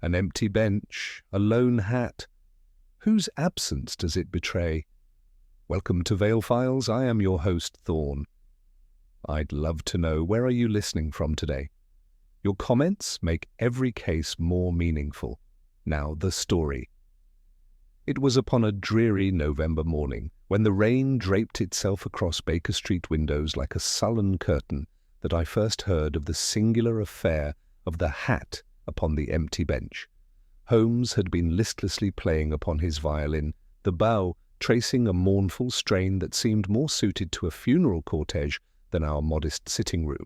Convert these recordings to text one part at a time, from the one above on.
An empty bench, a lone hat. Whose absence does it betray? Welcome to Vale Files. I am your host, Thorne. I'd love to know, where are you listening from today? Your comments make every case more meaningful. Now, the story. It was upon a dreary November morning, when the rain draped itself across Baker Street windows like a sullen curtain, that I first heard of the singular affair of the hat upon the empty bench. Holmes had been listlessly playing upon his violin, the bow tracing a mournful strain that seemed more suited to a funeral cortege than our modest sitting-room.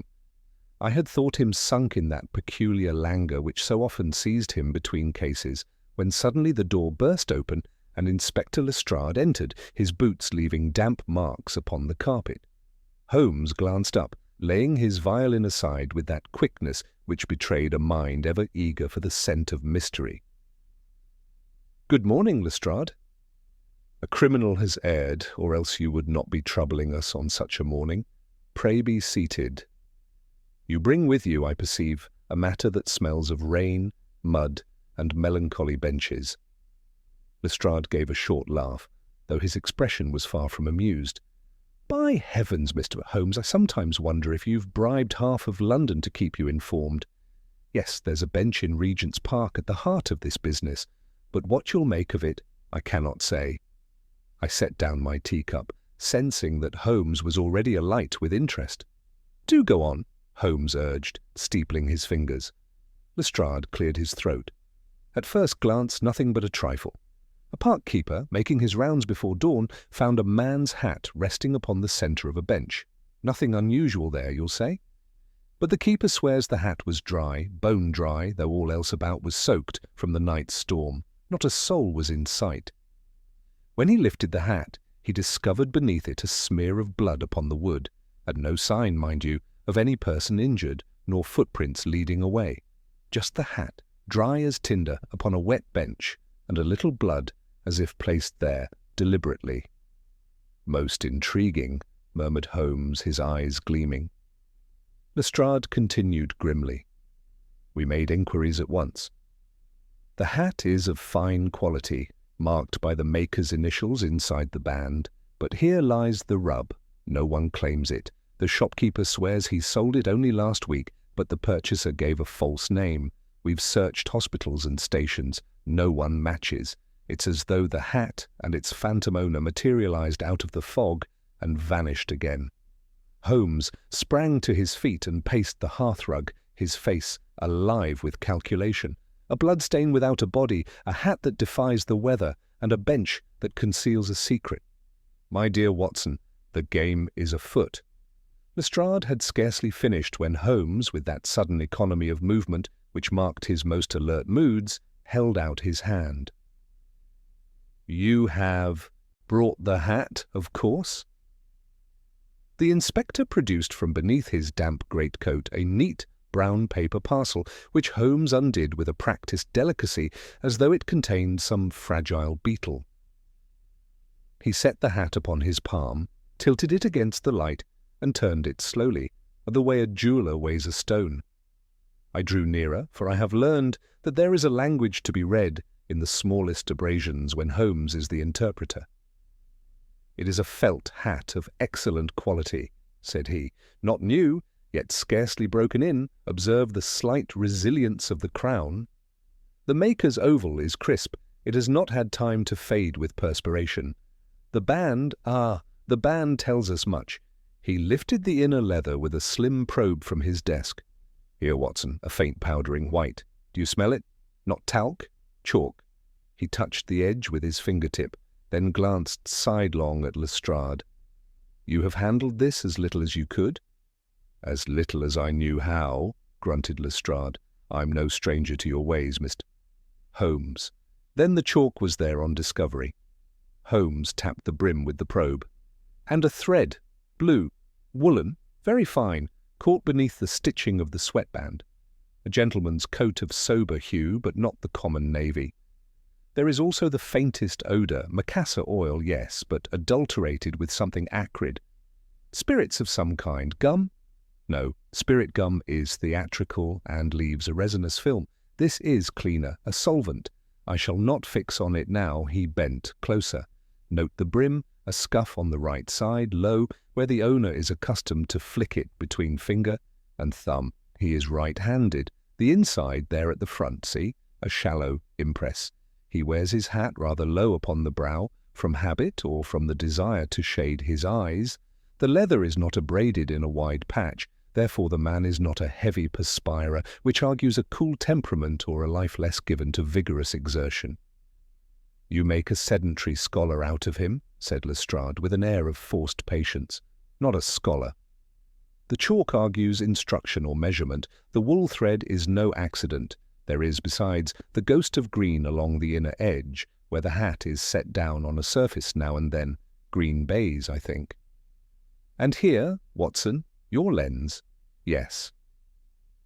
I had thought him sunk in that peculiar languor which so often seized him between cases, when suddenly the door burst open and Inspector Lestrade entered, his boots leaving damp marks upon the carpet. Holmes glanced up, laying his violin aside with that quickness which betrayed a mind ever eager for the scent of mystery. "Good morning, Lestrade." "A criminal has erred, or else you would not be troubling us on such a morning. Pray be seated. You bring with you, I perceive, a matter that smells of rain, mud, and melancholy benches." Lestrade gave a short laugh, though his expression was far from amused. "By heavens, Mr. Holmes, I sometimes wonder if you've bribed half of London to keep you informed. Yes, there's a bench in Regent's Park at the heart of this business, but what you'll make of it, I cannot say." I set down my teacup, sensing that Holmes was already alight with interest. "Do go on," Holmes urged, steepling his fingers. Lestrade cleared his throat. "At first glance, nothing but a trifle. A park-keeper, making his rounds before dawn, found a man's hat resting upon the centre of a bench. Nothing unusual there, you'll say? But the keeper swears the hat was dry, bone dry, though all else about was soaked from the night's storm. Not a soul was in sight. When he lifted the hat, he discovered beneath it a smear of blood upon the wood, and no sign, mind you, of any person injured, nor footprints leading away. Just the hat, dry as tinder, upon a wet bench, and a little blood, as if placed there deliberately." "Most intriguing," murmured Holmes, his eyes gleaming. Lestrade continued grimly. We made inquiries at once. "The hat is of fine quality, marked by the maker's initials inside the band, but here lies the rub. No one claims it. The shopkeeper swears he sold it only last week, but the purchaser gave a false name. We've searched hospitals and stations. No one matches. It's as though the hat and its phantom owner materialized out of the fog and vanished again." Holmes sprang to his feet and paced the hearthrug, his face alive with calculation. A bloodstain without a body, a hat that defies the weather, and a bench that conceals a secret. "My dear Watson, the game is afoot." Lestrade had scarcely finished when Holmes, with that sudden economy of movement which marked his most alert moods, held out his hand. "You have brought the hat, of course?" The inspector produced from beneath his damp greatcoat a neat brown paper parcel, which Holmes undid with a practised delicacy, as though it contained some fragile beetle. He set the hat upon his palm, tilted it against the light, and turned it slowly, the way a jeweller weighs a stone. I drew nearer, for I have learned that there is a language to be read in the smallest abrasions when Holmes is the interpreter. "It is a felt hat of excellent quality," said he. "Not new, yet scarcely broken in. Observe the slight resilience of the crown. The maker's oval is crisp. It has not had time to fade with perspiration. The band tells us much." He lifted the inner leather with a slim probe from his desk. "Here, Watson, a faint powdering white. Do you smell it? Not talc? Chalk." He touched the edge with his fingertip, then glanced sidelong at Lestrade. "You have handled this as little as you could?" "As little as I knew how," grunted Lestrade. "I'm no stranger to your ways, Mr. Holmes." Then the chalk was there on discovery. Holmes tapped the brim with the probe. "And a thread, blue, woolen, very fine, caught beneath the stitching of the sweatband. A gentleman's coat of sober hue, but not the common navy. There is also the faintest odour, macassar oil, yes, but adulterated with something acrid. Spirits of some kind. Gum? No, spirit gum is theatrical and leaves a resinous film. This is cleaner, a solvent. I shall not fix on it now." He bent closer. "Note the brim, a scuff on the right side, low, where the owner is accustomed to flick it between finger and thumb. He is right-handed. The inside there at the front, see? A shallow impress. He wears his hat rather low upon the brow, from habit or from the desire to shade his eyes. The leather is not abraded in a wide patch, therefore the man is not a heavy perspirer, which argues a cool temperament or a life less given to vigorous exertion." "You make a sedentary scholar out of him," said Lestrade, with an air of forced patience. "Not a scholar. The chalk argues instruction or measurement. The wool thread is no accident. There is, besides, the ghost of green along the inner edge, where the hat is set down on a surface now and then. Green baize, I think. And here, Watson, your lens. Yes.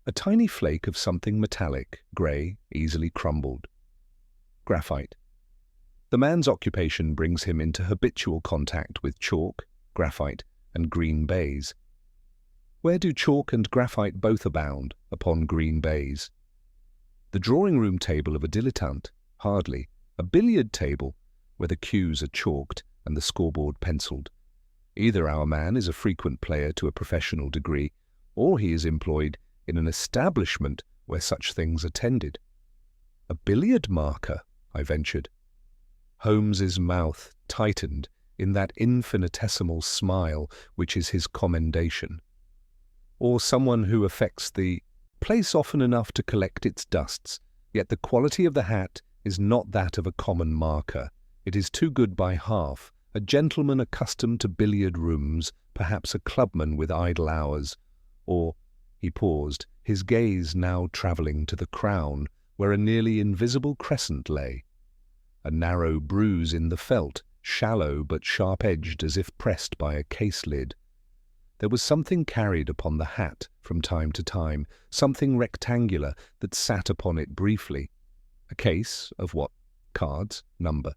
A tiny flake of something metallic, grey, easily crumbled. Graphite. The man's occupation brings him into habitual contact with chalk, graphite, and green baize. Where do chalk and graphite both abound? Upon green baize. The drawing-room table of a dilettante? Hardly. A billiard table, where the cues are chalked and the scoreboard penciled. Either our man is a frequent player to a professional degree, or he is employed in an establishment where such things are tended. "A billiard marker," I ventured. Holmes's mouth tightened in that infinitesimal smile which is his commendation. "Or someone who affects the place often enough to collect its dusts, yet the quality of the hat is not that of a common marker. It is too good by half. A gentleman accustomed to billiard rooms, perhaps a clubman with idle hours, or—" He paused, his gaze now travelling to the crown, where a nearly invisible crescent lay. A narrow bruise in the felt, shallow but sharp-edged as if pressed by a case-lid. There was something carried upon the hat from time to time, something rectangular that sat upon it briefly. A case of what? Cards, number.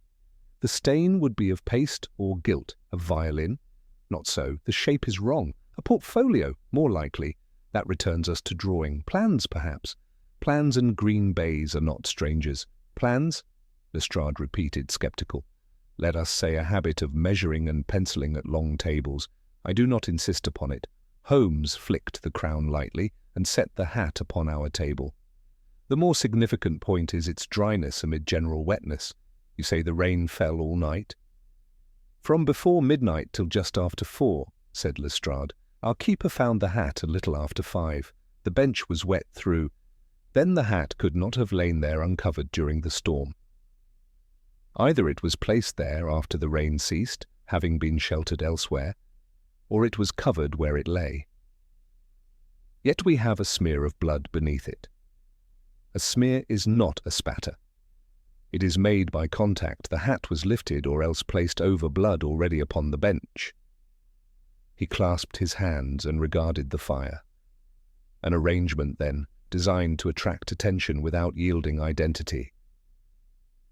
The stain would be of paste or gilt. A violin? Not so. The shape is wrong. A portfolio? More likely. That returns us to drawing. Plans, perhaps. Plans and green baize are not strangers. Plans? Lestrade repeated, sceptical. Let us say a habit of measuring and penciling at long tables. I do not insist upon it. Holmes flicked the crown lightly and set the hat upon our table. The more significant point is its dryness amid general wetness. You say the rain fell all night? From before midnight till just after 4, said Lestrade. Our keeper found the hat a little after 5. The bench was wet through. Then the hat could not have lain there uncovered during the storm. Either it was placed there after the rain ceased, having been sheltered elsewhere, or it was covered where it lay. Yet we have a smear of blood beneath it. A smear is not a spatter. It is made by contact. The hat was lifted or else placed over blood already upon the bench. He clasped his hands and regarded the fire. An arrangement, then, designed to attract attention without yielding identity.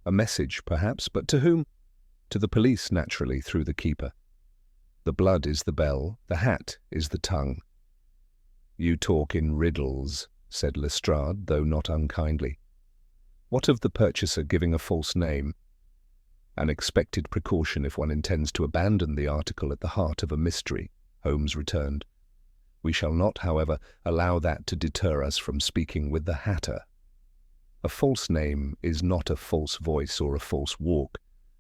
A message, perhaps, but to whom? To the police, naturally, through the keeper. The blood is the bell, the hat is the tongue. You talk in riddles, said Lestrade, though not unkindly. What of the purchaser giving a false name? An expected precaution if one intends to abandon the article at the heart of a mystery, Holmes returned. We shall not, however, allow that to deter us from speaking with the hatter. A false name is not a false voice or a false walk.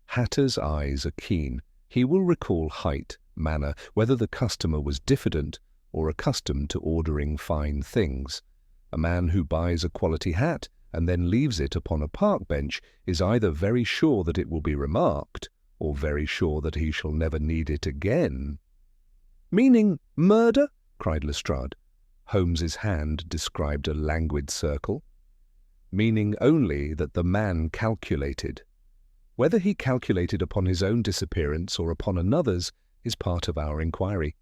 Hatter's eyes are keen. He will recall height, manner, whether the customer was diffident or accustomed to ordering fine things. A man who buys a quality hat and then leaves it upon a park bench is either very sure that it will be remarked, or very sure that he shall never need it again. "Meaning murder?" cried Lestrade. Holmes's hand described a languid circle. "Meaning only that the man calculated. Whether he calculated upon his own disappearance or upon another's is part of our inquiry.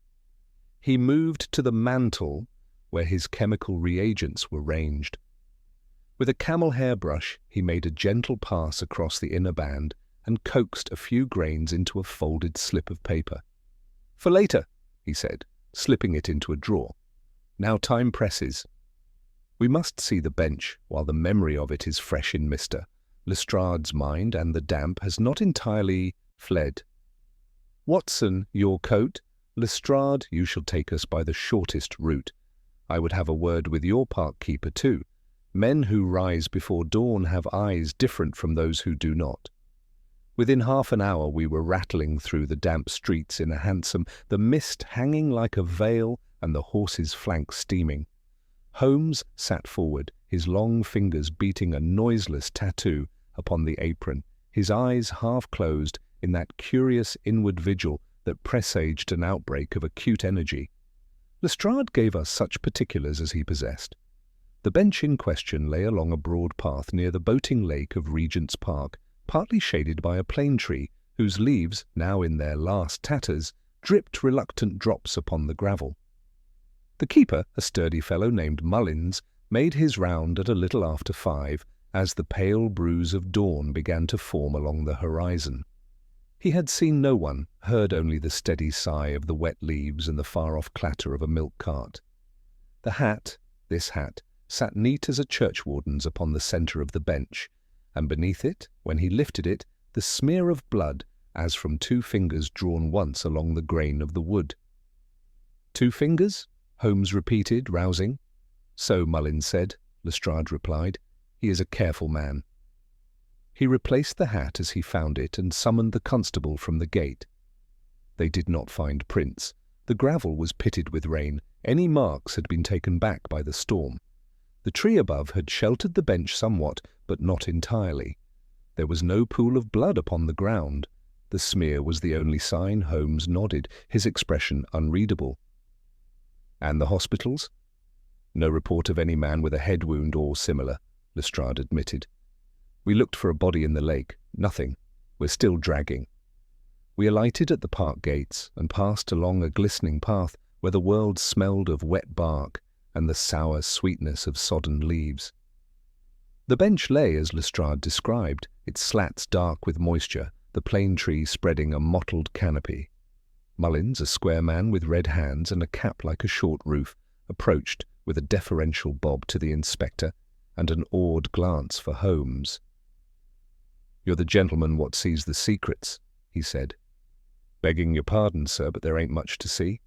He moved to the mantel where his chemical reagents were ranged. With a camel hair brush, he made a gentle pass across the inner band and coaxed a few grains into a folded slip of paper. "For later," he said, slipping it into a drawer. "Now time presses." We must see the bench while the memory of it is fresh in Mr. Lestrade's mind, and the damp has not entirely fled. Watson, your coat. Lestrade, you shall take us by the shortest route. I would have a word with your park keeper too. Men who rise before dawn have eyes different from those who do not. Within half an hour we were rattling through the damp streets in a hansom, the mist hanging like a veil and the horses' flanks steaming. Holmes sat forward, his long fingers beating a noiseless tattoo upon the apron, his eyes half closed in that curious inward vigil that presaged an outbreak of acute energy. Lestrade gave us such particulars as he possessed. The bench in question lay along a broad path near the boating lake of Regent's Park, partly shaded by a plane tree, whose leaves, now in their last tatters, dripped reluctant drops upon the gravel. The keeper, a sturdy fellow named Mullins, made his round at a little after 5, as the pale bruise of dawn began to form along the horizon. He had seen no one, heard only the steady sigh of the wet leaves and the far-off clatter of a milk cart. The hat, this hat, sat neat as a churchwarden's upon the centre of the bench, and beneath it, when he lifted it, the smear of blood, as from 2 fingers drawn once along the grain of the wood. 2 fingers? Holmes repeated, rousing. So Mullins said, Lestrade replied. He is a careful man. He replaced the hat as he found it and summoned the constable from the gate. They did not find prints. The gravel was pitted with rain. Any marks had been taken back by the storm. The tree above had sheltered the bench somewhat, but not entirely. There was no pool of blood upon the ground. The smear was the only sign. Holmes nodded, his expression unreadable. And the hospitals? No report of any man with a head wound or similar, Lestrade admitted. We looked for a body in the lake. Nothing. We're still dragging. We alighted at the park gates and passed along a glistening path where the world smelled of wet bark and the sour sweetness of sodden leaves. The bench lay as Lestrade described, its slats dark with moisture, the plane tree spreading a mottled canopy. Mullins, a square man with red hands and a cap like a short roof, approached with a deferential bob to the inspector and an awed glance for Holmes. "You're the gentleman what sees the secrets," he said. "Begging your pardon, sir, but there ain't much to see."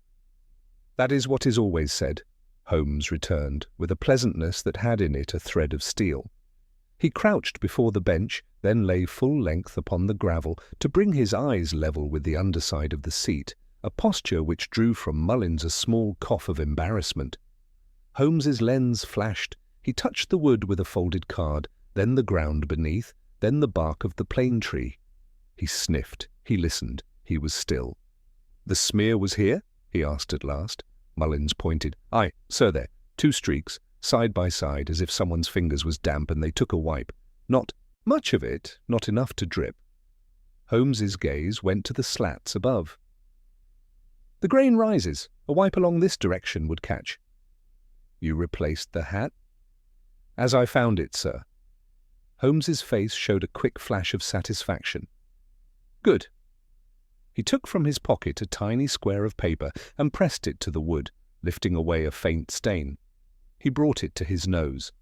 "That is what is always said," Holmes returned, with a pleasantness that had in it a thread of steel. He crouched before the bench, then lay full length upon the gravel to bring his eyes level with the underside of the seat, a posture which drew from Mullins a small cough of embarrassment. Holmes's lens flashed. He touched the wood with a folded card, then the ground beneath, then the bark of the plane tree. He sniffed. He listened. He was still. "The smear was here?" he asked at last. Mullins pointed. "Aye, sir, there. 2 streaks, side by side, as if someone's fingers was damp and they took a wipe. Not much of it, not enough to drip." Holmes's gaze went to the slats above. "The grain rises. A wipe along this direction would catch." "You replaced the hat?" "As I found it, sir." Holmes's face showed a quick flash of satisfaction. "Good." He took from his pocket a tiny square of paper and pressed it to the wood, lifting away a faint stain. He brought it to his nose.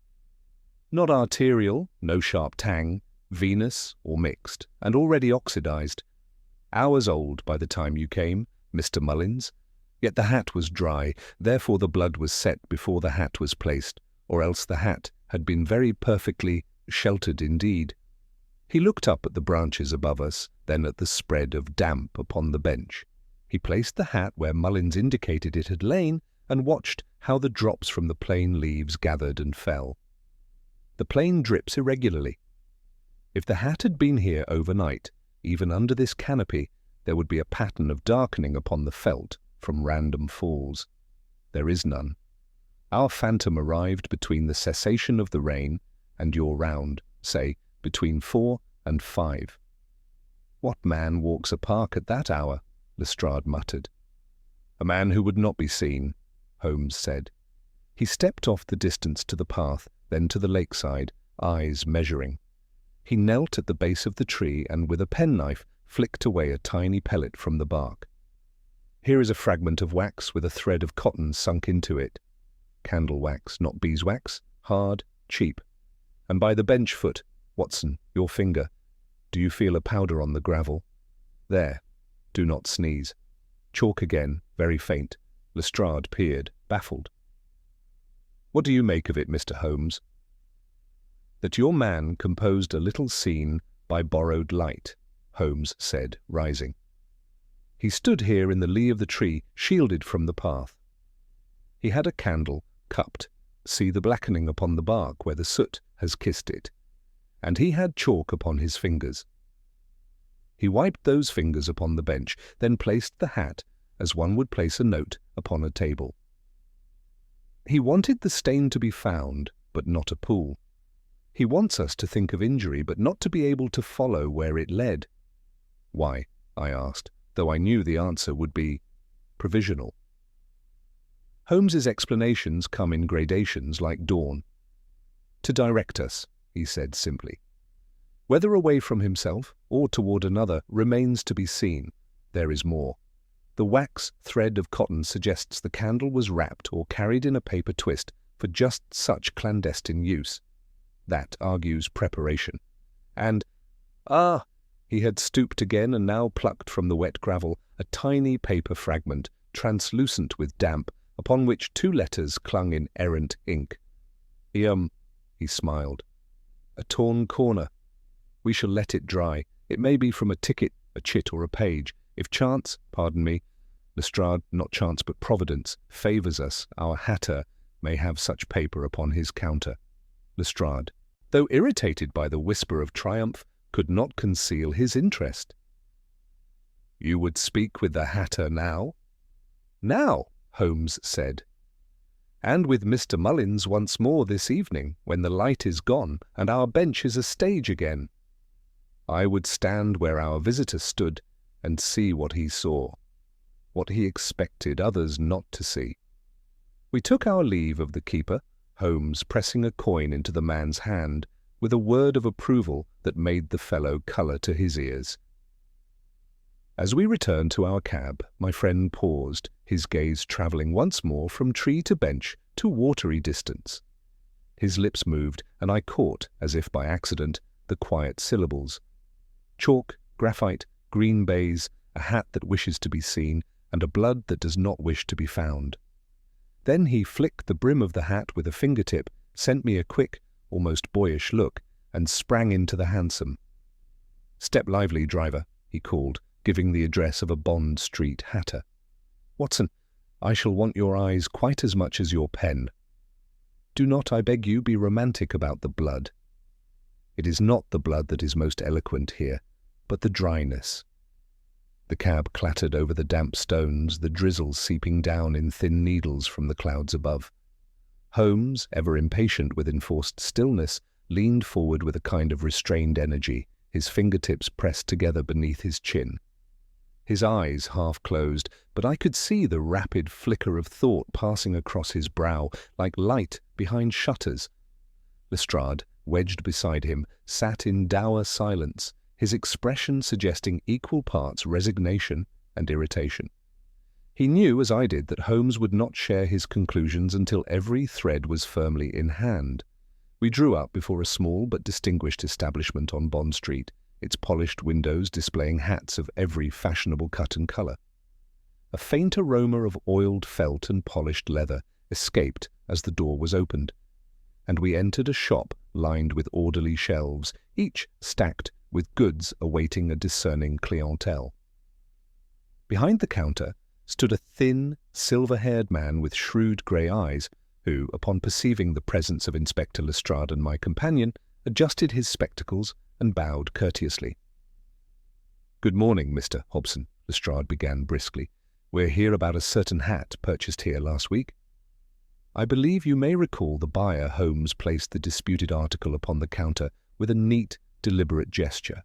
"Not arterial, no sharp tang, venous or mixed, and already oxidized. Hours old by the time you came, Mr. Mullins. Yet the hat was dry, therefore the blood was set before the hat was placed, or else the hat had been very perfectly sheltered indeed." He looked up at the branches above us, then at the spread of damp upon the bench. He placed the hat where Mullins indicated it had lain, and watched how the drops from the plane leaves gathered and fell. The plane drips irregularly. If the hat had been here overnight, even under this canopy, there would be a pattern of darkening upon the felt from random falls. There is none. Our phantom arrived between the cessation of the rain and your round, say, between 4 and 5. "What man walks a park at that hour?" Lestrade muttered. "A man who would not be seen," Holmes said. He stepped off the distance to the path, then to the lakeside, eyes measuring. He knelt at the base of the tree and with a penknife flicked away a tiny pellet from the bark. "Here is a fragment of wax with a thread of cotton sunk into it." "Candle wax, not beeswax?" hard, cheap. And by the bench foot, Watson, your finger. Do you feel a powder on the gravel? There. Do not sneeze. Chalk again, very faint. Lestrade peered, baffled. What do you make of it, Mr. Holmes? That your man composed a little scene by borrowed light, Holmes said, rising. He stood here in the lee of the tree, shielded from the path. He had a candle, cupped, see the blackening upon the bark where the soot has kissed it, and he had chalk upon his fingers. He wiped those fingers upon the bench, then placed the hat, as one would place a note, upon a table. He wanted the stain to be found, but not a pool. He wants us to think of injury, but not to be able to follow where it led. Why? I asked, though I knew the answer would be provisional. Holmes's explanations come in gradations like dawn. To direct us, he said simply. Whether away from himself or toward another remains to be seen. There is more. The wax thread of cotton suggests the candle was wrapped or carried in a paper twist for just such clandestine use. That argues preparation. And, he had stooped again and now plucked from the wet gravel a tiny paper fragment, translucent with damp, upon which 2 letters clung in errant ink. He smiled. A torn corner. We shall let it dry. It may be from a ticket, a chit, or a page. If chance, pardon me, Lestrade, not chance but providence, favours us, our hatter may have such paper upon his counter. Lestrade, though irritated by the whisper of triumph, could not conceal his interest. You would speak with the hatter now? Now, Holmes said. And with Mr. Mullins once more this evening, when the light is gone and our bench is a stage again. I would stand where our visitor stood and see what he saw, what he expected others not to see. We took our leave of the keeper, Holmes pressing a coin into the man's hand with a word of approval that made the fellow colour to his ears. As we returned to our cab, my friend paused, his gaze travelling once more from tree to bench to watery distance. His lips moved, and I caught, as if by accident, the quiet syllables. Chalk, graphite, green baize, a hat that wishes to be seen, and a blood that does not wish to be found. Then he flicked the brim of the hat with a fingertip, sent me a quick, almost boyish look, and sprang into the hansom. Step lively, driver, he called, giving the address of a Bond Street hatter. Watson, I shall want your eyes quite as much as your pen. Do not, I beg you, be romantic about the blood. It is not the blood that is most eloquent here, but the dryness. The cab clattered over the damp stones, the drizzle seeping down in thin needles from the clouds above. Holmes, ever impatient with enforced stillness, leaned forward with a kind of restrained energy, his fingertips pressed together beneath his chin. His eyes half closed, but I could see the rapid flicker of thought passing across his brow, like light behind shutters. Lestrade, wedged beside him, sat in dour silence, his expression suggesting equal parts resignation and irritation. He knew, as I did, that Holmes would not share his conclusions until every thread was firmly in hand. We drew up before a small but distinguished establishment on Bond Street, its polished windows displaying hats of every fashionable cut and colour. A faint aroma of oiled felt and polished leather escaped as the door was opened, and we entered a shop lined with orderly shelves, each stacked with goods awaiting a discerning clientele. Behind the counter stood a thin, silver-haired man with shrewd grey eyes, who, upon perceiving the presence of Inspector Lestrade and my companion, adjusted his spectacles and bowed courteously. "Good morning, Mr. Hobson," Lestrade began briskly. "We're here about a certain hat purchased here last week. I believe you may recall the buyer." Holmes placed the disputed article upon the counter with a neat, deliberate gesture.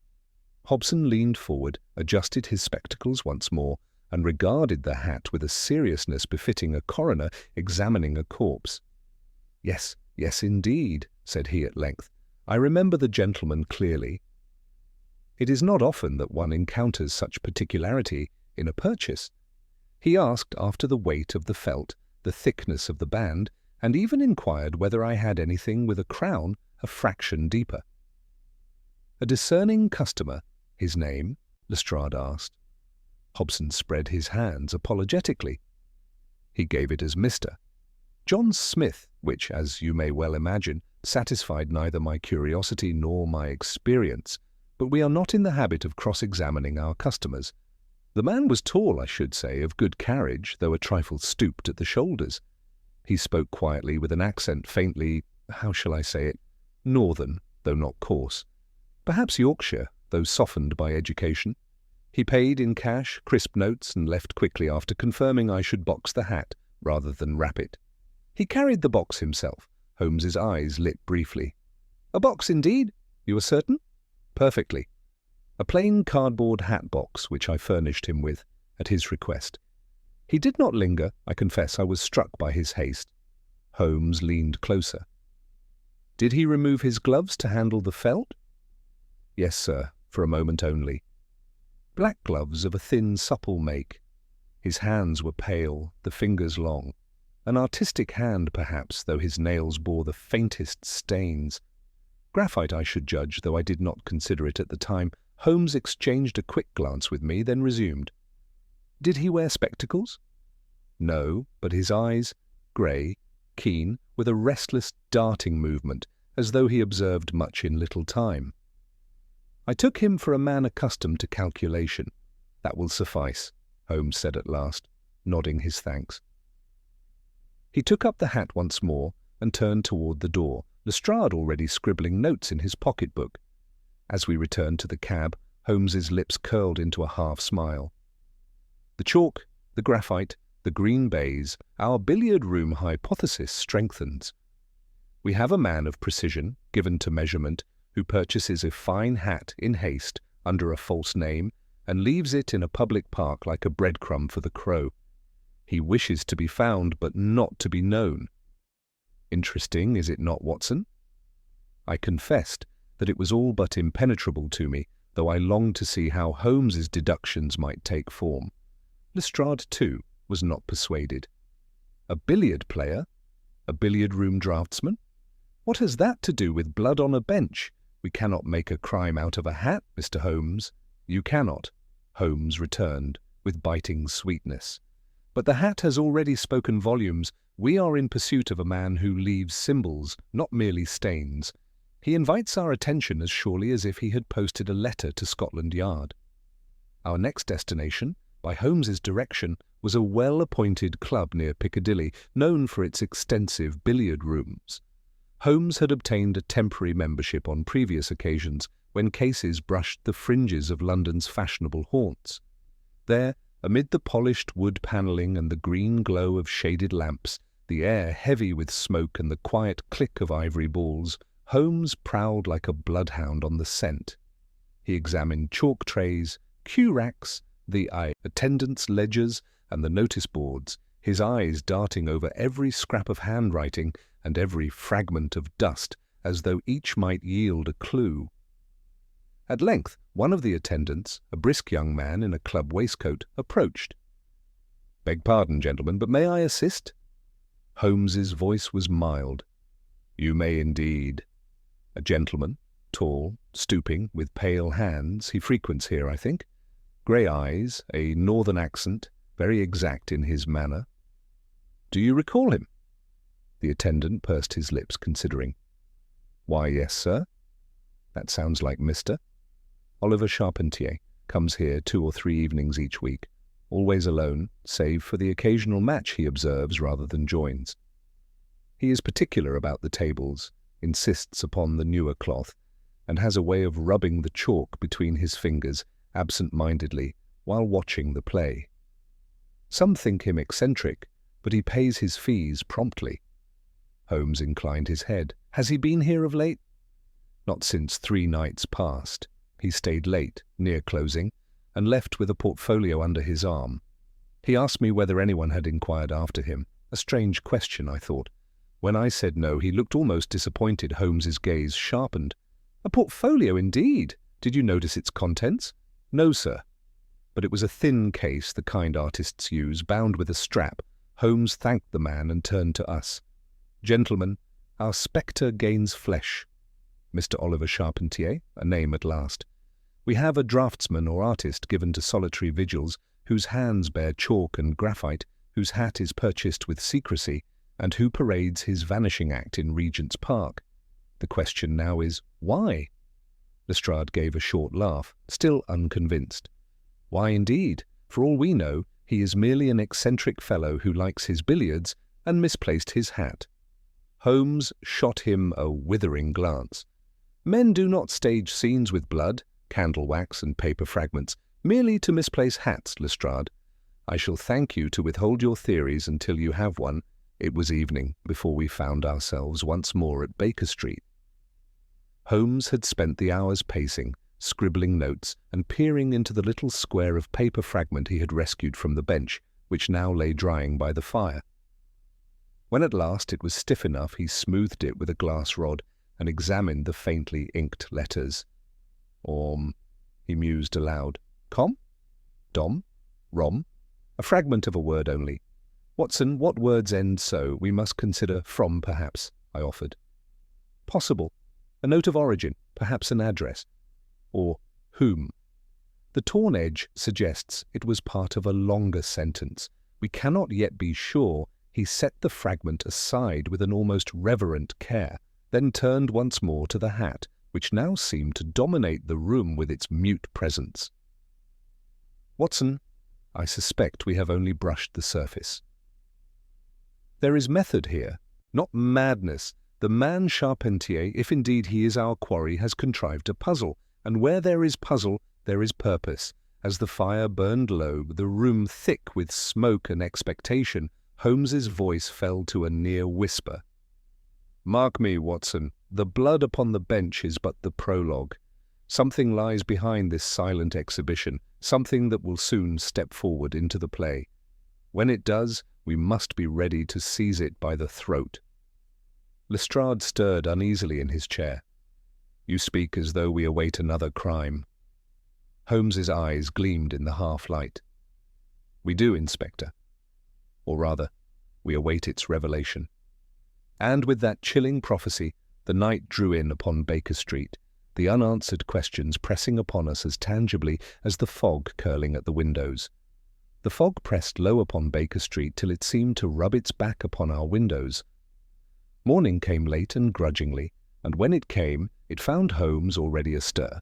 Hobson leaned forward, adjusted his spectacles once more, and regarded the hat with a seriousness befitting a coroner examining a corpse. Yes, indeed," said he at length. "I remember the gentleman clearly. It is not often that one encounters such particularity in a purchase." He asked after the weight of the felt, the thickness of the band, and even inquired whether I had anything with a crown a fraction deeper. A discerning customer, his name? Lestrade asked. Hobson spread his hands apologetically. He gave it as Mr. John Smith, which, as you may well imagine, satisfied neither my curiosity nor my experience, but we are not in the habit of cross-examining our customers. The man was tall, I should say, of good carriage, though a trifle stooped at the shoulders. He spoke quietly with an accent faintly, how shall I say it, northern, though not coarse. Perhaps Yorkshire, though softened by education. He paid in cash, crisp notes, and left quickly after confirming I should box the hat rather than wrap it. He carried the box himself. Holmes's eyes lit briefly. "A box indeed? You are certain?" "Perfectly." A plain cardboard hat box which I furnished him with, at his request. He did not linger. I confess I was struck by his haste. Holmes leaned closer. "Did he remove his gloves to handle the felt?" "Yes, sir, for a moment only." Black gloves of a thin, supple make. His hands were pale, the fingers long. An artistic hand, perhaps, though his nails bore the faintest stains. Graphite, I should judge, though I did not consider it at the time. Holmes exchanged a quick glance with me, then resumed. "Did he wear spectacles?" "No, but his eyes, grey, keen, with a restless, darting movement, as though he observed much in little time." "I took him for a man accustomed to calculation." "That will suffice," Holmes said at last, nodding his thanks. He took up the hat once more and turned toward the door, Lestrade already scribbling notes in his pocket-book. As we returned to the cab, Holmes's lips curled into a half-smile. "The chalk, the graphite, the green baize, our billiard-room hypothesis strengthens. We have a man of precision, given to measurement, who purchases a fine hat in haste under a false name and leaves it in a public park like a breadcrumb for the crow. He wishes to be found, but not to be known. Interesting, is it not, Watson?" I confessed that it was all but impenetrable to me, though I longed to see how Holmes's deductions might take form. Lestrade, too, was not persuaded. "A billiard player? A billiard-room draftsman? What has that to do with blood on a bench? We cannot make a crime out of a hat, Mr. Holmes." "You cannot," Holmes returned, with biting sweetness. "But the hat has already spoken volumes. We are in pursuit of a man who leaves symbols, not merely stains. He invites our attention as surely as if he had posted a letter to Scotland Yard." Our next destination, by Holmes's direction, was a well-appointed club near Piccadilly, known for its extensive billiard rooms. Holmes had obtained a temporary membership on previous occasions, when cases brushed the fringes of London's fashionable haunts. There, amid the polished wood panelling and the green glow of shaded lamps, the air heavy with smoke and the quiet click of ivory balls, Holmes prowled like a bloodhound on the scent. He examined chalk trays, cue racks, the attendants' ledgers, and the notice boards, his eyes darting over every scrap of handwriting and every fragment of dust, as though each might yield a clue. At length, one of the attendants, a brisk young man in a club waistcoat, approached. "Beg pardon, gentlemen, but may I assist?" Holmes's voice was mild. "You may indeed." A gentleman, tall, stooping, with pale hands, he frequents here, I think. Grey eyes, a northern accent, very exact in his manner. "Do you recall him?" The attendant pursed his lips, considering. "Why, yes, sir." "That sounds like Mr. Oliver Charpentier. Comes here 2 or 3 evenings each week. Always alone, save for the occasional match he observes rather than joins. He is particular about the tables, insists upon the newer cloth, and has a way of rubbing the chalk between his fingers absent-mindedly while watching the play. Some think him eccentric, but he pays his fees promptly." Holmes inclined his head. "Has he been here of late?" "Not since 3 nights past. He stayed late, near closing, and left with a portfolio under his arm. He asked me whether anyone had inquired after him. A strange question, I thought. When I said no, he looked almost disappointed. Holmes's gaze sharpened. "A portfolio, indeed! Did you notice its contents?" "No, sir." But it was a thin case, the kind artists use, bound with a strap. Holmes thanked the man and turned to us. Gentlemen, our spectre gains flesh. Mr. Oliver Charpentier, a name at last. We have a draftsman or artist given to solitary vigils, whose hands bear chalk and graphite, whose hat is purchased with secrecy, and who parades his vanishing act in Regent's Park. The question now is, why? Lestrade gave a short laugh, still unconvinced. Why indeed? For all we know, he is merely an eccentric fellow who likes his billiards and misplaced his hat. Holmes shot him a withering glance. Men do not stage scenes with blood, candle wax and paper fragments, merely to misplace hats, Lestrade. I shall thank you to withhold your theories until you have one. It was evening before we found ourselves once more at Baker Street. Holmes had spent the hours pacing, scribbling notes, and peering into the little square of paper fragment he had rescued from the bench, which now lay drying by the fire. When at last it was stiff enough, he smoothed it with a glass rod and examined the faintly inked letters. He mused aloud. Com? Dom? Rom? A fragment of a word only. Watson, what words end so? We must consider from, perhaps, I offered. Possible. A note of origin, perhaps an address. Or whom. The torn edge suggests it was part of a longer sentence. We cannot yet be sure. He set the fragment aside with an almost reverent care, then turned once more to the hat, which now seemed to dominate the room with its mute presence. Watson, I suspect we have only brushed the surface. There is method here, not madness. The man Charpentier, if indeed he is our quarry, has contrived a puzzle, and where there is puzzle, there is purpose. As the fire burned low, the room thick with smoke and expectation, Holmes's voice fell to a near whisper. Mark me, Watson, the blood upon the bench is but the prologue. Something lies behind this silent exhibition, something that will soon step forward into the play. When it does, we must be ready to seize it by the throat. Lestrade stirred uneasily in his chair. You speak as though we await another crime. Holmes's eyes gleamed in the half-light. We do, Inspector. Or rather, we await its revelation. And with that chilling prophecy, the night drew in upon Baker Street, the unanswered questions pressing upon us as tangibly as the fog curling at the windows. The fog pressed low upon Baker Street till it seemed to rub its back upon our windows. Morning came late and grudgingly, and when it came, it found Holmes already astir.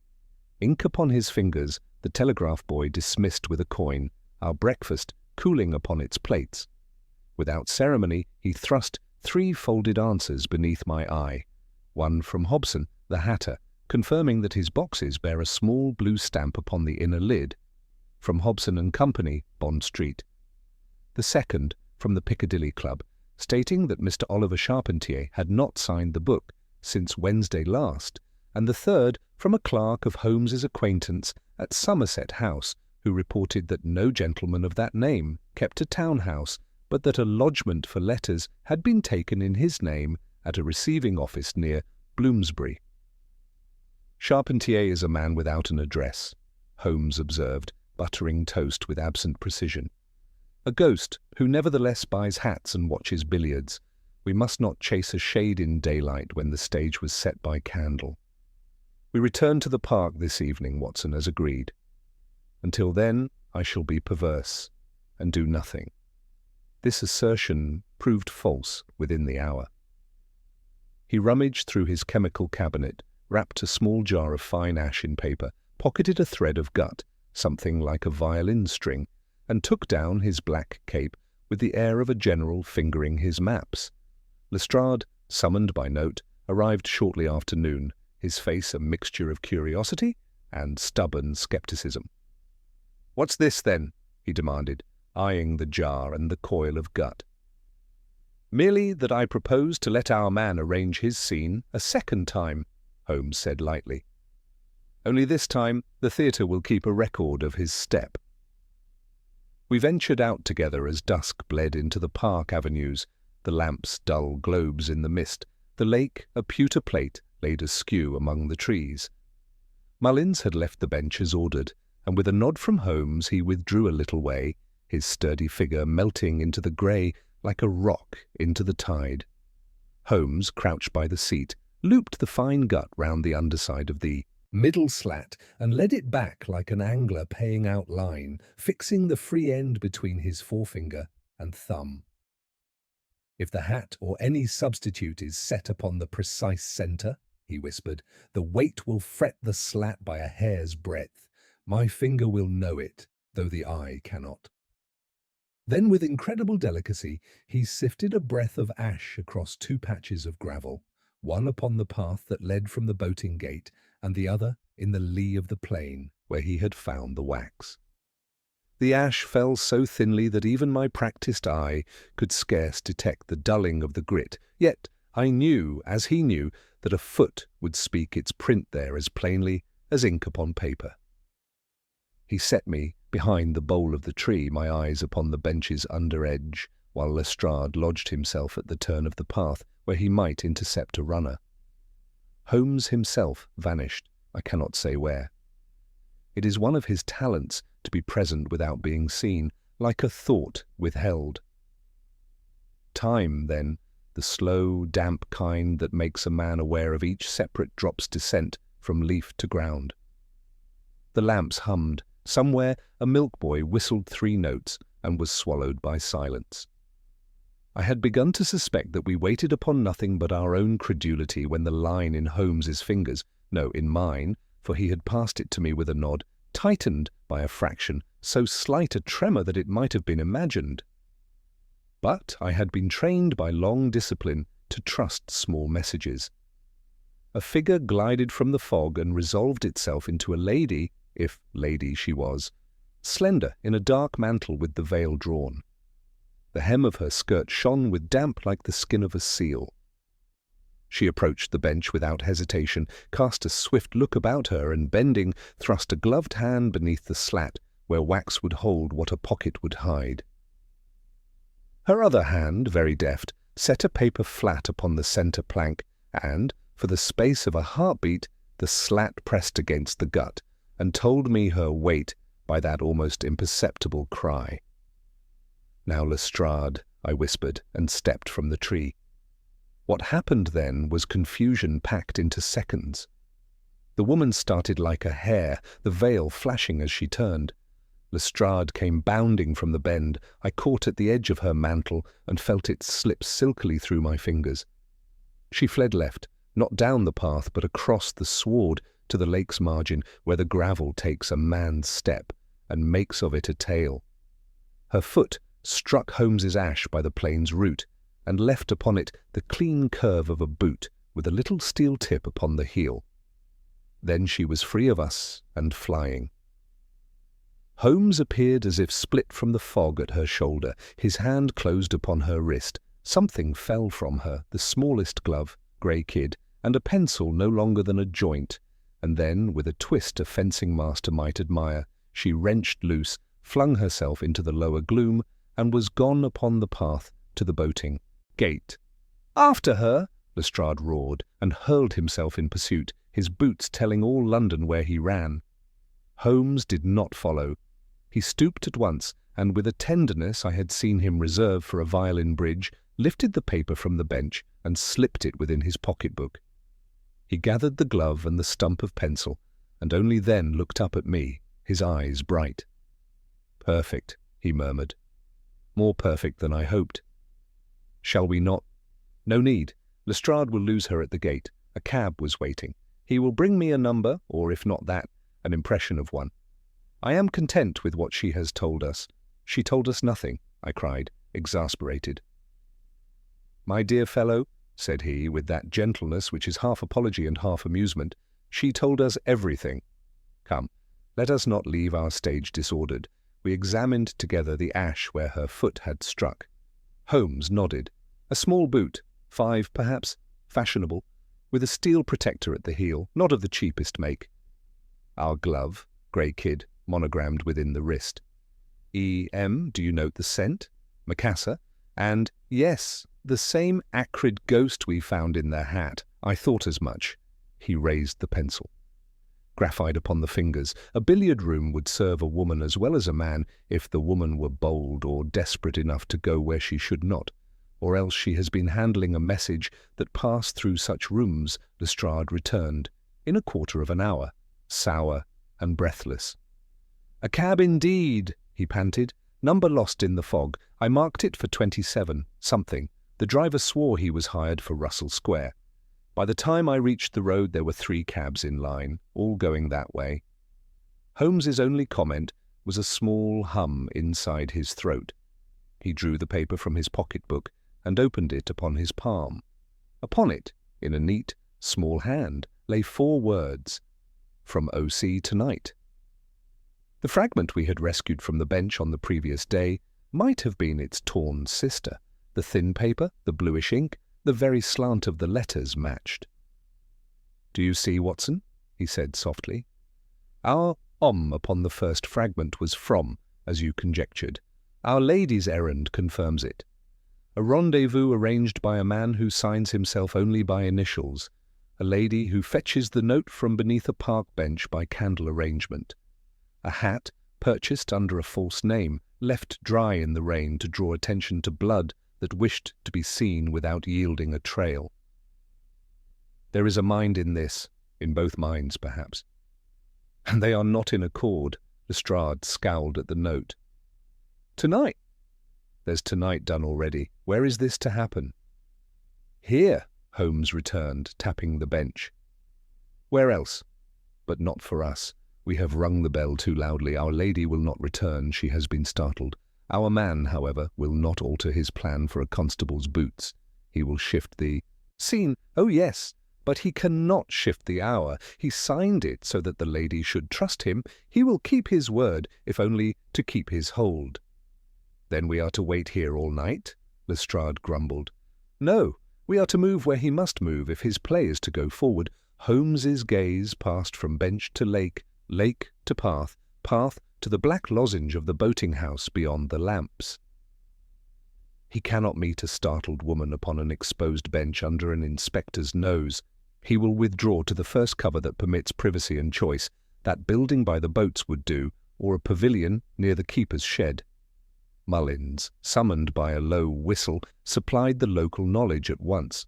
Ink upon his fingers, the telegraph boy dismissed with a coin, our breakfast cooling upon its plates. Without ceremony, he thrust 3 folded answers beneath my eye, one from Hobson, the hatter, confirming that his boxes bear a small blue stamp upon the inner lid, from Hobson and Company, Bond Street. The second, from the Piccadilly Club, stating that Mr. Oliver Charpentier had not signed the book since Wednesday last, and the third, from a clerk of Holmes's acquaintance at Somerset House, who reported that no gentleman of that name kept a town-house, but that a lodgment for letters had been taken in his name at a receiving office near Bloomsbury. Charpentier is a man without an address, Holmes observed, buttering toast with absent precision. A ghost who nevertheless buys hats and watches billiards. We must not chase a shade in daylight when the stage was set by candle. We return to the park this evening, Watson, as agreed. Until then, I shall be perverse and do nothing. This assertion proved false within the hour. He rummaged through his chemical cabinet, wrapped a small jar of fine ash in paper, pocketed a thread of gut, something like a violin string, and took down his black cape with the air of a general fingering his maps. Lestrade, summoned by note, arrived shortly after noon, his face a mixture of curiosity and stubborn scepticism. "What's this, then?" he demanded, eyeing the jar and the coil of gut. "Merely that I propose to let our man arrange his scene a second time," Holmes said lightly. "Only this time the theatre will keep a record of his step." We ventured out together as dusk bled into the park avenues, the lamps dull globes in the mist, the lake a pewter plate laid askew among the trees. Mullins had left the bench as ordered, and with a nod from Holmes he withdrew a little way, his sturdy figure melting into the grey like a rock into the tide. Holmes, crouched by the seat, looped the fine gut round the underside of the middle slat and led it back like an angler paying out line, fixing the free end between his forefinger and thumb. "If the hat or any substitute is set upon the precise centre," he whispered, "the weight will fret the slat by a hair's breadth. My finger will know it, though the eye cannot." Then, with incredible delicacy, he sifted a breath of ash across two patches of gravel, one upon the path that led from the boating gate, and the other in the lee of the plain where he had found the wax. The ash fell so thinly that even my practised eye could scarce detect the dulling of the grit, yet I knew, as he knew, that a foot would speak its print there as plainly as ink upon paper. He set me behind the bole of the tree, my eyes upon the bench's under edge, while Lestrade lodged himself at the turn of the path where he might intercept a runner. Holmes himself vanished, I cannot say where. It is one of his talents to be present without being seen, like a thought withheld. Time, then, the slow, damp kind that makes a man aware of each separate drop's descent from leaf to ground. The lamps hummed. Somewhere a milk-boy whistled 3 notes and was swallowed by silence. I had begun to suspect that we waited upon nothing but our own credulity when the line in Holmes's fingers, no, in mine, for he had passed it to me with a nod, tightened by a fraction, so slight a tremor that it might have been imagined. But I had been trained by long discipline to trust small messages. A figure glided from the fog and resolved itself into a lady, if lady she was, slender in a dark mantle with the veil drawn. The hem of her skirt shone with damp like the skin of a seal. She approached the bench without hesitation, cast a swift look about her, and bending, thrust a gloved hand beneath the slat, where wax would hold what a pocket would hide. Her other hand, very deft, set a paper flat upon the centre plank, and, for the space of a heartbeat, the slat pressed against the gut, and told me her weight by that almost imperceptible cry. "Now, Lestrade," I whispered, and stepped from the tree. What happened then was confusion packed into seconds. The woman started like a hare, the veil flashing as she turned. Lestrade came bounding from the bend. I caught at the edge of her mantle and felt it slip silkily through my fingers. She fled left, not down the path, but across the sward to the lake's margin, where the gravel takes a man's step and makes of it a tail. Her foot struck Holmes's ash by the plain's root, and left upon it the clean curve of a boot with a little steel tip upon the heel. Then she was free of us and flying. Holmes appeared as if split from the fog at her shoulder. His hand closed upon her wrist. Something fell from her, the smallest glove, grey kid, and a pencil no longer than a joint, and then, with a twist a fencing master might admire, she wrenched loose, flung herself into the lower gloom, and was gone upon the path to the boating gate. "After her!" Lestrade roared, and hurled himself in pursuit, his boots telling all London where he ran. Holmes did not follow. He stooped at once, and with a tenderness I had seen him reserve for a violin bridge, lifted the paper from the bench and slipped it within his pocket-book. He gathered the glove and the stump of pencil, and only then looked up at me, his eyes bright. "Perfect," he murmured. "More perfect than I hoped. Shall we not—" "No need. Lestrade will lose her at the gate. A cab was waiting. He will bring me a number, or if not that, an impression of one. I am content with what she has told us." "She told us nothing," I cried, exasperated. "My dear fellow," said he, with that gentleness which is half apology and half amusement, "she told us everything. Come, let us not leave our stage disordered." We examined together the ash where her foot had struck. Holmes nodded. A small boot, 5 perhaps, fashionable, with a steel protector at the heel, not of the cheapest make. Our glove, grey kid, monogrammed within the wrist. E.M., do you note the scent? Macassar. And, yes, the same acrid ghost we found in their hat. I thought as much. He raised the pencil. Graphite upon the fingers. A billiard room would serve a woman as well as a man if the woman were bold or desperate enough to go where she should not. or else she has been handling a message that passed through such rooms, Lestrade returned, in a quarter of an hour, sour and breathless. "A cab indeed," he panted. "Number lost in the fog. I marked it for 27 something. The driver swore he was hired for Russell Square. By the time I reached the road there were 3 cabs in line, all going that way." Holmes's only comment was a small hum inside his throat. He drew the paper from his pocketbook and opened it upon his palm. Upon it, in a neat, small hand, lay 4 words: "From O.C. tonight." The fragment we had rescued from the bench on the previous day might have been its torn sister. The thin paper, the bluish ink, the very slant of the letters matched. "Do you see, Watson?" he said softly. "Our upon the first fragment was from, as you conjectured. Our lady's errand confirms it. A rendezvous arranged by a man who signs himself only by initials, a lady who fetches the note from beneath a park bench by candle arrangement. A hat, purchased under a false name, left dry in the rain to draw attention to blood that wished to be seen without yielding a trail. There is a mind in this, in both minds perhaps. And they are not in accord." Lestrade scowled at the note. "Tonight." "There's tonight done already. Where is this to happen?" "Here," Holmes returned, tapping the bench. "Where else? But not for us. We have rung the bell too loudly. Our lady will not return. She has been startled. Our man, however, will not alter his plan for a constable's boots. He will shift the scene. Oh, yes, but he cannot shift the hour. He signed it so that the lady should trust him. He will keep his word, if only to keep his hold." "Then we are to wait here all night?" Lestrade grumbled. "No, we are to move where he must move if his play is to go forward." Holmes's gaze passed from bench to lake, lake to path, path to the black lozenge of the boating-house beyond the lamps. He cannot meet a startled woman upon an exposed bench under an inspector's nose. He will withdraw to the first cover that permits privacy and choice. That building by the boats would do, or a pavilion near the keeper's shed. Mullins, summoned by a low whistle, supplied the local knowledge at once.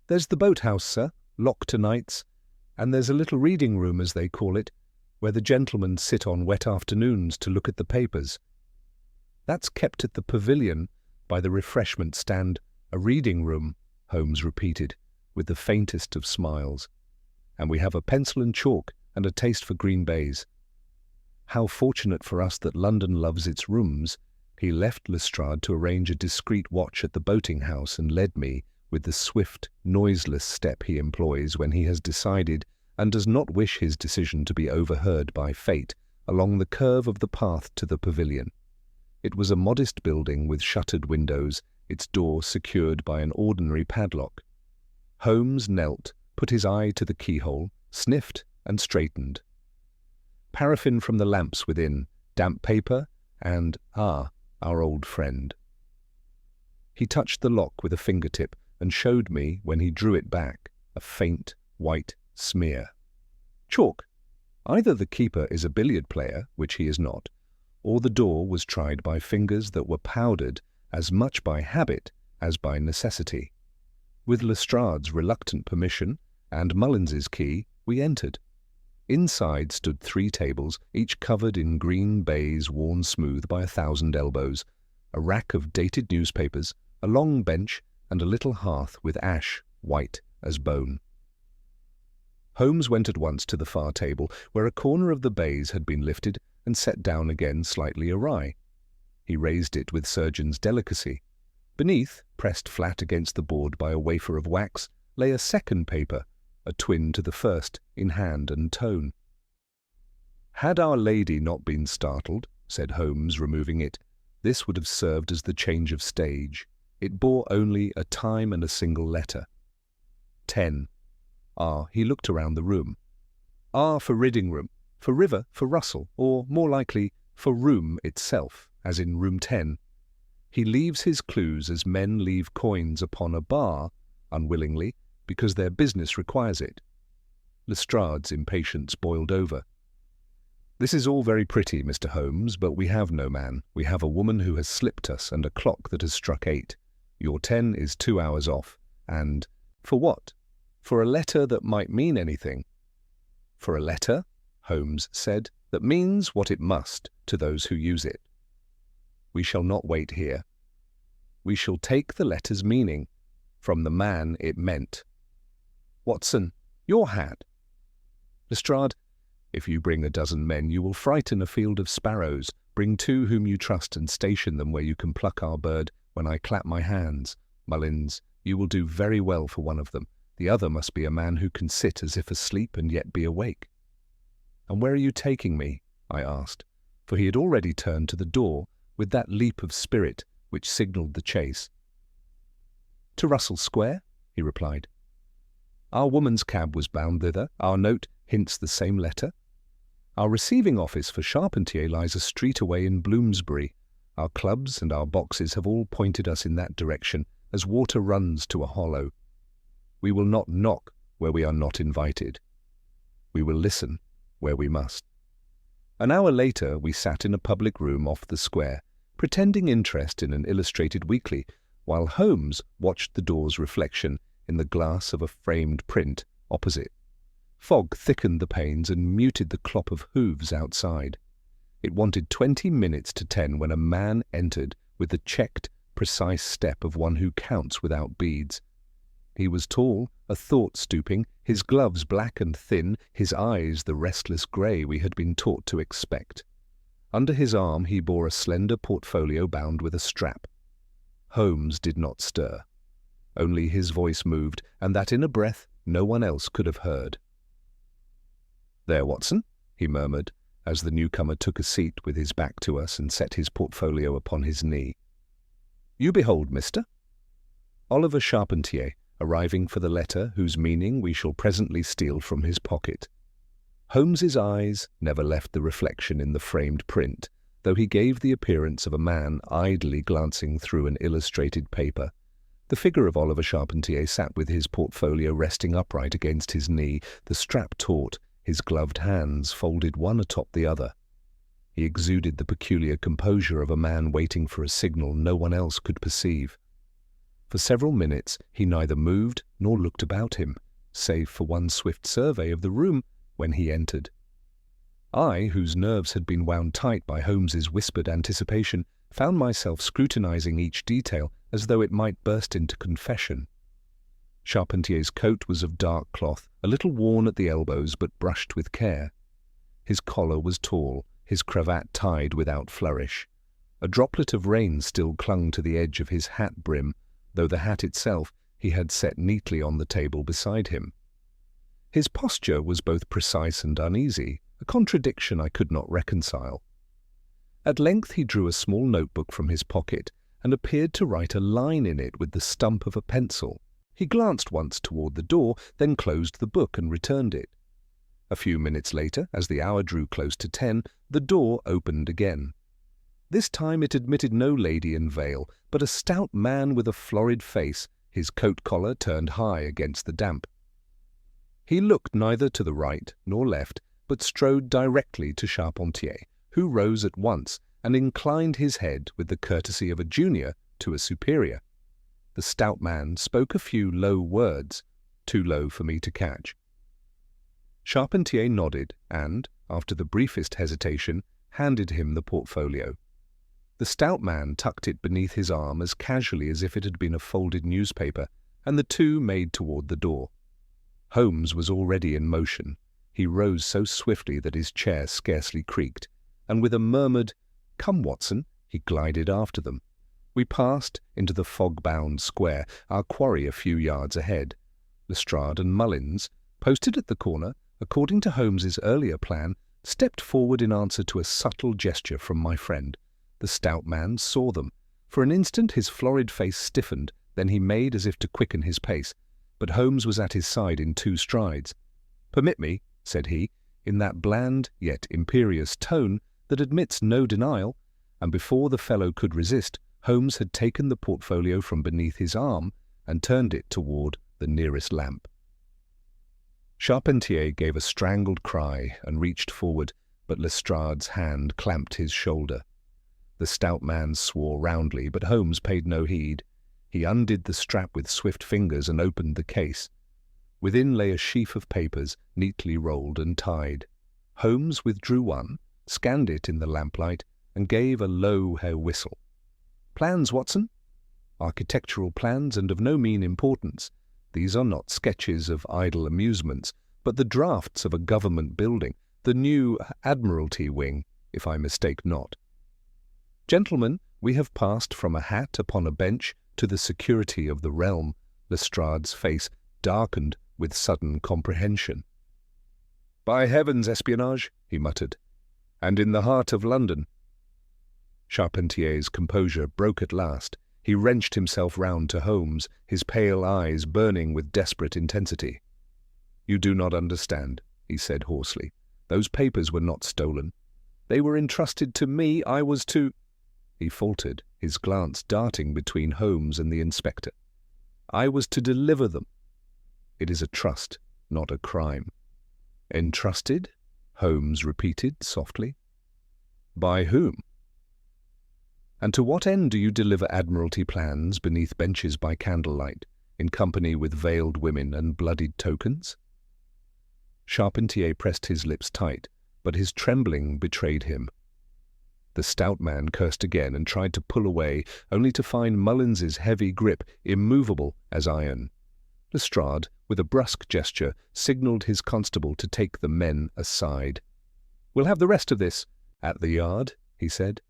"There's the boat-house, sir, locked to nights, and there's a little reading room, as they call it, where the gentlemen sit on wet afternoons to look at the papers. That's kept at the pavilion by the refreshment stand. A reading room," Holmes repeated, with the faintest of smiles. "And we have a pencil and chalk and a taste for green baize. How fortunate for us that London loves its rooms." He left Lestrade to arrange a discreet watch at the boating-house and led me, with the swift, noiseless step he employs when he has decided and does not wish his decision to be overheard by fate, along the curve of the path to the pavilion. It was a modest building with shuttered windows, its door secured by an ordinary padlock. Holmes knelt, put his eye to the keyhole, sniffed and straightened. Paraffin from the lamps within, damp paper, and, our old friend. He touched the lock with a fingertip and showed me, when he drew it back, a faint white smear. Chalk. Either the keeper is a billiard player, which he is not, or the door was tried by fingers that were powdered as much by habit as by necessity. With Lestrade's reluctant permission and Mullins's key, we entered. Inside stood 3 tables, each covered in green baize worn smooth by 1,000 elbows, a rack of dated newspapers, a long bench, and a little hearth with ash, white as bone. Holmes went at once to the far table, where a corner of the baize had been lifted and set down again slightly awry. He raised it with surgeon's delicacy. Beneath, pressed flat against the board by a wafer of wax, lay a second paper, a twin to the first in hand and tone. "Had Our Lady not been startled," said Holmes, removing it, "this would have served as the change of stage. It bore only a time and a single letter. 10. R." He looked around the room. "R for reading room, for river, for Russell, or, more likely, for room itself, as in room 10. He leaves his clues as men leave coins upon a bar, unwillingly, because their business requires it." Lestrade's impatience boiled over. "This is all very pretty, Mr. Holmes, but we have no man. We have a woman who has slipped us and a clock that has struck 8. Your 10 is 2 hours off. And for what? For a letter that might mean anything. For a letter, Holmes said, that means what it must to those who use it. We shall not wait here. We shall take the letter's meaning from the man it meant. Watson, your hat. Lestrade, if you bring a dozen men, you will frighten a field of sparrows. Bring 2 whom you trust and station them where you can pluck our bird when I clap my hands. Mullins, you will do very well for one of them. The other must be a man who can sit as if asleep and yet be awake. And where are you taking me? I asked, for he had already turned to the door with that leap of spirit which signalled the chase. To Russell Square, he replied. Our woman's cab was bound thither. Our note hints the same letter. Our receiving office for Charpentier lies a street away in Bloomsbury. Our clubs and our boxes have all pointed us in that direction, as water runs to a hollow. We will not knock where we are not invited. We will listen where we must. An hour later we sat in a public room off the square, pretending interest in an illustrated weekly, while Holmes watched the door's reflection in the glass of a framed print opposite. Fog thickened the panes and muted the clop of hooves outside. It wanted 20 minutes to 10 when a man entered with the checked, precise step of one who counts without beads. He was tall, a thought stooping, his gloves black and thin, his eyes the restless grey we had been taught to expect. Under his arm he bore a slender portfolio bound with a strap. Holmes did not stir. Only his voice moved, and that in a breath no one else could have heard. "There, Watson," he murmured, as the newcomer took a seat with his back to us and set his portfolio upon his knee. "You behold, mister." Oliver Charpentier, arriving for the letter whose meaning we shall presently steal from his pocket. Holmes's eyes never left the reflection in the framed print, though he gave the appearance of a man idly glancing through an illustrated paper. The figure of Oliver Charpentier sat with his portfolio resting upright against his knee, the strap taut, his gloved hands folded one atop the other. He exuded the peculiar composure of a man waiting for a signal no one else could perceive. For several minutes he neither moved nor looked about him, save for one swift survey of the room when he entered. I, whose nerves had been wound tight by Holmes's whispered anticipation, found myself scrutinizing each detail as though it might burst into confession. Charpentier's coat was of dark cloth, a little worn at the elbows but brushed with care. His collar was tall, his cravat tied without flourish. A droplet of rain still clung to the edge of his hat brim, though the hat itself he had set neatly on the table beside him. His posture was both precise and uneasy, a contradiction I could not reconcile. At length he drew a small notebook from his pocket and appeared to write a line in it with the stump of a pencil. He glanced once toward the door, then closed the book and returned it. A few minutes later, as the hour drew close to 10, the door opened again. This time it admitted no lady in veil, but a stout man with a florid face, his coat collar turned high against the damp. He looked neither to the right nor left, but strode directly to Charpentier, who rose at once and inclined his head with the courtesy of a junior to a superior. The stout man spoke a few low words, too low for me to catch. Charpentier nodded and, after the briefest hesitation, handed him the portfolio. The stout man tucked it beneath his arm as casually as if it had been a folded newspaper, and the two made toward the door. Holmes was already in motion. He rose so swiftly that his chair scarcely creaked, and with a murmured, "Come, Watson," he glided after them. We passed into the fog-bound square, our quarry a few yards ahead. Lestrade and Mullins, posted at the corner, according to Holmes's earlier plan, stepped forward in answer to a subtle gesture from my friend. The stout man saw them. For an instant his florid face stiffened, then he made as if to quicken his pace, but Holmes was at his side in 2 strides. "Permit me," said he, in that bland yet imperious tone that admits no denial, and before the fellow could resist, Holmes had taken the portfolio from beneath his arm and turned it toward the nearest lamp. Charpentier gave a strangled cry and reached forward, but Lestrade's hand clamped his shoulder. The stout man swore roundly, but Holmes paid no heed. He undid the strap with swift fingers and opened the case. Within lay a sheaf of papers, neatly rolled and tied. Holmes withdrew one, scanned it in the lamplight, and gave a low whistle. "Plans, Watson?" "Architectural plans, and of no mean importance. These are not sketches of idle amusements, but the drafts of a government building, the new Admiralty wing, if I mistake not. Gentlemen, we have passed from a hat upon a bench to the security of the realm." Lestrade's face darkened with sudden comprehension. "By heavens, espionage," he muttered, "and in the heart of London." Charpentier's composure broke at last. He wrenched himself round to Holmes, his pale eyes burning with desperate intensity. "You do not understand," he said hoarsely. "Those papers were not stolen. They were entrusted to me. I was to—" He faltered, his glance darting between Holmes and the inspector. "I was to deliver them. It is a trust, not a crime." "Entrusted?" Holmes repeated softly. "By whom? And to what end do you deliver Admiralty plans beneath benches by candlelight, in company with veiled women and bloodied tokens?" Charpentier pressed his lips tight, but his trembling betrayed him. The stout man cursed again and tried to pull away, only to find Mullins's heavy grip immovable as iron. Lestrade, with a brusque gesture, signalled his constable to take the men aside. "We'll have the rest of this at the yard," he said.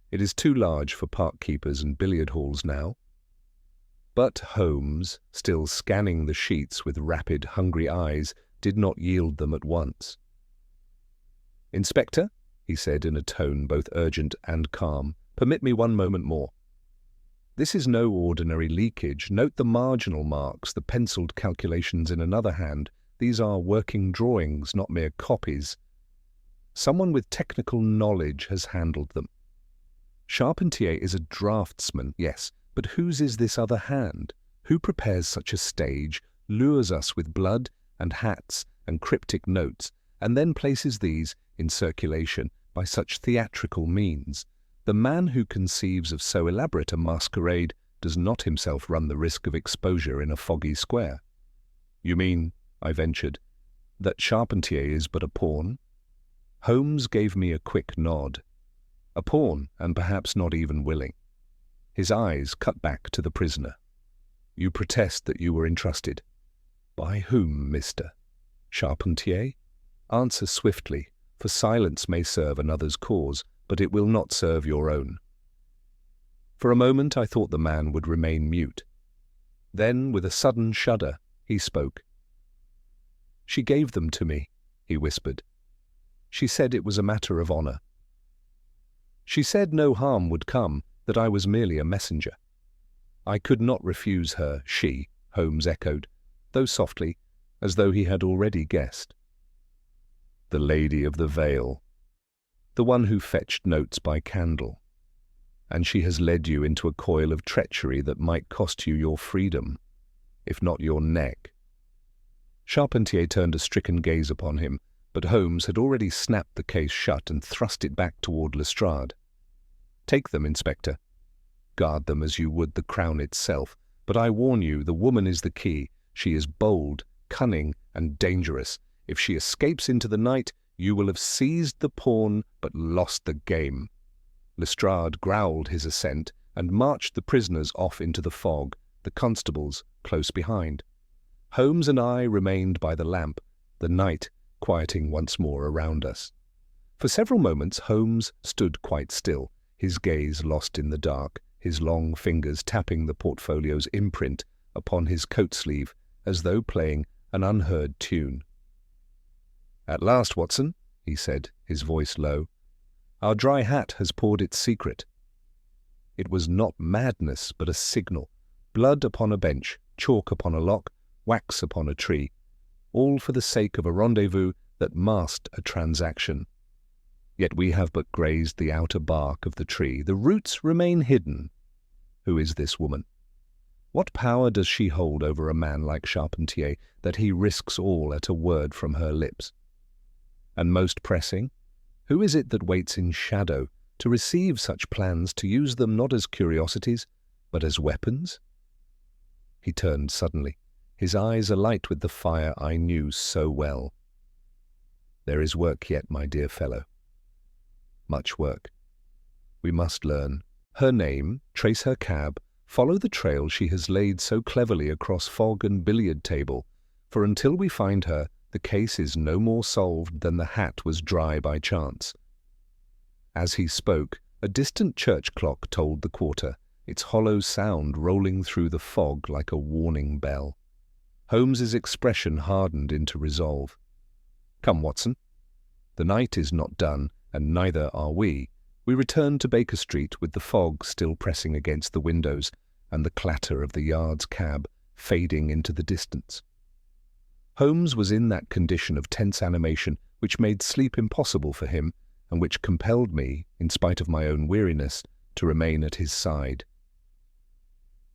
"It is too large for park keepers and billiard halls now." But Holmes, still scanning the sheets with rapid, hungry eyes, did not yield them at once. "Inspector," he said in a tone both urgent and calm, "permit me one moment more. This is no ordinary leakage. Note the marginal marks, the penciled calculations in another hand. These are working drawings, not mere copies. Someone with technical knowledge has handled them. Charpentier is a draftsman, yes, but whose is this other hand? Who prepares such a stage, lures us with blood and hats and cryptic notes, and then places these in circulation by such theatrical means? The man who conceives of so elaborate a masquerade does not himself run the risk of exposure in a foggy square." "You mean," I ventured, "that Charpentier is but a pawn?" Holmes gave me a quick nod. "A pawn, and perhaps not even willing." His eyes cut back to the prisoner. "You protest that you were entrusted. By whom, Mr. Charpentier? Answer swiftly, for silence may serve another's cause, but it will not serve your own." For a moment I thought the man would remain mute. Then, with a sudden shudder, he spoke. "She gave them to me," he whispered. "She said it was a matter of honour. She said no harm would come, that I was merely a messenger." "I could not refuse her, she," Holmes echoed, though softly, as though he had already guessed. "The Lady of the Veil. The one who fetched notes by candle. And she has led you into a coil of treachery that might cost you your freedom, if not your neck." Charpentier turned a stricken gaze upon him, but Holmes had already snapped the case shut and thrust it back toward Lestrade. "Take them, Inspector. Guard them as you would the crown itself, but I warn you, the woman is the key. She is bold, cunning, and dangerous. If she escapes into the night, you will have seized the pawn but lost the game." Lestrade growled his assent and marched the prisoners off into the fog, the constables close behind. Holmes and I remained by the lamp, the night quieting once more around us. For several moments Holmes stood quite still, his gaze lost in the dark, his long fingers tapping the portfolio's imprint upon his coat sleeve as though playing an unheard tune. "At last, Watson," he said, his voice low, "our dry hat has poured its secret." It was not madness, but a signal. Blood upon a bench, chalk upon a lock, wax upon a tree, all for the sake of a rendezvous that masked a transaction. Yet we have but grazed the outer bark of the tree. The roots remain hidden. Who is this woman? What power does she hold over a man like Charpentier that he risks all at a word from her lips? And most pressing, who is it that waits in shadow to receive such plans, to use them not as curiosities, But as weapons? He turned suddenly, his eyes alight with the fire I knew so well. There is work yet, my dear fellow. Much work. We must learn her name, trace her cab, follow the trail she has laid so cleverly across fog and billiard table, for until we find her, the case is no more solved than the hat was dry by chance. As he spoke, a distant church clock tolled the quarter, its hollow sound rolling through the fog like a warning bell. Holmes's expression hardened into resolve. Come, Watson. The night is not done, and neither are we. We returned to Baker Street with the fog still pressing against the windows and the clatter of the yard's cab fading into the distance. Holmes was in that condition of tense animation which made sleep impossible for him and which compelled me, in spite of my own weariness, to remain at his side.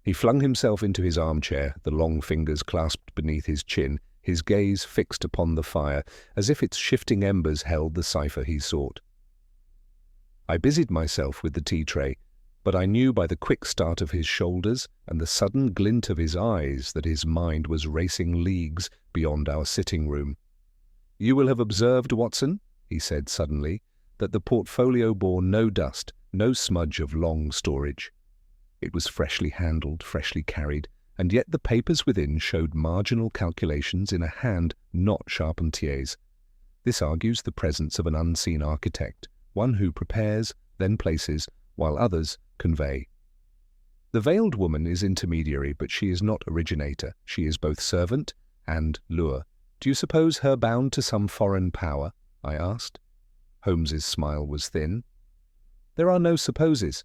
He flung himself into his armchair, the long fingers clasped beneath his chin, his gaze fixed upon the fire, as if its shifting embers held the cipher he sought. I busied myself with the tea-tray, but I knew by the quick start of his shoulders and the sudden glint of his eyes that his mind was racing leagues beyond our sitting-room. "You will have observed, Watson," he said suddenly, that the portfolio bore no dust, no smudge of long storage. It was freshly handled, freshly carried, and yet the papers within showed marginal calculations in a hand not Charpentier's. This argues the presence of an unseen architect, one who prepares, then places, while others convey. The veiled woman is intermediary, but she is not originator. She is both servant and lure. Do you suppose her bound to some foreign power? I asked. Holmes's smile was thin. There are no supposes.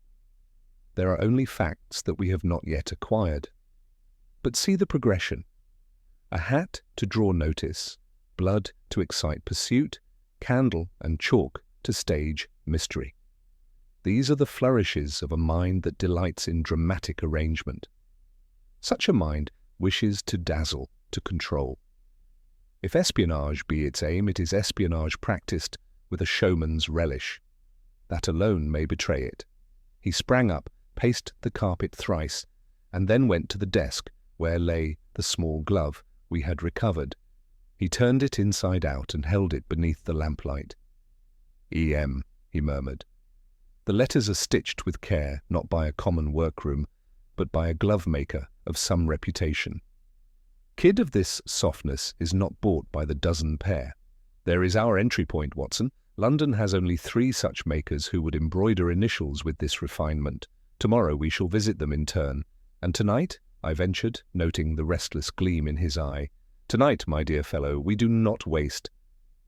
There are only facts that we have not yet acquired. But see the progression. A hat to draw notice, blood to excite pursuit, candle and chalk to stage mystery. These are the flourishes of a mind that delights in dramatic arrangement. Such a mind wishes to dazzle, to control. If espionage be its aim, it is espionage practiced with a showman's relish. That alone may betray it. He sprang up, paced the carpet thrice, and then went to the desk where lay the small glove we had recovered. He turned it inside out and held it beneath the lamplight. "E.M.," he murmured. The letters are stitched with care, not by a common workroom, but by a glove-maker of some reputation. Kid of this softness is not bought by the dozen pair. There is our entry point, Watson. London has only 3 such makers who would embroider initials with this refinement. Tomorrow we shall visit them in turn. And tonight, I ventured, noting the restless gleam in his eye, tonight, my dear fellow, we do not waste.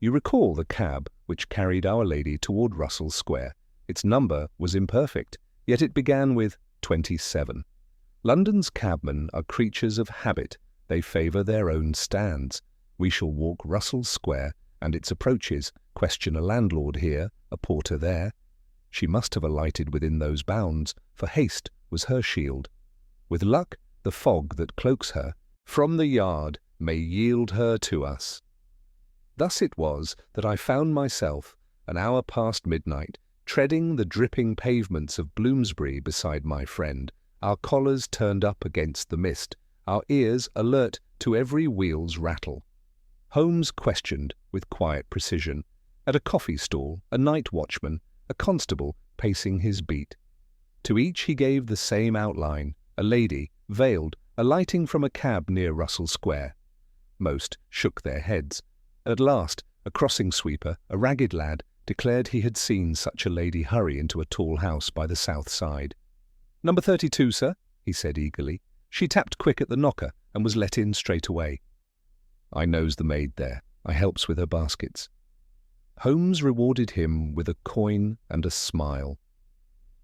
You recall the cab which carried Our Lady toward Russell Square. Its number was imperfect, yet it began with 27. London's cabmen are creatures of habit. They favour their own stands. We shall walk Russell Square and its approaches, question a landlord here, a porter there. She must have alighted within those bounds, for haste was her shield. With luck, the fog that cloaks her from the yard may yield her to us. Thus it was that I found myself, an hour past midnight, treading the dripping pavements of Bloomsbury beside my friend, our collars turned up against the mist, our ears alert to every wheel's rattle. Holmes questioned with quiet precision. At a coffee stall, a night watchman, a constable pacing his beat. To each he gave the same outline, a lady, veiled, alighting from a cab near Russell Square. Most shook their heads. At last, a crossing sweeper, a ragged lad, declared he had seen such a lady hurry into a tall house by the south side. "Number 32, sir," he said eagerly. "She tapped quick at the knocker and was let in straight away." I knows the maid there. I helps with her baskets. Holmes rewarded him with a coin and a smile.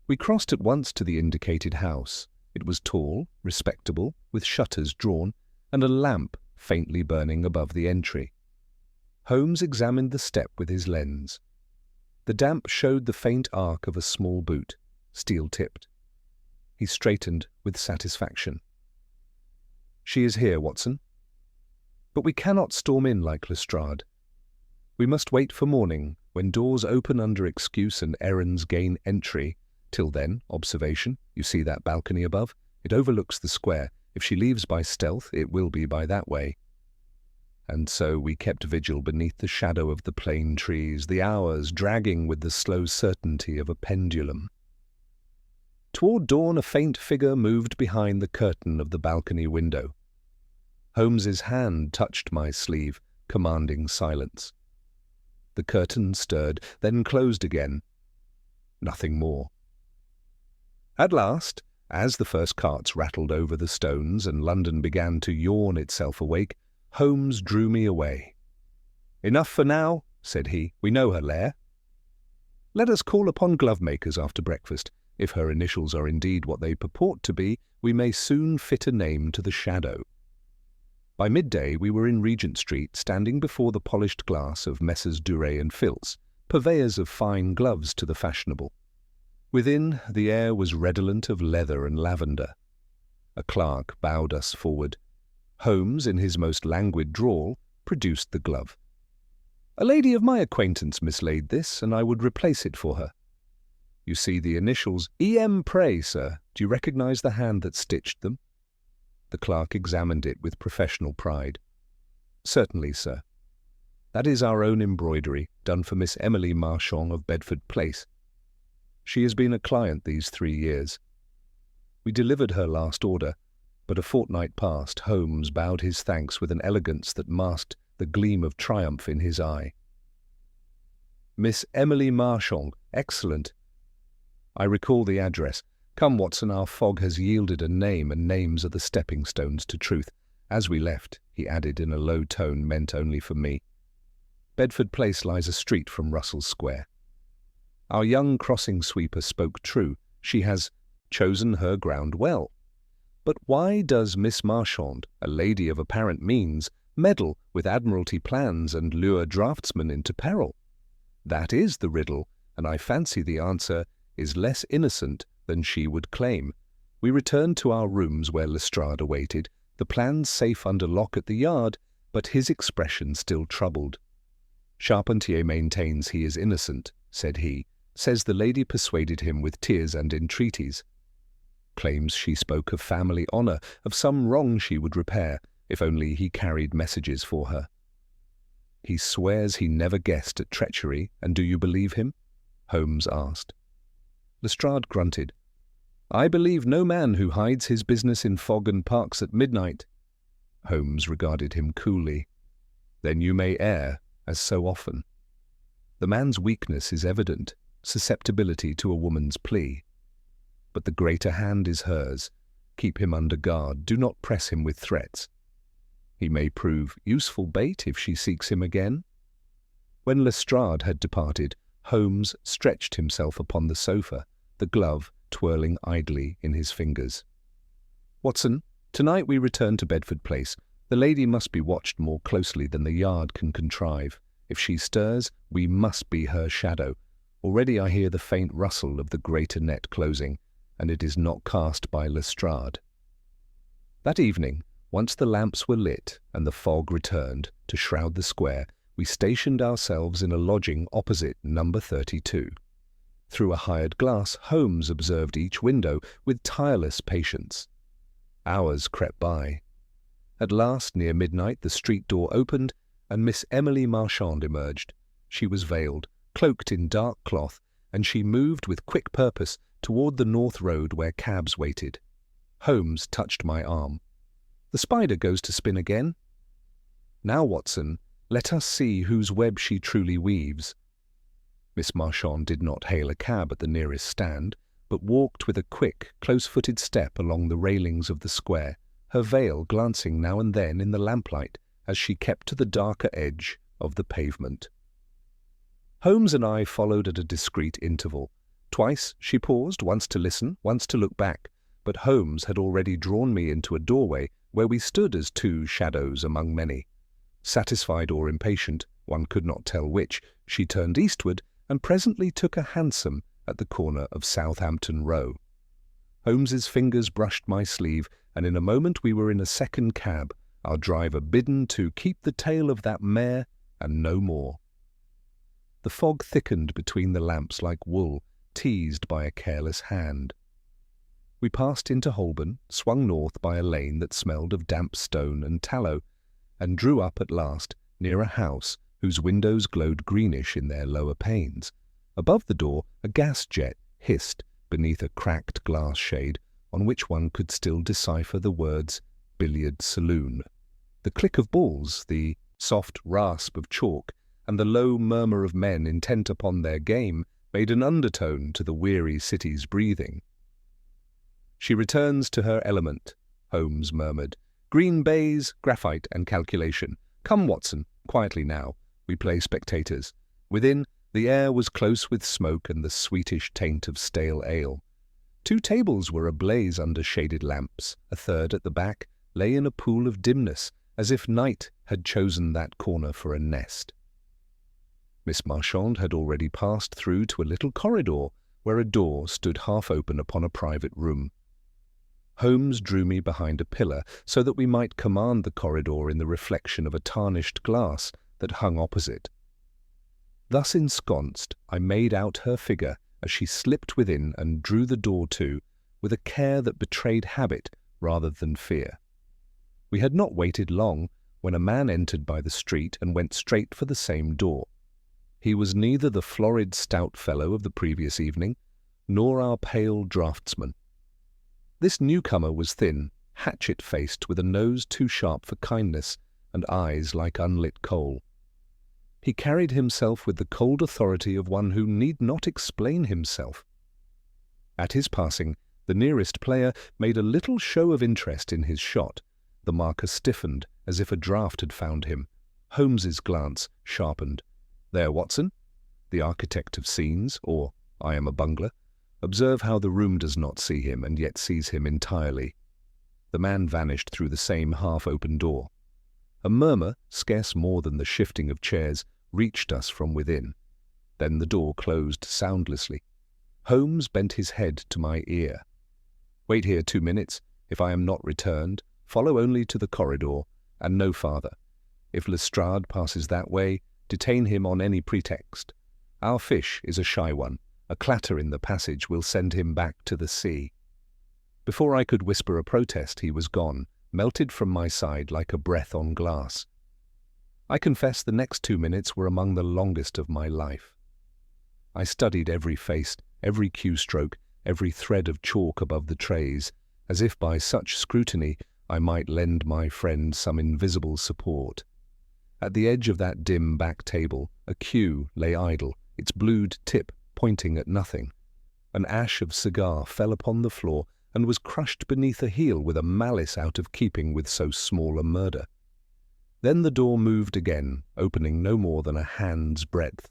We crossed at once to the indicated house. It was tall, respectable, with shutters drawn, and a lamp faintly burning above the entry. Holmes examined the step with his lens. The damp showed the faint arc of a small boot, steel-tipped. He straightened with satisfaction. "She is here, Watson. But we cannot storm in like Lestrade. We must wait for morning, when doors open under excuse and errands gain entry. Till then, observation, you see that balcony above? It overlooks the square. If she leaves by stealth, it will be by that way. And so we kept vigil beneath the shadow of the plane trees, the hours dragging with the slow certainty of a pendulum. Toward dawn, a faint figure moved behind the curtain of the balcony window. Holmes's hand touched my sleeve, commanding silence. The curtain stirred, then closed again. Nothing more. At last, as the first carts rattled over the stones and London began to yawn itself awake, Holmes drew me away. "Enough for now," said he. "We know her lair. Let us call upon glove-makers after breakfast. If her initials are indeed what they purport to be, we may soon fit a name to the shadow." By midday we were in Regent Street, standing before the polished glass of Messrs. Duret and Filz, purveyors of fine gloves to the fashionable. Within, the air was redolent of leather and lavender. A clerk bowed us forward. Holmes, in his most languid drawl, produced the glove. "A lady of my acquaintance mislaid this, and I would replace it for her. You see the initials E.M. Pray, sir. Do you recognize the hand that stitched them?" The clerk examined it with professional pride. "Certainly, sir. That is our own embroidery, done for Miss Emily Marchand of Bedford Place. She has been a client these 3 years. We delivered her last order, but a fortnight past, Holmes bowed his thanks with an elegance that masked the gleam of triumph in his eye. Miss Emily Marchand, excellent. I recall the address. Come, Watson, our fog has yielded a name, and names are the stepping stones to truth. As we left, he added in a low tone meant only for me, Bedford Place lies a street from Russell Square. Our young crossing sweeper spoke true. She has chosen her ground well. But why does Miss Marchand, a lady of apparent means, meddle with Admiralty plans and lure draftsmen into peril? That is the riddle, and I fancy the answer is less innocent than she would claim. We returned to our rooms where Lestrade awaited, the plans safe under lock at the yard, but his expression still troubled. "Charpentier maintains he is innocent," said he, "says the lady persuaded him with tears and entreaties. Claims she spoke of family honour, of some wrong she would repair, if only he carried messages for her. He swears he never guessed at treachery, and do you believe him?" Holmes asked. Lestrade grunted. "I believe no man who hides his business in fog and parks at midnight." Holmes regarded him coolly. "Then you may err, as so often. The man's weakness is evident, susceptibility to a woman's plea. But the greater hand is hers. Keep him under guard. Do not press him with threats. He may prove useful bait if she seeks him again." When Lestrade had departed, Holmes stretched himself upon the sofa, the glove twirling idly in his fingers. "Watson, tonight we return to Bedford Place. The lady must be watched more closely than the yard can contrive. If she stirs, we must be her shadow. Already I hear the faint rustle of the greater net closing, and it is not cast by Lestrade." That evening, once the lamps were lit and the fog returned to shroud the square, we stationed ourselves in a lodging opposite number 32. Through a hired glass, Holmes observed each window with tireless patience. Hours crept by. At last, near midnight, the street door opened, and Miss Emily Marchand emerged. She was veiled, cloaked in dark cloth, and she moved with quick purpose toward the North Road where cabs waited. Holmes touched my arm. "The spider goes to spin again. Now, Watson, let us see whose web she truly weaves." Miss Marchand did not hail a cab at the nearest stand, but walked with a quick, close-footed step along the railings of the square, her veil glancing now and then in the lamplight as she kept to the darker edge of the pavement. Holmes and I followed at a discreet interval. Twice she paused, once to listen, once to look back, but Holmes had already drawn me into a doorway where we stood as two shadows among many. Satisfied or impatient, one could not tell which, she turned eastward and presently took a hansom at the corner of Southampton Row. Holmes's fingers brushed my sleeve, and in a moment we were in a second cab, our driver bidden to keep the tail of that mare and no more. The fog thickened between the lamps like wool, teased by a careless hand. We passed into Holborn, swung north by a lane that smelled of damp stone and tallow, and drew up at last near a house whose windows glowed greenish in their lower panes. Above the door a gas jet hissed beneath a cracked glass shade on which one could still decipher the words "Billiard Saloon." The click of balls, the soft rasp of chalk, and the low murmur of men intent upon their game made an undertone to the weary city's breathing. "She returns to her element," Holmes murmured. "Green baize, graphite, and calculation. Come, Watson, quietly now. We play spectators." Within, the air was close with smoke and the sweetish taint of stale ale. 2 tables were ablaze under shaded lamps. A third at the back lay in a pool of dimness, as if night had chosen that corner for a nest. Miss Marchand had already passed through to a little corridor where a door stood half open upon a private room. Holmes drew me behind a pillar so that we might command the corridor in the reflection of a tarnished glass that hung opposite. Thus ensconced, I made out her figure as she slipped within and drew the door to, with a care that betrayed habit rather than fear. We had not waited long when a man entered by the street and went straight for the same door. He was neither the florid stout fellow of the previous evening, nor our pale draftsman. This newcomer was thin, hatchet-faced, with a nose too sharp for kindness and eyes like unlit coal. He carried himself with the cold authority of one who need not explain himself. At his passing, the nearest player made a little show of interest in his shot. The marker stiffened as if a draught had found him. Holmes's glance sharpened. "There, Watson, the architect of scenes, or I am a bungler. Observe how the room does not see him and yet sees him entirely." The man vanished through the same half-open door. A murmur, scarce more than the shifting of chairs, reached us from within. Then the door closed soundlessly. Holmes bent his head to my ear. "Wait here 2 minutes. If I am not returned, follow only to the corridor, and no farther. If Lestrade passes that way, detain him on any pretext. Our fish is a shy one. A clatter in the passage will send him back to the sea." Before I could whisper a protest, he was gone, melted from my side like a breath on glass. I confess the next 2 minutes were among the longest of my life. I studied every face, every cue stroke, every thread of chalk above the trays, as if by such scrutiny I might lend my friend some invisible support. At the edge of that dim back table, a cue lay idle, its blued tip pointing at nothing. An ash of cigar fell upon the floor and was crushed beneath a heel with a malice out of keeping with so small a murder. Then the door moved again, opening no more than a hand's breadth.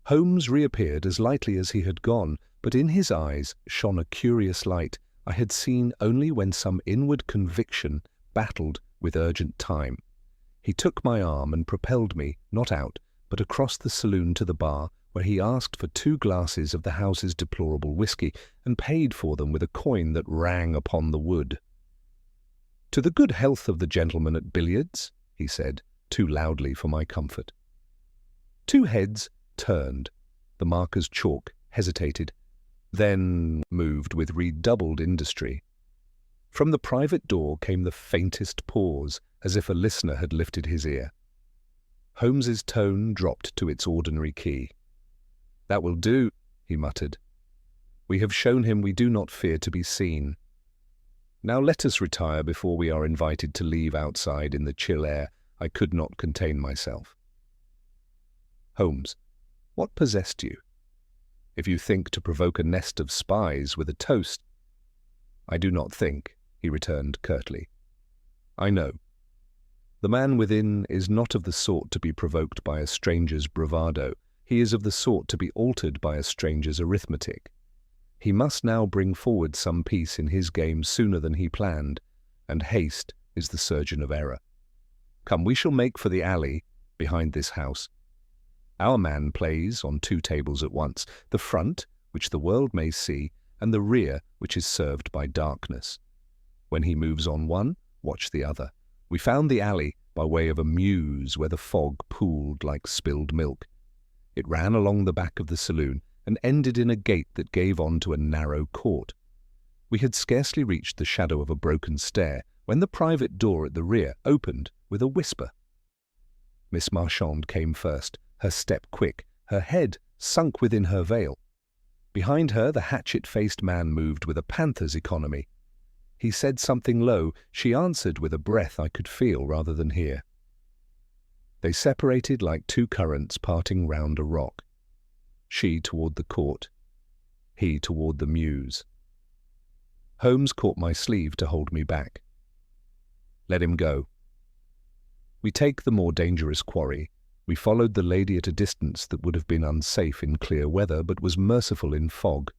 Holmes reappeared as lightly as he had gone, but in his eyes shone a curious light I had seen only when some inward conviction battled with urgent time. He took my arm and propelled me, not out, but across the saloon to the bar, where he asked for 2 glasses of the house's deplorable whisky, and paid for them with a coin that rang upon the wood. "To the good health of the gentleman at billiards," he said, too loudly for my comfort. 2 heads turned. The marker's chalk hesitated, then moved with redoubled industry. From the private door came the faintest pause, as if a listener had lifted his ear. Holmes's tone dropped to its ordinary key. "That will do," he muttered. "We have shown him we do not fear to be seen. Now let us retire before we are invited to leave outside in the chill air." I could not contain myself. "Holmes, what possessed you? If you think to provoke a nest of spies with a toast—" "I do not think," he returned curtly. "I know. The man within is not of the sort to be provoked by a stranger's bravado. He is of the sort to be altered by a stranger's arithmetic. He must now bring forward some piece in his game sooner than he planned, and haste is the surgeon of error. Come, we shall make for the alley behind this house. Our man plays on 2 tables at once, the front, which the world may see, and the rear, which is served by darkness. When he moves on one, watch the other. We found the alley by way of a mews where the fog pooled like spilled milk. It ran along the back of the saloon and ended in a gate that gave on to a narrow court. We had scarcely reached the shadow of a broken stair when the private door at the rear opened with a whisper. Miss Marchand came first, her step quick, her head sunk within her veil. Behind her, the hatchet-faced man moved with a panther's economy. He said something low. She answered with a breath I could feel rather than hear. They separated like two currents parting round a rock. She toward the court, he toward the mews. Holmes caught my sleeve to hold me back. Let him go. We take the more dangerous quarry. We followed the lady at a distance that would have been unsafe in clear weather, but was merciful in fog.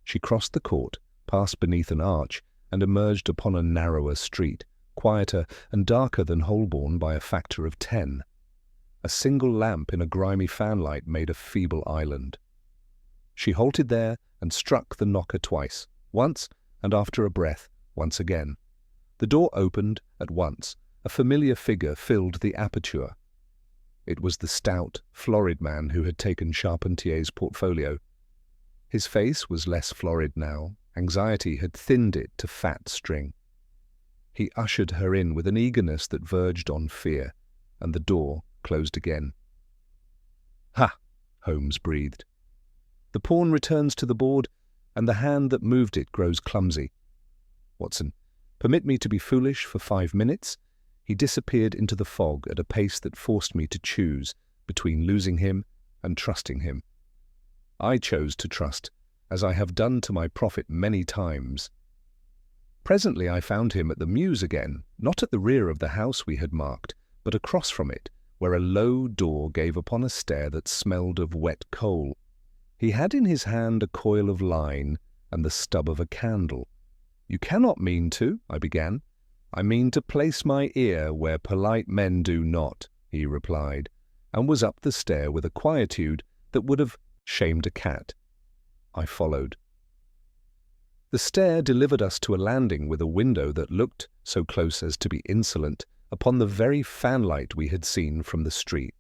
She crossed the court, passed beneath an arch, and emerged upon a narrower street, quieter and darker than Holborn by a factor of 10. A single lamp in a grimy fanlight made a feeble island. She halted there and struck the knocker twice, once, and after a breath, once again. The door opened at once. A familiar figure filled the aperture. It was the stout, florid man who had taken Charpentier's portfolio. His face was less florid now. Anxiety had thinned it to fat string. He ushered her in with an eagerness that verged on fear, and the door closed again. "Ha!" Holmes breathed. The pawn returns to the board, and the hand that moved it grows clumsy. "Watson, permit me to be foolish for 5 minutes." He disappeared into the fog at a pace that forced me to choose between losing him and trusting him. I chose to trust, as I have done to my profit many times. Presently I found him at the mews again, not at the rear of the house we had marked, but across from it, where a low door gave upon a stair that smelled of wet coal. He had in his hand a coil of line and the stub of a candle. "You cannot mean to," I began. "I mean to place my ear where polite men do not," he replied, and was up the stair with a quietude that would have shamed a cat. I followed. The stair delivered us to a landing with a window that looked, so close as to be insolent, upon the very fanlight we had seen from the street.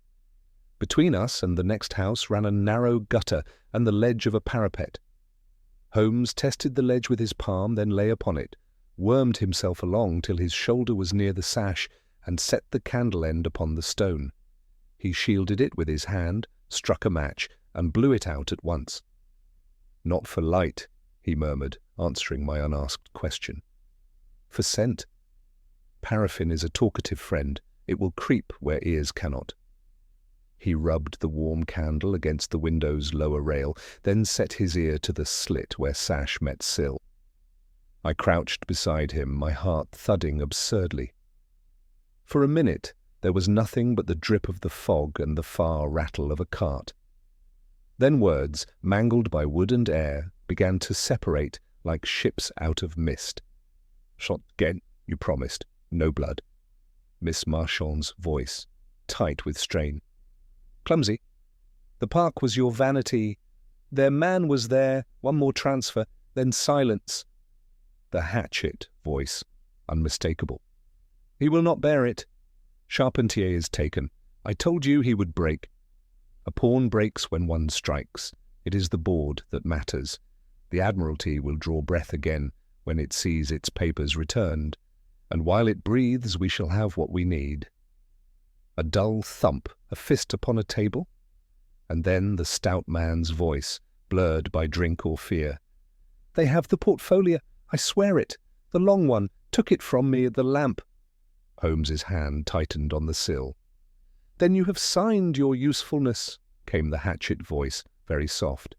Between us and the next house ran a narrow gutter and the ledge of a parapet. Holmes tested the ledge with his palm, then lay upon it, wormed himself along till his shoulder was near the sash, and set the candle end upon the stone. He shielded it with his hand, struck a match, and blew it out at once. "Not for light," he murmured, answering my unasked question. "For scent. Paraffin is a talkative friend. It will creep where ears cannot." He rubbed the warm candle against the window's lower rail, then set his ear to the slit where sash met sill. I crouched beside him, my heart thudding absurdly. For a minute there was nothing but the drip of the fog and the far rattle of a cart. Then words, mangled by wood and air, began to separate like ships out of mist. "Shot again, you promised. No blood." Miss Marchand's voice, tight with strain. "Clumsy. The park was your vanity. Their man was there, one more transfer, then silence." The hatchet voice, unmistakable. "He will not bear it. Charpentier is taken. I told you he would break." A pawn breaks when one strikes. It is the board that matters. The Admiralty will draw breath again when it sees its papers returned, and while it breathes we shall have what we need. A dull thump, a fist upon a table, and then the stout man's voice, blurred by drink or fear. "They have the portfolio. I swear it. The long one took it from me at the lamp." Holmes's hand tightened on the sill. "Then you have signed your usefulness," came the hatchet voice, very soft.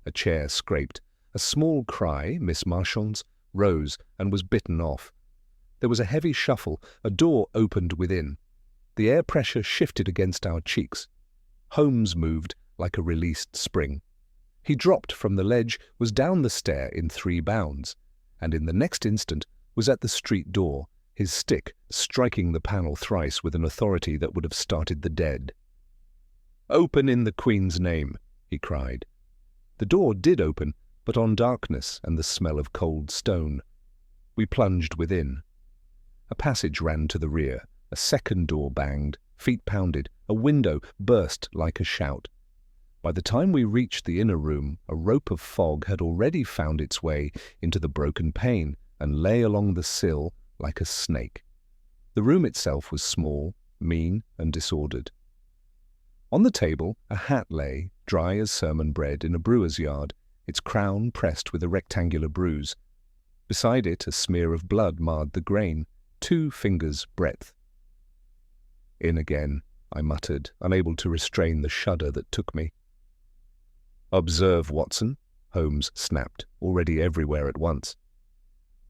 A chair scraped. A small cry, Miss Marchand's, rose and was bitten off. There was a heavy shuffle. A door opened within. The air pressure shifted against our cheeks. Holmes moved like a released spring. He dropped from the ledge, was down the stair in 3 bounds, and in the next instant was at the street door, his stick striking the panel thrice with an authority that would have started the dead. "Open in the Queen's name," he cried. The door did open, but on darkness and the smell of cold stone. We plunged within. A passage ran to the rear, a second door banged, feet pounded, a window burst like a shout. By the time we reached the inner room, a rope of fog had already found its way into the broken pane and lay along the sill like a snake. The room itself was small, mean, and disordered. On the table, a hat lay, dry as sermon bread, in a brewer's yard, its crown pressed with a rectangular bruise. Beside it, a smear of blood marred the grain, 2 fingers' breadth. "In again," I muttered, unable to restrain the shudder that took me. "Observe, Watson," Holmes snapped, already everywhere at once.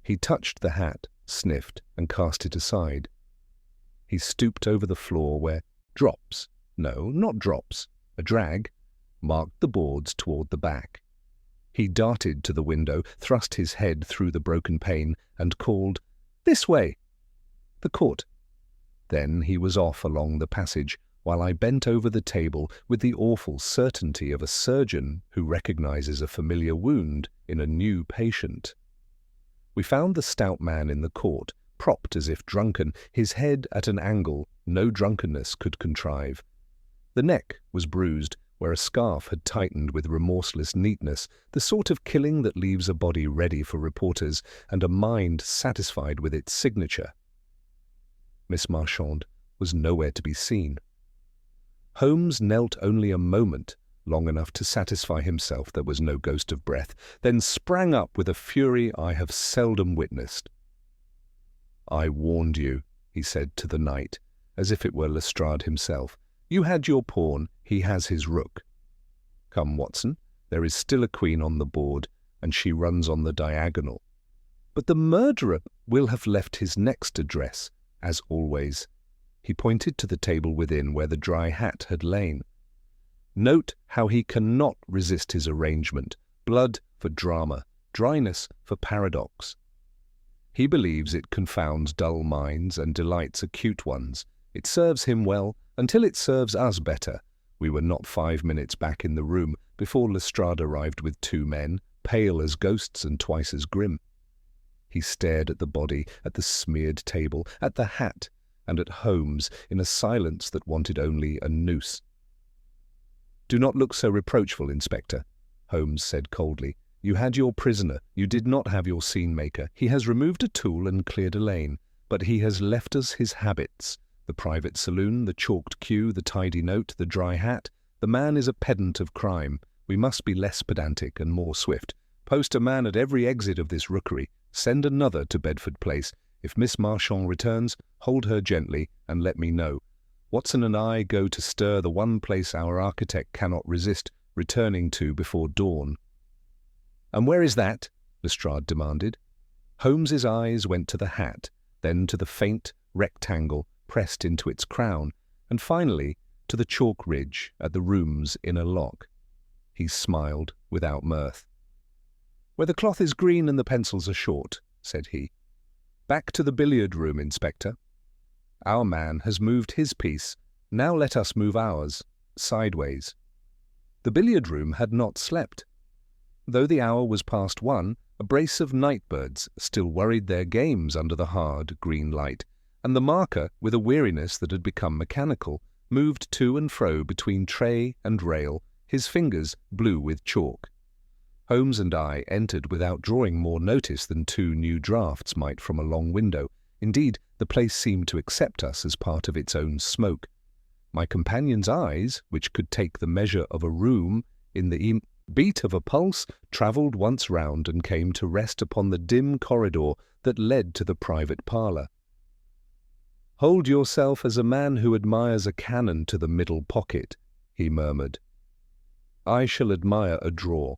He touched the hat, sniffed, and cast it aside. He stooped over the floor where no, not drops, a drag, marked the boards toward the back. He darted to the window, thrust his head through the broken pane, and called, "This way!" "The court." Then he was off along the passage, while I bent over the table with the awful certainty of a surgeon who recognizes a familiar wound in a new patient. We found the stout man in the court, propped as if drunken, his head at an angle no drunkenness could contrive. The neck was bruised, where a scarf had tightened with remorseless neatness, the sort of killing that leaves a body ready for reporters and a mind satisfied with its signature. Miss Marchand was nowhere to be seen. Holmes knelt only a moment, long enough to satisfy himself there was no ghost of breath, then sprang up with a fury I have seldom witnessed. "I warned you," he said to the knight, as if it were Lestrade himself. "You had your pawn, he has his rook. Come, Watson, there is still a queen on the board, and she runs on the diagonal. But the murderer will have left his next address, as always." He pointed to the table within where the dry hat had lain. "Note how he cannot resist his arrangement, blood for drama, dryness for paradox. He believes it confounds dull minds and delights acute ones. It serves him well until it serves us better. We were not 5 minutes back in the room before Lestrade arrived with 2 men, pale as ghosts and twice as grim. He stared at the body, at the smeared table, at the hat, and at Holmes in a silence that wanted only a noose. "Do not look so reproachful, Inspector," Holmes said coldly. "You had your prisoner. You did not have your scene-maker. He has removed a tool and cleared a lane, but he has left us his habits. The private saloon, the chalked cue, the tidy note, the dry hat. The man is a pedant of crime. We must be less pedantic and more swift. Post a man at every exit of this rookery. Send another to Bedford Place. If Miss Marchand returns, hold her gently and let me know. Watson and I go to stir the one place our architect cannot resist returning to before dawn." "And where is that?" Lestrade demanded. Holmes's eyes went to the hat, then to the faint rectangle pressed into its crown, and finally to the chalk ridge at the room's inner lock. He smiled without mirth. "Where the cloth is green and the pencils are short," said he. "Back to the billiard room, Inspector. Our man has moved his piece. Now let us move ours, sideways." The billiard room had not slept. Though the hour was past 1, a brace of nightbirds still worried their games under the hard green light, and the marker, with a weariness that had become mechanical, moved to and fro between tray and rail, his fingers blue with chalk. Holmes and I entered without drawing more notice than 2 new draughts might from a long window. Indeed, the place seemed to accept us as part of its own smoke. My companion's eyes, which could take the measure of a room in the beat of a pulse, travelled once round and came to rest upon the dim corridor that led to the private parlour. "Hold yourself as a man who admires a cannon to the middle pocket," he murmured. "I shall admire a drawer."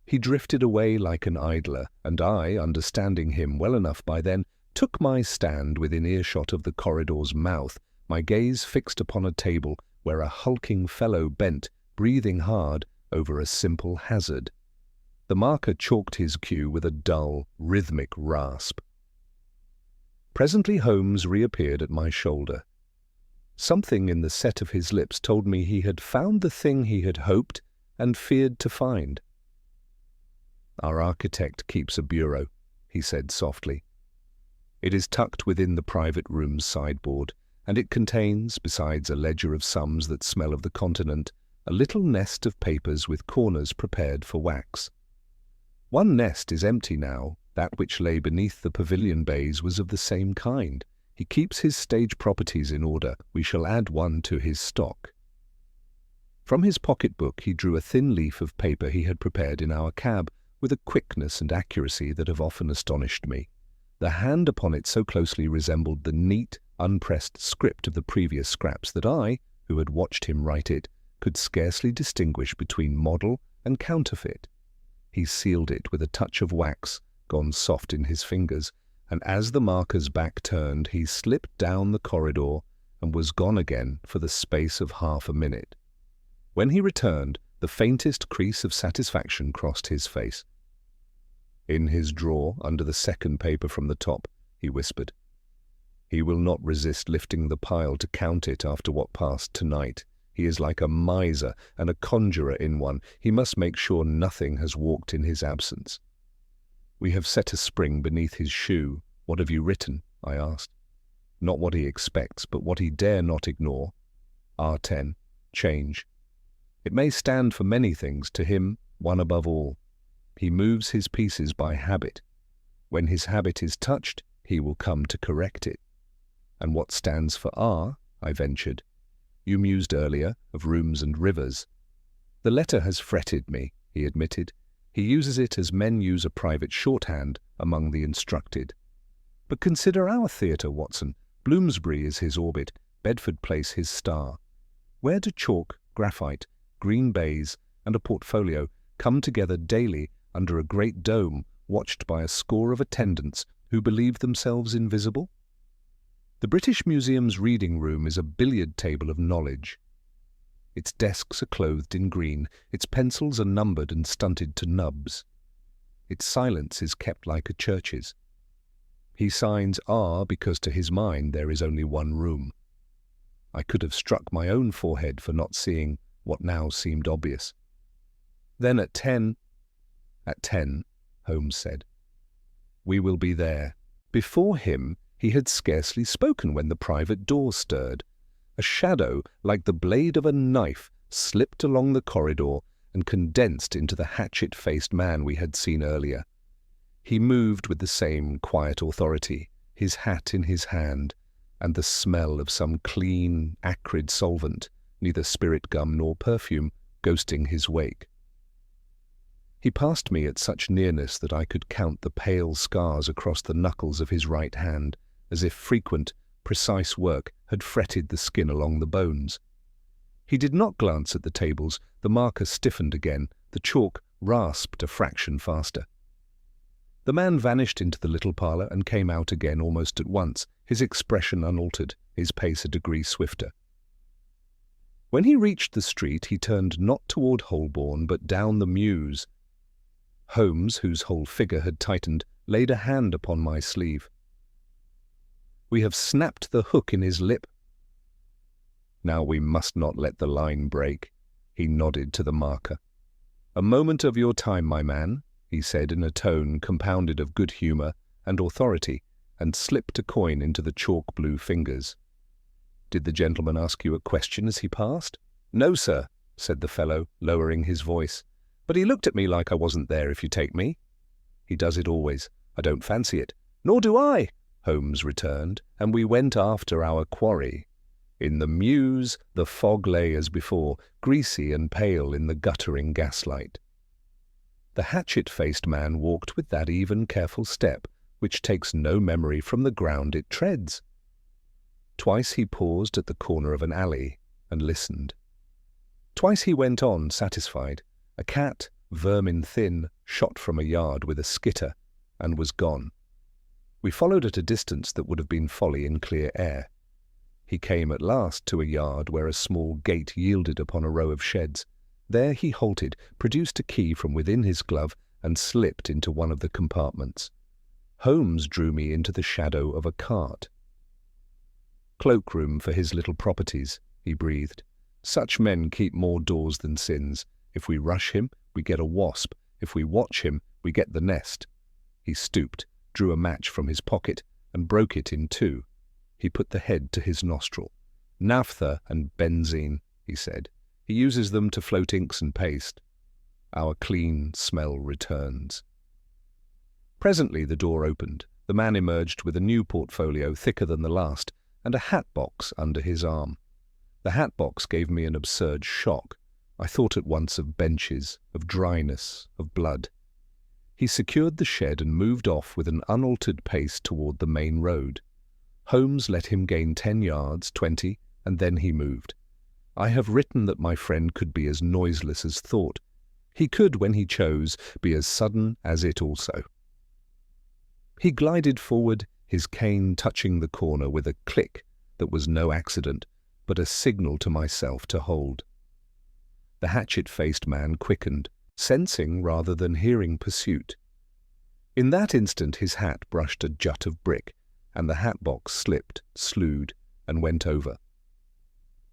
He drifted away like an idler, and I, understanding him well enough by then, took my stand within earshot of the corridor's mouth, my gaze fixed upon a table where a hulking fellow bent, breathing hard, over a simple hazard. The marker chalked his cue with a dull, rhythmic rasp. Presently Holmes reappeared at my shoulder. Something in the set of his lips told me he had found the thing he had hoped and feared to find. "Our architect keeps a bureau," he said softly. "It is tucked within the private room's sideboard, and it contains, besides a ledger of sums that smell of the continent, a little nest of papers with corners prepared for wax. One nest is empty now. That which lay beneath the pavilion bays was of the same kind. He keeps his stage properties in order. We shall add one to his stock. From his pocket-book he drew a thin leaf of paper he had prepared in our cab, with a quickness and accuracy that have often astonished me. The hand upon it so closely resembled the neat, unpressed script of the previous scraps that I, who had watched him write it, could scarcely distinguish between model and counterfeit. He sealed it with a touch of wax, gone soft in his fingers, and as the marker's back turned, he slipped down the corridor and was gone again for the space of half a minute. When he returned, the faintest crease of satisfaction crossed his face. "In his drawer, under the second paper from the top," he whispered. "He will not resist lifting the pile to count it after what passed tonight. He is like a miser and a conjurer in one. He must make sure nothing has walked in his absence." "We have set a spring beneath his shoe. What have you written?" I asked. Not what he expects, but what he dare not ignore. R10. Change. It may stand for many things, to him, one above all. He moves his pieces by habit. When his habit is touched, he will come to correct it. "And what stands for R?" I ventured. "You mused earlier of rooms and rivers." "The letter has fretted me," he admitted. "He uses it as men use a private shorthand among the instructed." "But consider our theatre, Watson. Bloomsbury is his orbit, Bedford Place his star. Where do chalk, graphite, green baize, and a portfolio come together daily under a great dome watched by a score of attendants who believe themselves invisible? The British Museum's reading room is a billiard table of knowledge. Its desks are clothed in green, its pencils are numbered and stunted to nubs. Its silence is kept like a church's. He signs R because to his mind there is only one room. I could have struck my own forehead for not seeing what now seemed obvious. "Then at 10, Holmes said. "We will be there." Before him, he had scarcely spoken when the private door stirred. A shadow, like the blade of a knife, slipped along the corridor and condensed into the hatchet-faced man we had seen earlier. He moved with the same quiet authority, his hat in his hand, and the smell of some clean, acrid solvent, neither spirit gum nor perfume, ghosting his wake. He passed me at such nearness that I could count the pale scars across the knuckles of his right hand, as if frequent, precise work had fretted the skin along the bones. He did not glance at the tables. The marker stiffened again, the chalk rasped a fraction faster. The man vanished into the little parlour and came out again almost at once, his expression unaltered, his pace a degree swifter. When he reached the street, he turned not toward Holborn, but down the Mews. Holmes, whose whole figure had tightened, laid a hand upon my sleeve. "We have snapped the hook in his lip. Now we must not let the line break." He nodded to the marker. "A moment of your time, my man," he said in a tone compounded of good humour and authority, and slipped a coin into the chalk-blue fingers. "Did the gentleman ask you a question as he passed?" "No, sir," said the fellow, lowering his voice. "But he looked at me like I wasn't there, if you take me." "He does it always. I don't fancy it." "Nor do I," Holmes returned, and we went after our quarry. In the Mews the fog lay as before, greasy and pale in the guttering gaslight. The hatchet-faced man walked with that even, careful step which takes no memory from the ground it treads. Twice he paused at the corner of an alley and listened. Twice he went on, satisfied. A cat, vermin thin, shot from a yard with a skitter, and was gone. We followed at a distance that would have been folly in clear air. He came at last to a yard where a small gate yielded upon a row of sheds. There he halted, produced a key from within his glove, and slipped into one of the compartments. Holmes drew me into the shadow of a cart. "Cloakroom for his little properties," he breathed. "Such men keep more doors than sins. If we rush him, we get a wasp. If we watch him, we get the nest." He stooped, drew a match from his pocket, and broke it in two. He put the head to his nostril. "Naphtha and benzine," he said. He uses them to float inks and paste. Our clean smell returns. Presently the door opened. The man emerged with a new portfolio thicker than the last, and a hat box under his arm. The hat box gave me an absurd shock. I thought at once of benches, of dryness, of blood. He secured the shed and moved off with an unaltered pace toward the main road. Holmes let him gain 10 yards, 20, and then he moved. I have written that my friend could be as noiseless as thought. He could, when he chose, be as sudden as it also. He glided forward, his cane touching the corner with a click that was no accident, but a signal to myself to hold. The hatchet-faced man quickened, sensing rather than hearing pursuit. In that instant his hat brushed a jut of brick, and the hat box slipped, slewed, and went over.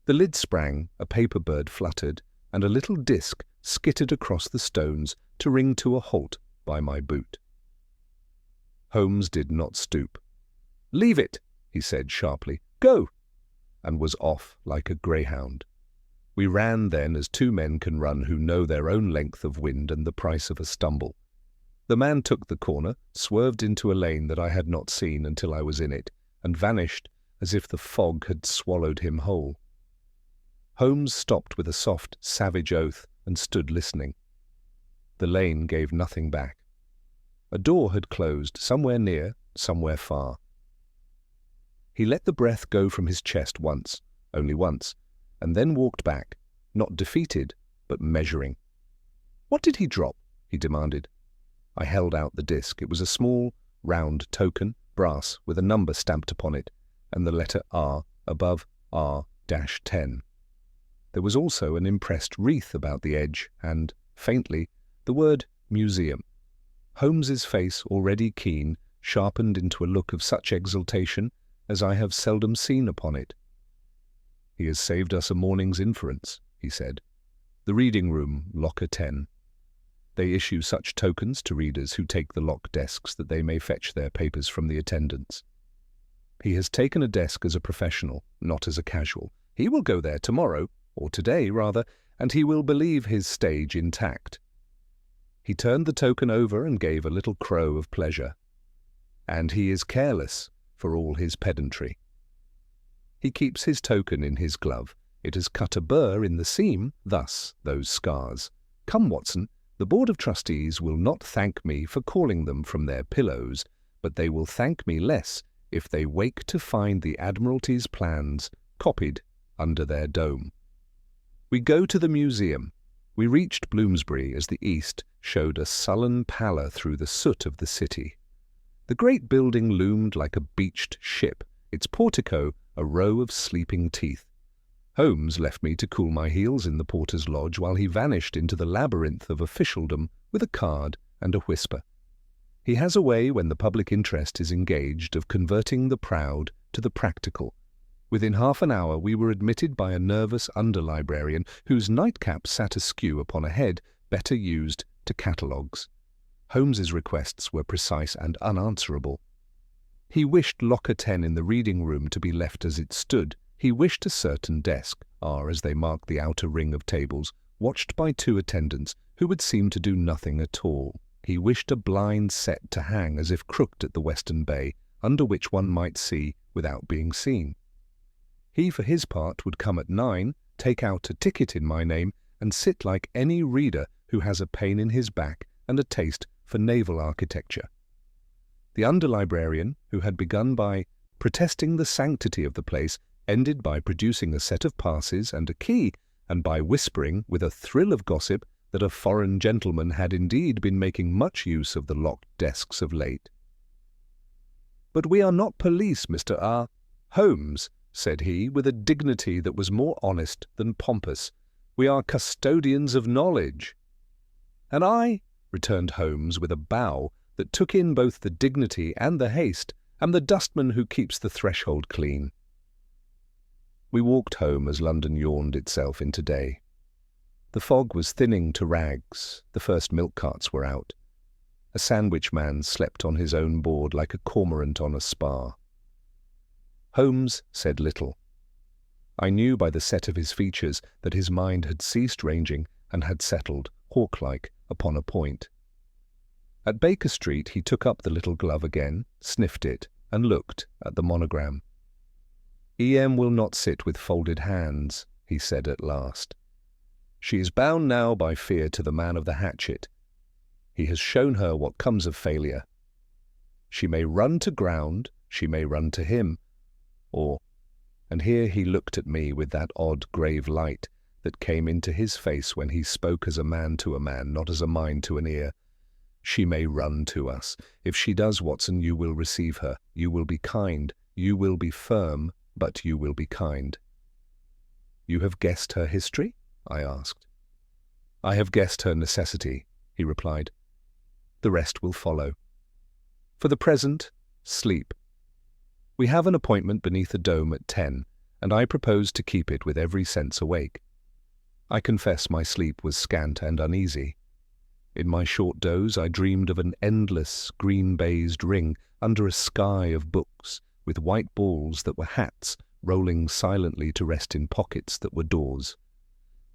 The lid sprang, a paper bird fluttered, and a little disc skittered across the stones to ring to a halt by my boot. Holmes did not stoop. "Leave it," he said sharply. "Go!" and was off like a greyhound. We ran then as two men can run who know their own length of wind and the price of a stumble. The man took the corner, swerved into a lane that I had not seen until I was in it, and vanished as if the fog had swallowed him whole. Holmes stopped with a soft, savage oath and stood listening. The lane gave nothing back. A door had closed, somewhere near, somewhere far. He let the breath go from his chest once, only once, and then walked back, not defeated, but measuring. "What did he drop?" he demanded. I held out the disc. It was a small, round token, brass, with a number stamped upon it, and the letter R above R-10. There was also an impressed wreath about the edge, and, faintly, the word museum. Holmes's face, already keen, sharpened into a look of such exultation as I have seldom seen upon it. "He has saved us a morning's inference," he said. "The reading room, locker 10. They issue such tokens to readers who take the locked desks that they may fetch their papers from the attendants. He has taken a desk as a professional, not as a casual. He will go there tomorrow, or today rather, and he will believe his stage intact." He turned the token over and gave a little crow of pleasure. "And he is careless, for all his pedantry. He keeps his token in his glove. It has cut a burr in the seam, thus those scars. Come, Watson, the Board of Trustees will not thank me for calling them from their pillows, but they will thank me less if they wake to find the Admiralty's plans copied under their dome." We go to the museum. We reached Bloomsbury as the east showed a sullen pallor through the soot of the city. The great building loomed like a beached ship, its portico a row of sleeping teeth. Holmes left me to cool my heels in the porter's lodge while he vanished into the labyrinth of officialdom with a card and a whisper. He has a way, when the public interest is engaged, of converting the proud to the practical. Within half an hour we were admitted by a nervous under-librarian whose nightcap sat askew upon a head better used to catalogues. Holmes's requests were precise and unanswerable. He wished locker 10 in the reading room to be left as it stood. He wished a certain desk, as they marked the outer ring of tables, watched by two attendants who would seem to do nothing at all. He wished a blind set to hang as if crooked at the western bay, under which one might see without being seen. He, for his part, would come at 9, take out a ticket in my name, and sit like any reader who has a pain in his back and a taste for naval architecture. The under-librarian, who had begun by protesting the sanctity of the place, ended by producing a set of passes and a key, and by whispering, with a thrill of gossip, that a foreign gentleman had indeed been making much use of the locked desks of late. "But we are not police, Mr. R. Holmes," said he, with a dignity that was more honest than pompous. "We are custodians of knowledge." "And I," returned Holmes with a bow that took in both the dignity and the haste, "am the dustman who keeps the threshold clean." We walked home as London yawned itself into day. The fog was thinning to rags. The first milk carts were out. A sandwich man slept on his own board like a cormorant on a spar. Holmes said little. I knew by the set of his features that his mind had ceased ranging and had settled, hawk-like, upon a point. At Baker Street he took up the little glove again, sniffed it, and looked at the monogram. "E.M. will not sit with folded hands," he said at last. "She is bound now by fear to the man of the hatchet. He has shown her what comes of failure. She may run to ground, she may run to him, or—" and here he looked at me with that odd grave light that came into his face when he spoke as a man to a man, not as a mind to an ear. "She may run to us. If she does, Watson, you will receive her. You will be kind. You will be firm, but you will be kind." "You have guessed her history?" I asked. "I have guessed her necessity," he replied. "The rest will follow. For the present, sleep. We have an appointment beneath a dome at 10, and I propose to keep it with every sense awake." I confess my sleep was scant and uneasy. In my short doze I dreamed of an endless green-baized ring under a sky of books, with white balls that were hats rolling silently to rest in pockets that were doors.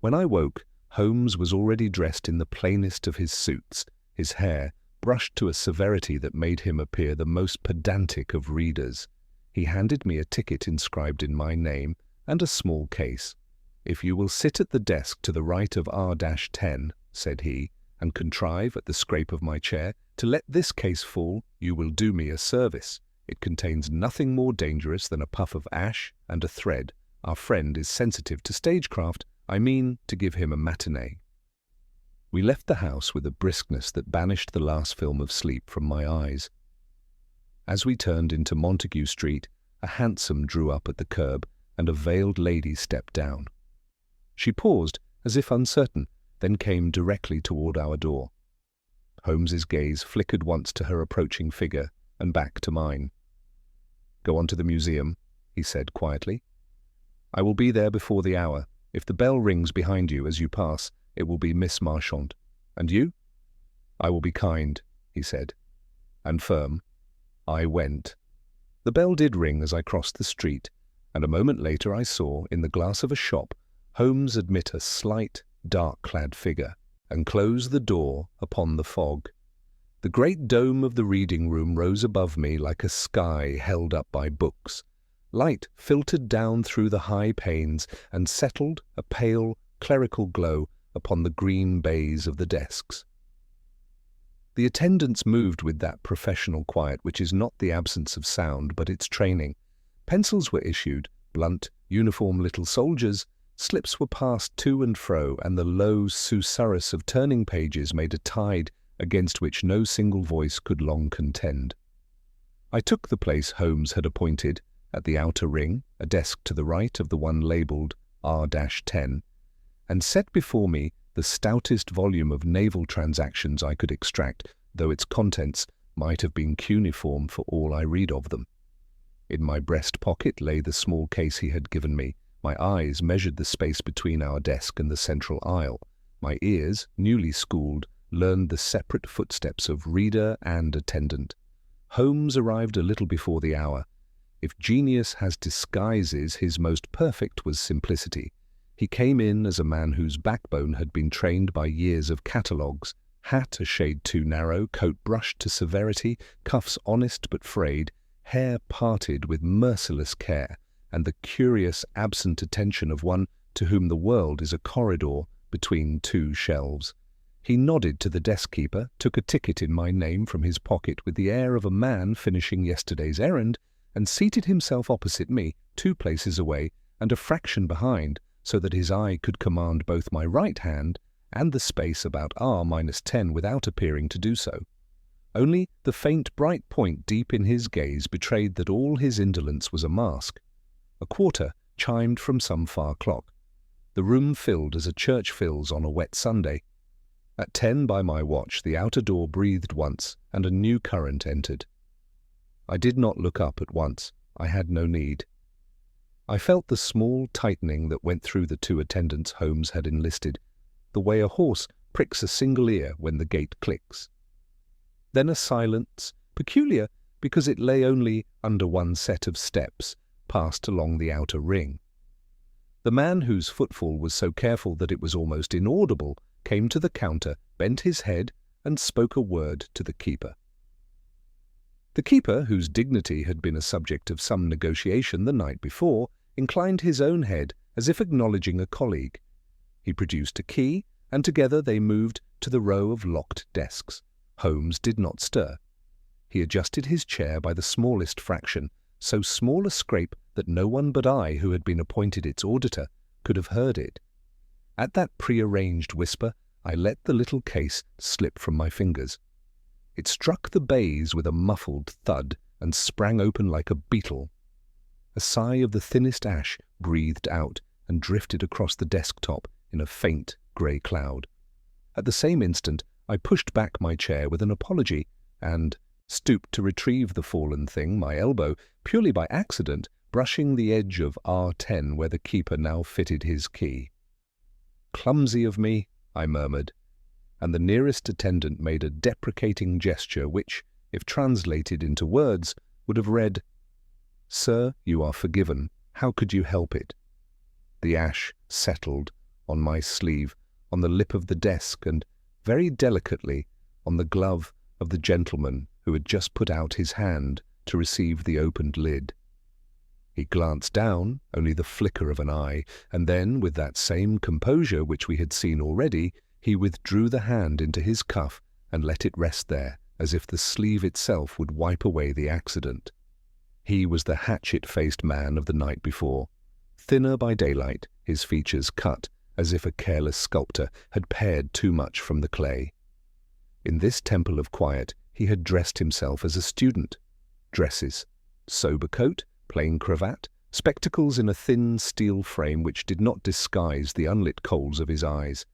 When I woke, Holmes was already dressed in the plainest of his suits, his hair brushed to a severity that made him appear the most pedantic of readers. He handed me a ticket inscribed in my name and a small case. "If you will sit at the desk to the right of R-10, said he, "and contrive, at the scrape of my chair, to let this case fall, you will do me a service. It contains nothing more dangerous than a puff of ash and a thread. Our friend is sensitive to stagecraft. I mean to give him a matinee." We left the house with a briskness that banished the last film of sleep from my eyes. As we turned into Montague Street, a hansom drew up at the curb, and a veiled lady stepped down. She paused, as if uncertain, then came directly toward our door. Holmes's gaze flickered once to her approaching figure, and back to mine. "Go on to the museum," he said quietly. "I will be there before the hour. If the bell rings behind you as you pass, it will be Miss Marchand. And you?" "I will be kind," he said, and firm. I went. The bell did ring as I crossed the street, and a moment later I saw, in the glass of a shop, Holmes admit a slight, dark-clad figure, and close the door upon the fog. The great dome of the reading room rose above me like a sky held up by books. Light filtered down through the high panes and settled, a pale, clerical glow, upon the green baize of the desks. The attendants moved with that professional quiet which is not the absence of sound but its training. Pencils were issued, blunt, uniform little soldiers. Slips were passed to and fro, and the low susurrus of turning pages made a tide against which no single voice could long contend. I took the place Holmes had appointed, at the outer ring, a desk to the right of the one labelled R-10, and set before me the stoutest volume of naval transactions I could extract, though its contents might have been cuneiform for all I read of them. In my breast pocket lay the small case he had given me. My eyes measured the space between our desk and the central aisle. My ears, newly schooled, learned the separate footsteps of reader and attendant. Holmes arrived a little before the hour. If genius has disguises, his most perfect was simplicity. He came in as a man whose backbone had been trained by years of catalogues, hat a shade too narrow, coat brushed to severity, cuffs honest but frayed, hair parted with merciless care, and the curious, absent attention of one to whom the world is a corridor between two shelves. He nodded to the desk-keeper, took a ticket in my name from his pocket with the air of a man finishing yesterday's errand, and seated himself opposite me, 2 places away and a fraction behind, so that his eye could command both my right hand and the space about R-10 without appearing to do so. Only the faint bright point deep in his gaze betrayed that all his indolence was a mask. A quarter chimed from some far clock. The room filled as a church fills on a wet Sunday. At 10 by my watch, the outer door breathed once, and a new current entered. I did not look up at once. I had no need. I felt the small tightening that went through the 2 attendants Holmes had enlisted, the way a horse pricks a single ear when the gate clicks. Then a silence, peculiar because it lay only under one set of steps, passed along the outer ring. The man, whose footfall was so careful that it was almost inaudible, came to the counter, bent his head, and spoke a word to the keeper. The keeper, whose dignity had been a subject of some negotiation the night before, inclined his own head as if acknowledging a colleague. He produced a key, and together they moved to the row of locked desks. Holmes did not stir. He adjusted his chair by the smallest fraction, so small a scrape that no one but I, who had been appointed its auditor, could have heard it. At that prearranged whisper, I let the little case slip from my fingers. It struck the baize with a muffled thud and sprang open like a beetle. A sigh of the thinnest ash breathed out and drifted across the desktop in a faint grey cloud. At the same instant, I pushed back my chair with an apology and stooped to retrieve the fallen thing, my elbow, purely by accident, brushing the edge of R10 where the keeper now fitted his key. "Clumsy of me," I murmured, and the nearest attendant made a deprecating gesture which, if translated into words, would have read, "Sir, you are forgiven. How could you help it?" The ash settled on my sleeve, on the lip of the desk, and, very delicately, on the glove of the gentleman who had just put out his hand to receive the opened lid. He glanced down, only the flicker of an eye, and then, with that same composure which we had seen already, he withdrew the hand into his cuff and let it rest there, as if the sleeve itself would wipe away the accident. He was the hatchet-faced man of the night before, thinner by daylight, his features cut as if a careless sculptor had pared too much from the clay. In this temple of quiet he had dressed himself as a student. Dresses, sober coat, plain cravat, spectacles in a thin steel frame which did not disguise the unlit coals of his eyes.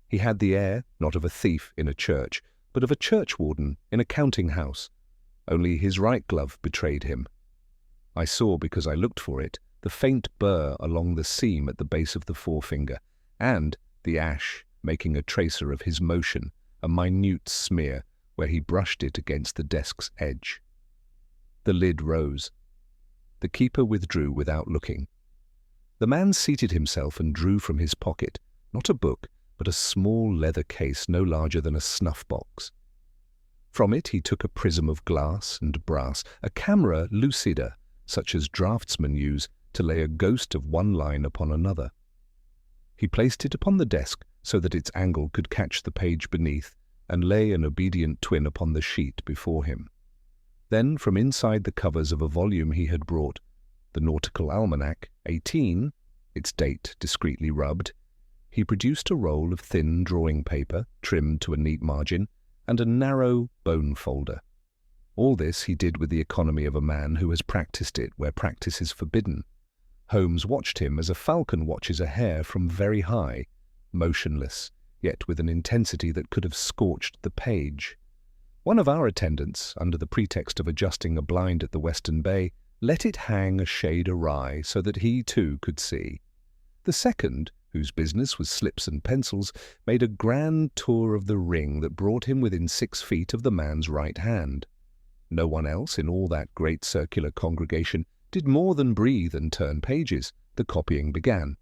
He had the air, not of a thief in a church, but of a churchwarden in a counting-house. Only his right glove betrayed him. I saw, because I looked for it, the faint burr along the seam at the base of the forefinger, and the ash making a tracer of his motion, a minute smear where he brushed it against the desk's edge. The lid rose. The keeper withdrew without looking. The man seated himself and drew from his pocket, not a book, but a small leather case no larger than a snuff-box. From it he took a prism of glass and brass, a camera lucida, such as draftsmen use to lay a ghost of one line upon another. He placed it upon the desk so that its angle could catch the page beneath, and lay an obedient twin upon the sheet before him. Then, from inside the covers of a volume he had brought, the Nautical Almanac, 18, its date discreetly rubbed, he produced a roll of thin drawing paper, trimmed to a neat margin, and a narrow bone folder. All this he did with the economy of a man who has practiced it where practice is forbidden. Holmes watched him as a falcon watches a hare from very high, motionless, yet with an intensity that could have scorched the page. One of our attendants, under the pretext of adjusting a blind at the western bay, let it hang a shade awry so that he too could see. The second, whose business was slips and pencils, made a grand tour of the ring that brought him within 6 feet of the man's right hand. No one else in all that great circular congregation did more than breathe and turn pages. The copying began.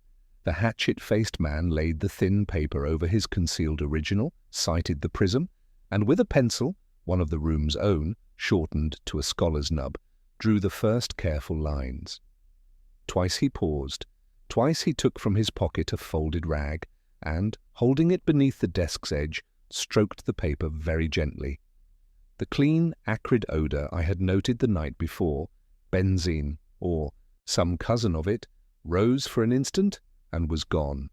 The hatchet-faced man laid the thin paper over his concealed original, sighted the prism, and with a pencil, one of the room's own, shortened to a scholar's nub, drew the first careful lines. Twice he paused. Twice he took from his pocket a folded rag, and, holding it beneath the desk's edge, stroked the paper very gently. The clean, acrid odour I had noted the night before, benzene, or some cousin of it, rose for an instant and was gone.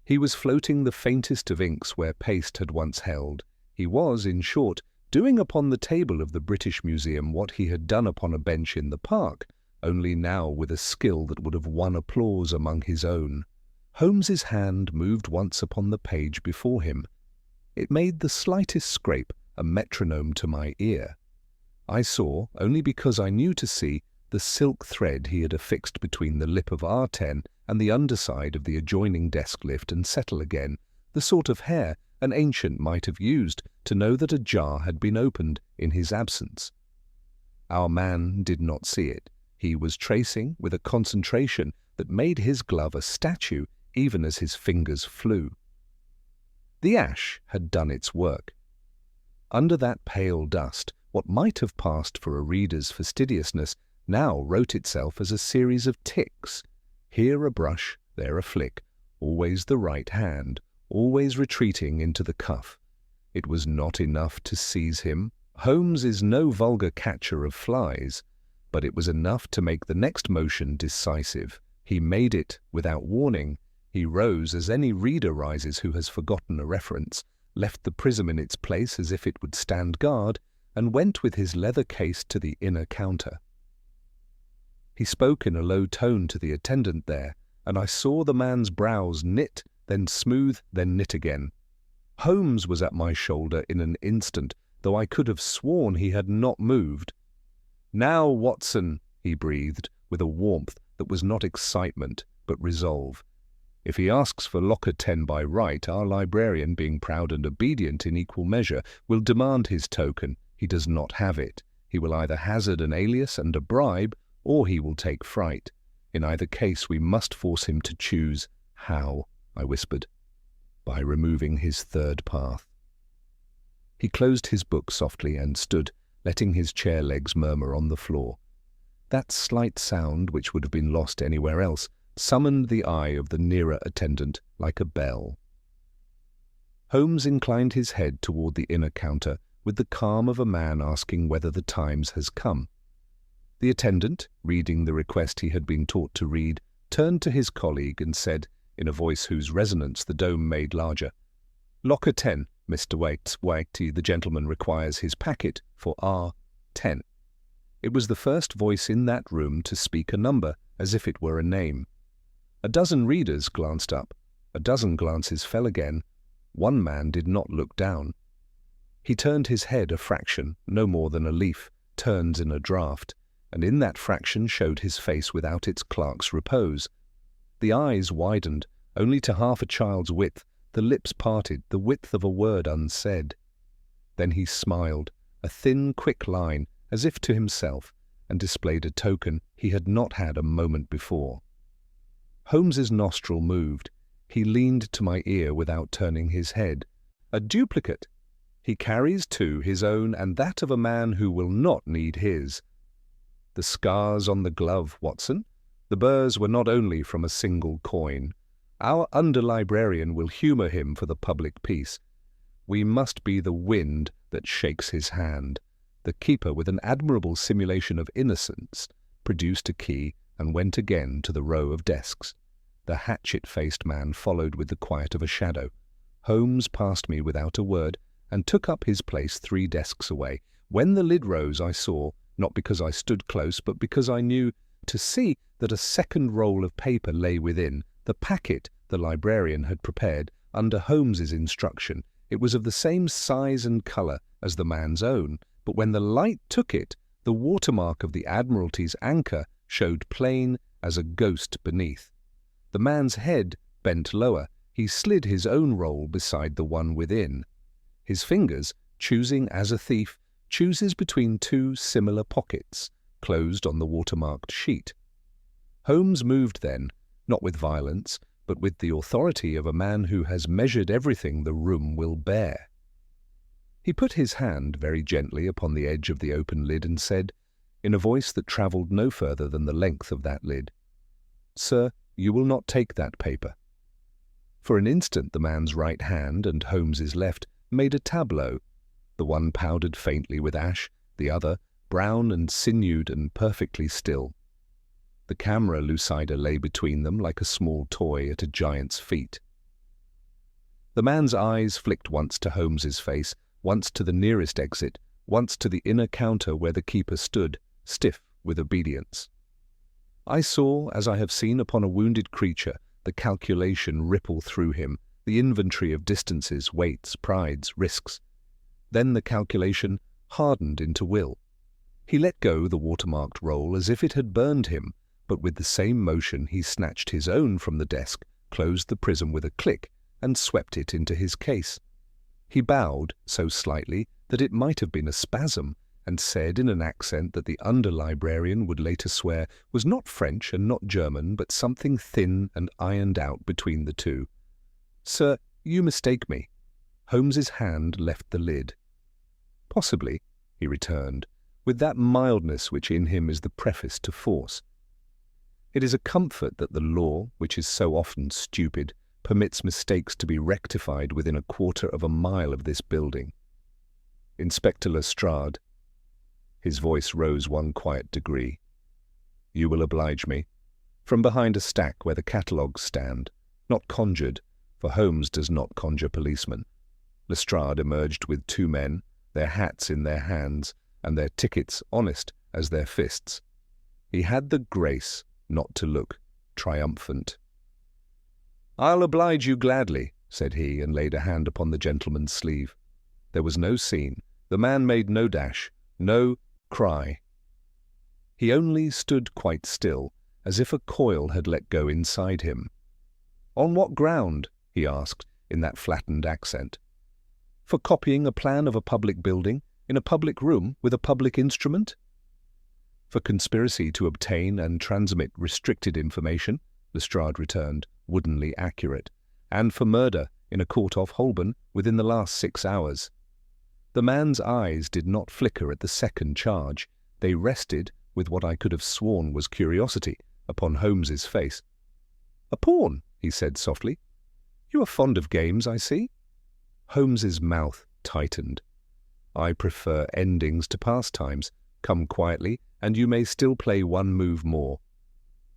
He was floating the faintest of inks where paste had once held. He was, in short, doing upon the table of the British Museum what he had done upon a bench in the park, only now with a skill that would have won applause among his own. Holmes's hand moved once upon the page before him. It made the slightest scrape a metronome to my ear. I saw, only because I knew to see, the silk thread he had affixed between the lip of R10 and the underside of the adjoining desk lift and settle again, the sort of hair an ancient might have used to know that a jar had been opened in his absence. Our man did not see it. He was tracing, with a concentration that made his glove a statue even as his fingers flew. The ash had done its work. Under that pale dust, what might have passed for a reader's fastidiousness now wrote itself as a series of ticks. Here a brush, there a flick, always the right hand, always retreating into the cuff. It was not enough to seize him. Holmes is no vulgar catcher of flies, but it was enough to make the next motion decisive. He made it without warning. He rose as any reader rises who has forgotten a reference, left the prism in its place as if it would stand guard, and went with his leather case to the inner counter. He spoke in a low tone to the attendant there, and I saw the man's brows knit, then smooth, then knit again. Holmes was at my shoulder in an instant, though I could have sworn he had not moved. "Now, Watson," he breathed, with a warmth that was not excitement, but resolve. "If he asks for locker 10 by right, our librarian, being proud and obedient in equal measure, will demand his token. He does not have it. He will either hazard an alias and a bribe, or he will take fright. In either case we must force him to choose." "How?" I whispered. "By removing his third path." He closed his book softly and stood, letting his chair legs murmur on the floor. That slight sound, which would have been lost anywhere else, summoned the eye of the nearer attendant like a bell. Holmes inclined his head toward the inner counter with the calm of a man asking whether the Times has come. The attendant, reading the request he had been taught to read, turned to his colleague and said, in a voice whose resonance the dome made larger, "Locker 10, Mr. Whitey, the gentleman requires his packet for R10. It was the first voice in that room to speak a number, as if it were a name. A dozen readers glanced up. A dozen glances fell again. One man did not look down. He turned his head a fraction, no more than a leaf, turns in a draught, and in that fraction showed his face without its clerk's repose. The eyes widened, only to half a child's width, the lips parted, the width of a word unsaid. Then he smiled, a thin, quick line, as if to himself, and displayed a token he had not had a moment before. Holmes's nostril moved. He leaned to my ear without turning his head. "A duplicate. He carries, too, his own and that of a man who will not need his. The scars on the glove, Watson. The burrs were not only from a single coin. Our under-librarian will humour him for the public peace. We must be the wind that shakes his hand." The keeper, with an admirable simulation of innocence, produced a key and went again to the row of desks. The hatchet-faced man followed with the quiet of a shadow. Holmes passed me without a word and took up his place 3 desks away. When the lid rose, I saw, not because I stood close, but because I knew to see that a second roll of paper lay within, the packet the librarian had prepared under Holmes's instruction. It was of the same size and colour as the man's own, but when the light took it, the watermark of the Admiralty's anchor showed plain as a ghost beneath. The man's head bent lower. He slid his own roll beside the one within. His fingers, choosing as a thief, chooses between 2 similar pockets, closed on the watermarked sheet. Holmes moved then, not with violence, but with the authority of a man who has measured everything the room will bear. He put his hand very gently upon the edge of the open lid and said, in a voice that travelled no further than the length of that lid, "Sir, you will not take that paper." For an instant the man's right hand and Holmes's left made a tableau, the one powdered faintly with ash, the other brown and sinewed and perfectly still. The camera lucida lay between them like a small toy at a giant's feet. The man's eyes flicked once to Holmes's face, once to the nearest exit, once to the inner counter where the keeper stood, stiff with obedience. I saw, as I have seen upon a wounded creature, the calculation ripple through him, the inventory of distances, weights, prides, risks. Then the calculation hardened into will. He let go the watermarked roll as if it had burned him, but with the same motion he snatched his own from the desk, closed the prism with a click, and swept it into his case. He bowed so slightly that it might have been a spasm, and said in an accent that the under-librarian would later swear was not French and not German, but something thin and ironed out between the two. "Sir, you mistake me." Holmes's hand left the lid. "Possibly," he returned, with that mildness which in him is the preface to force. "It is a comfort that the law, which is so often stupid, permits mistakes to be rectified within a quarter of a mile of this building. Inspector Lestrade," his voice rose one quiet degree, "you will oblige me. From behind a stack where the catalogues stand, not conjured, for Holmes does not conjure policemen." Lestrade emerged with two men, their hats in their hands, and their tickets honest as their fists. He had the grace not to look triumphant. "I'll oblige you gladly," said he, and laid a hand upon the gentleman's sleeve. There was no scene. The man made no dash, no cry. He only stood quite still, as if a coil had let go inside him. "On what ground?" he asked, in that flattened accent. "For copying a plan of a public building, in a public room, with a public instrument?" "For conspiracy to obtain and transmit restricted information," Lestrade returned, woodenly accurate, "and for murder in a court off Holborn within the last 6 hours." The man's eyes did not flicker at the second charge. They rested, with what I could have sworn was curiosity, upon Holmes's face. "A pawn," he said softly. "You are fond of games, I see." Holmes's mouth tightened. "I prefer endings to pastimes. Come quietly, and you may still play one move more."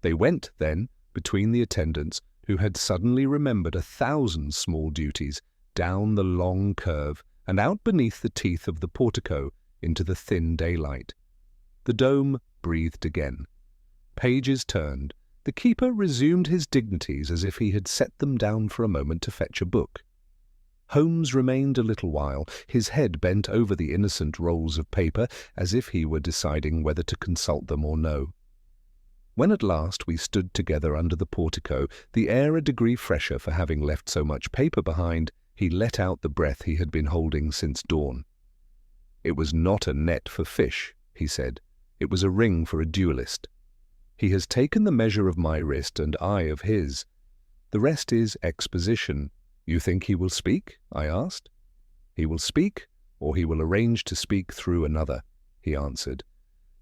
They went, then, between the attendants, who had suddenly remembered 1,000 small duties, down the long curve, and out beneath the teeth of the portico into the thin daylight. The dome breathed again. Pages turned. The keeper resumed his dignities as if he had set them down for a moment to fetch a book. Holmes remained a little while, his head bent over the innocent rolls of paper, as if he were deciding whether to consult them or no. When at last we stood together under the portico, the air a degree fresher for having left so much paper behind, he let out the breath he had been holding since dawn. "It was not a net for fish," he said. "It was a ring for a duellist. He has taken the measure of my wrist and I of his. The rest is exposition. You think he will speak?" I asked. "He will speak, or he will arrange to speak through another," he answered.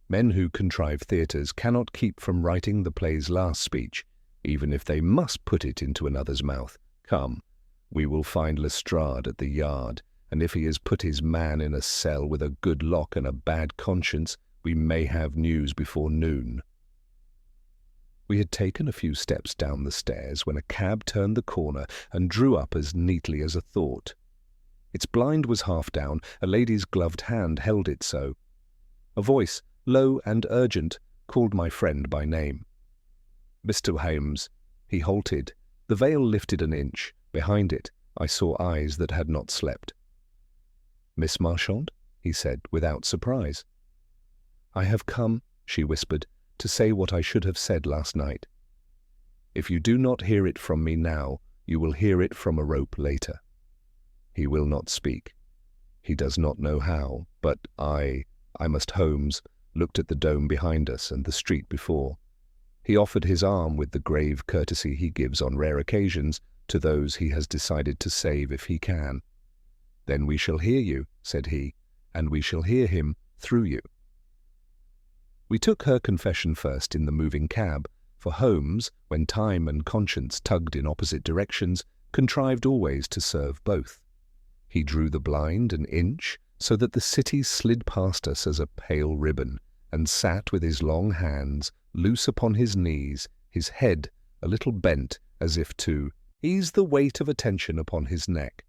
"Men who contrive theatres cannot keep from writing the play's last speech, even if they must put it into another's mouth. Come, we will find Lestrade at the Yard, and if he has put his man in a cell with a good lock and a bad conscience, we may have news before noon." We had taken a few steps down the stairs when a cab turned the corner and drew up as neatly as a thought. Its blind was half down, a lady's gloved hand held it so. A voice, low and urgent, called my friend by name. "Mr. Holmes." He halted. The veil lifted an inch. Behind it, I saw eyes that had not slept. "Miss Marchand?" he said, without surprise. "I have come," she whispered, "to say what I should have said last night. If you do not hear it from me now, you will hear it from a rope later." He will not speak. He does not know how, but I must. Holmes looked at the dome behind us and the street before. He offered his arm with the grave courtesy he gives on rare occasions to those he has decided to save if he can. "Then we shall hear you," said he, "and we shall hear him through you." We took her confession first in the moving cab, for Holmes, when time and conscience tugged in opposite directions, contrived always to serve both. He drew the blind an inch, so that the city slid past us as a pale ribbon, and sat with his long hands loose upon his knees, his head a little bent as if to ease the weight of attention upon his neck.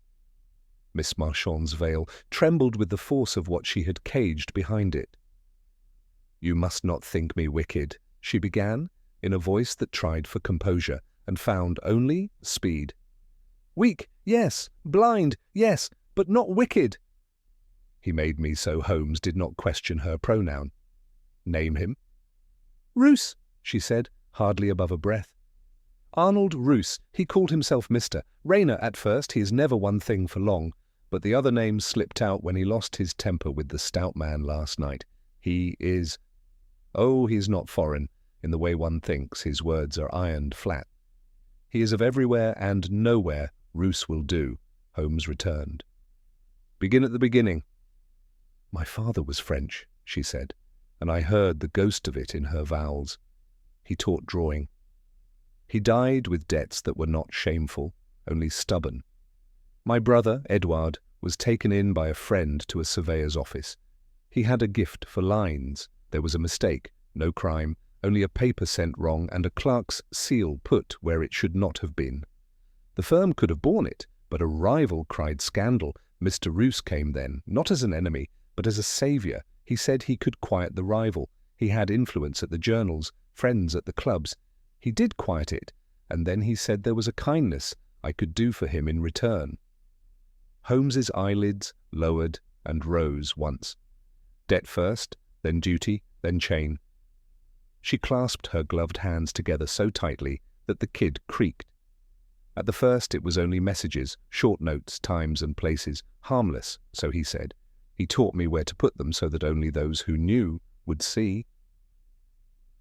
Miss Marchand's veil trembled with the force of what she had caged behind it. "You must not think me wicked," she began, in a voice that tried for composure, and found only speed. "Weak, yes, blind, yes, but not wicked." He made me so Holmes did not question her pronoun. "Name him." "Roos," she said, hardly above a breath. "Arnold Roos. He called himself Mr. Rayner at first. He is never one thing for long. but the other name slipped out when he lost his temper with the stout man last night. He is— Oh, he is not foreign, in the way one thinks. His words are ironed flat. He is of everywhere and nowhere. Roos will do, Holmes returned. Begin at the beginning. My father was French, she said, and I heard the ghost of it in her vowels. He taught drawing. He died with debts that were not shameful, only stubborn. My brother, Edouard, was taken in by a friend to a surveyor's office. He had a gift for lines. There was a mistake, no crime, only a paper sent wrong and a clerk's seal put where it should not have been. The firm could have borne it, but a rival cried scandal. Mr. Roos came then, not as an enemy, but as a saviour. He said he could quiet the rival. He had influence at the journals, friends at the clubs. He did quiet it, and then he said there was a kindness I could do for him in return. Holmes's eyelids lowered and rose once. Debt first, then duty, then chain. She clasped her gloved hands together so tightly that the kid creaked. At the first it was only messages, short notes, times and places, harmless, so he said. He taught me where to put them so that only those who knew would see.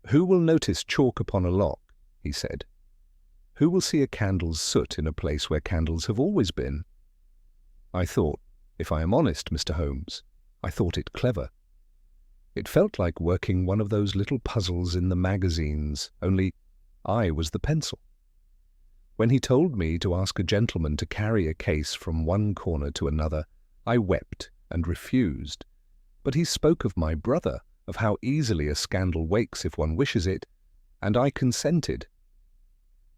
Who will notice chalk upon a lock, he said. Who will see a candle's soot in a place where candles have always been? I thought, if I am honest, Mr. Holmes, I thought it clever. It felt like working one of those little puzzles in the magazines, only I was the pencil. When he told me to ask a gentleman to carry a case from one corner to another, I wept and refused. But he spoke of my brother, of how easily a scandal wakes if one wishes it, and I consented.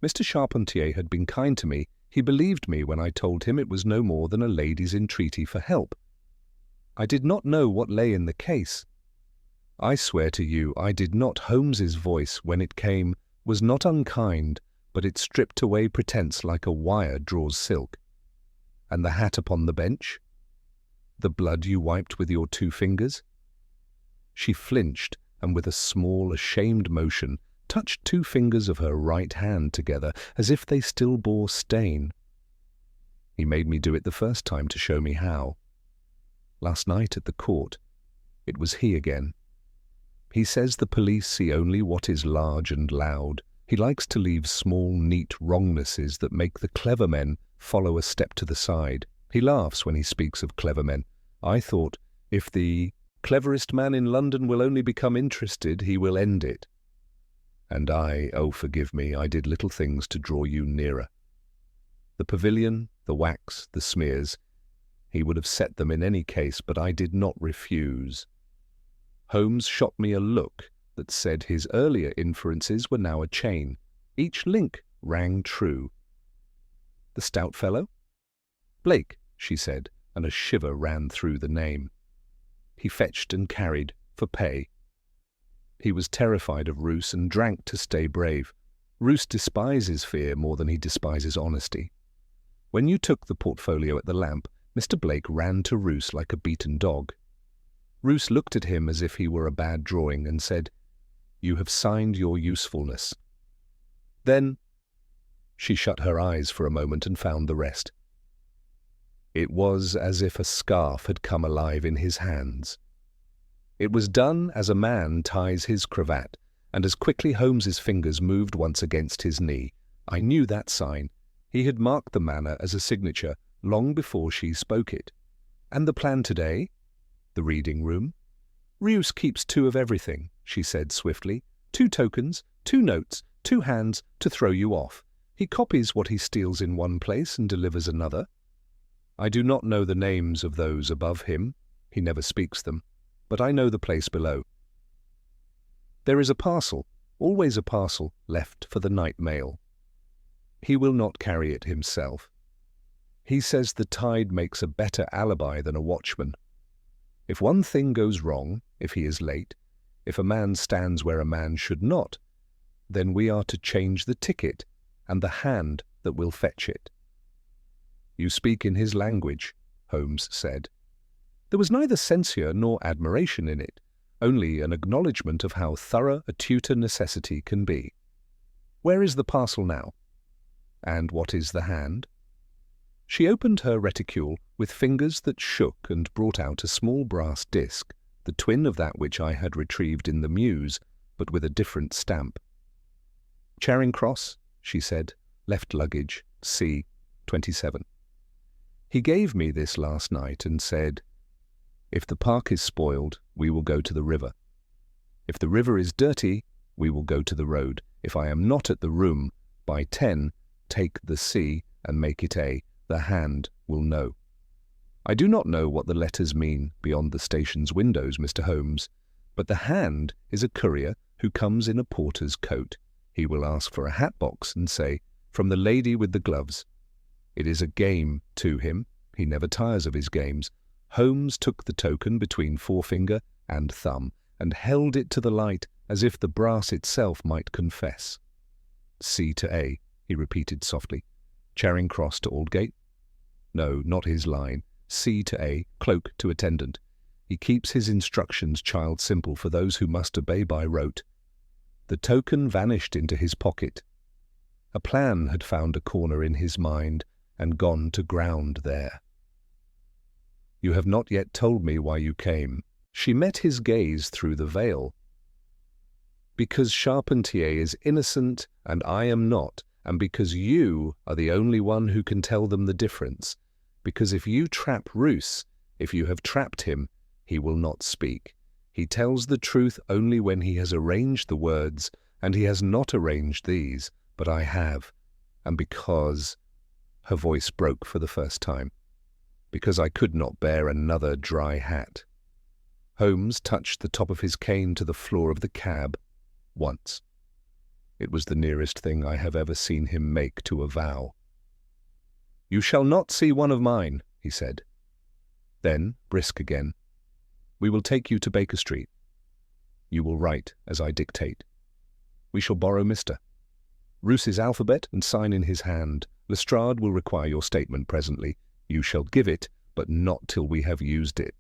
Mr. Charpentier had been kind to me. He believed me when I told him it was no more than a lady's entreaty for help. I did not know what lay in the case. I swear to you, I did not. Holmes's voice, when it came, was not unkind, but it stripped away pretense like a wire draws silk. And the hat upon the bench? The blood you wiped with your 2 fingers? She flinched, and with a small, ashamed motion, touched 2 fingers of her right hand together, as if they still bore stain. He made me do it the first time to show me how. Last night at the court, it was he again. He says the police see only what is large and loud. He likes to leave small, neat wrongnesses that make the clever men follow a step to the side. He laughs when he speaks of clever men. I thought, if the cleverest man in London will only become interested, he will end it. And I, oh forgive me, I did little things to draw you nearer. The pavilion, the wax, the smears, he would have set them in any case, but I did not refuse. Holmes shot me a look that said his earlier inferences were now a chain. Each link rang true. The stout fellow? Blake, she said, and a shiver ran through the name. He fetched and carried, for pay. He was terrified of Roos and drank to stay brave. Roos despises fear more than he despises honesty. When you took the portfolio at the lamp, Mr. Blake ran to Roos like a beaten dog. Roos looked at him as if he were a bad drawing and said, "You have signed your usefulness." Then she shut her eyes for a moment and found the rest. It was as if a scarf had come alive in his hands. It was done as a man ties his cravat, and as quickly Holmes's fingers moved once against his knee. I knew that sign. He had marked the manner as a signature long before she spoke it. And the plan today? The reading room? Roos keeps 2 of everything, she said swiftly. 2 tokens, 2 notes, 2 hands to throw you off. He copies what he steals in one place and delivers another. I do not know the names of those above him. He never speaks them. But I know the place below. There is a parcel, always a parcel, left for the night mail. He will not carry it himself. He says the tide makes a better alibi than a watchman. If one thing goes wrong, if he is late, if a man stands where a man should not, then we are to change the ticket and the hand that will fetch it. You speak in his language, Holmes said. There was neither censure nor admiration in it, only an acknowledgment of how thorough a tutor necessity can be. Where is the parcel now? And what is the hand? She opened her reticule with fingers that shook and brought out a small brass disc, the twin of that which I had retrieved in the Mews, but with a different stamp. "Charing Cross," she said, "left luggage, C, 27. He gave me this last night and said, 'If the park is spoiled, we will go to the river. If the river is dirty, we will go to the road. If I am not at the room, by 10, take the C and make it A. The hand will know.' I do not know what the letters mean beyond the station's windows, Mr. Holmes, but the hand is a courier who comes in a porter's coat. He will ask for a hat box and say, 'From the lady with the gloves.' It is a game to him. He never tires of his games. Holmes took the token between forefinger and thumb and held it to the light as if the brass itself might confess. 'C to A,' he repeated softly. 'Charing Cross to Aldgate?' No, not his line. 'C to A, cloak to attendant.' He keeps his instructions child simple for those who must obey by rote. The token vanished into his pocket. A plan had found a corner in his mind and gone to ground there. 'You have not yet told me why you came.' She met his gaze through the veil. 'Because Charpentier is innocent and I am not, and because you are the only one who can tell them the difference. Because if you trap Roos, if you have trapped him, he will not speak. He tells the truth only when he has arranged the words, and he has not arranged these, but I have. And because—' Her voice broke for the first time. 'Because I could not bear another dry hat.' Holmes touched the top of his cane to the floor of the cab once. It was the nearest thing I have ever seen him make to a vow. 'You shall not see one of mine,' he said. Then, brisk again, 'We will take you to Baker Street. You will write as I dictate. We shall borrow Mr. Roos's alphabet and sign in his hand. Lestrade will require your statement presently. You shall give it, but not till we have used it.'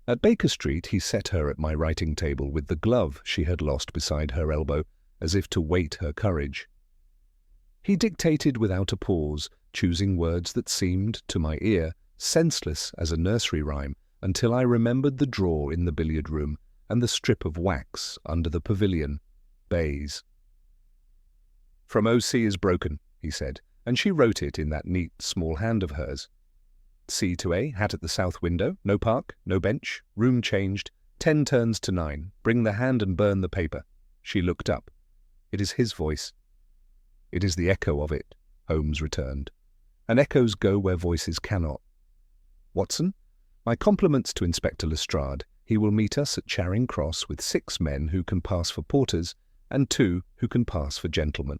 At Baker Street he set her at my writing table with the glove she had lost beside her elbow, as if to weight her courage. He dictated without a pause, choosing words that seemed, to my ear, senseless as a nursery rhyme, until I remembered the drawer in the billiard-room and the strip of wax under the pavilion, baize. 'From O.C. is broken,' he said, and she wrote it in that neat small hand of hers. 'C to A, hat at the south window, no park, no bench, room changed, 10 turns to 9, bring the hand and burn the paper.' She looked up. It is his voice. 'It is the echo of it,' Holmes returned. 'And echoes go where voices cannot. Watson, my compliments to Inspector Lestrade. He will meet us at Charing Cross with 6 men who can pass for porters and 2 who can pass for gentlemen.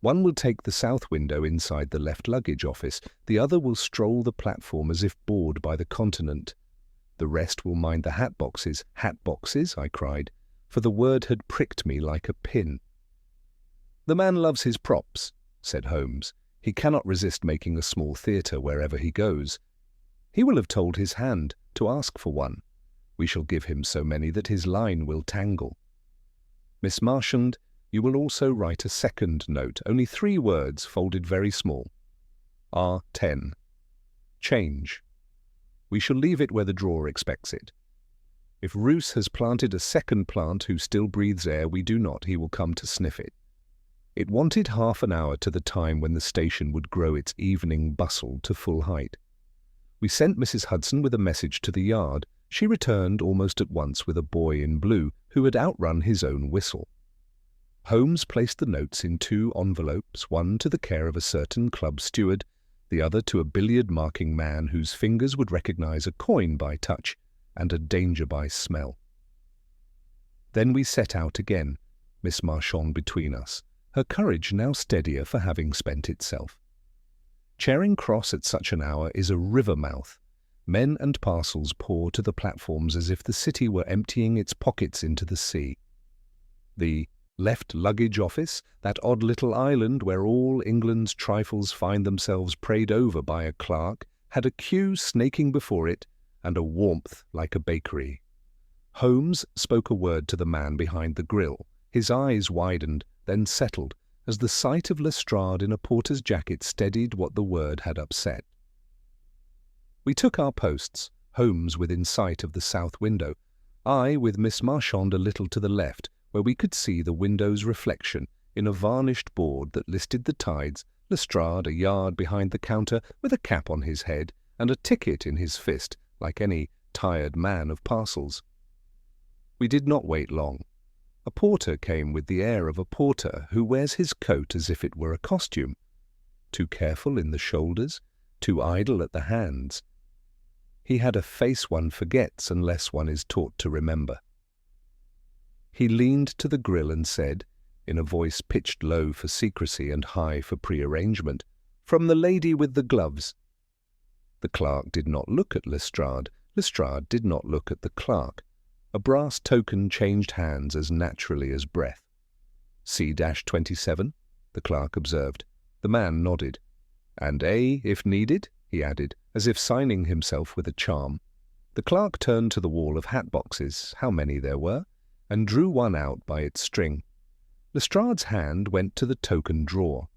One will take the south window inside the left luggage office. The other will stroll the platform as if bored by the continent. The rest will mind the hat boxes.' 'Hat boxes?' I cried, for the word had pricked me like a pin. 'The man loves his props,' said Holmes. 'He cannot resist making a small theatre wherever he goes. He will have told his hand to ask for one. We shall give him so many that his line will tangle. Miss Marchand, you will also write a second note, only 3 words, folded very small. R10. Change. We shall leave it where the drawer expects it. If Roos has planted a second plant who still breathes air we do not, he will come to sniff it. It wanted half an hour to the time when the station would grow its evening bustle to full height. We sent Mrs. Hudson with a message to the yard. She returned almost at once with a boy in blue who had outrun his own whistle. Holmes placed the notes in 2 envelopes, one to the care of a certain club steward, the other to a billiard-marking man whose fingers would recognize a coin by touch and a danger by smell. Then we set out again, Miss Marchand between us, her courage now steadier for having spent itself. Charing Cross at such an hour is a river mouth. Men and parcels pour to the platforms as if the city were emptying its pockets into the sea. The left luggage office, that odd little island where all England's trifles find themselves prayed over by a clerk, had a queue snaking before it and a warmth like a bakery. Holmes spoke a word to the man behind the grill. His eyes widened, then settled, as the sight of Lestrade in a porter's jacket steadied what the word had upset. We took our posts, Holmes within sight of the south window, I with Miss Marchand a little to the left, where we could see the window's reflection in a varnished board that listed the tides, Lestrade a yard behind the counter with a cap on his head and a ticket in his fist, like any tired man of parcels. We did not wait long. A porter came with the air of a porter who wears his coat as if it were a costume, too careful in the shoulders, too idle at the hands. He had a face one forgets unless one is taught to remember. He leaned to the grill and said, in a voice pitched low for secrecy and high for prearrangement, "From the lady with the gloves." The clerk did not look at Lestrade. Lestrade did not look at the clerk. A brass token changed hands as naturally as breath. C-27, the clerk observed. The man nodded. "And A, if needed," he added, as if signing himself with a charm. The clerk turned to the wall of hat boxes, how many there were, and drew one out by its string. Lestrade's hand went to the token drawer.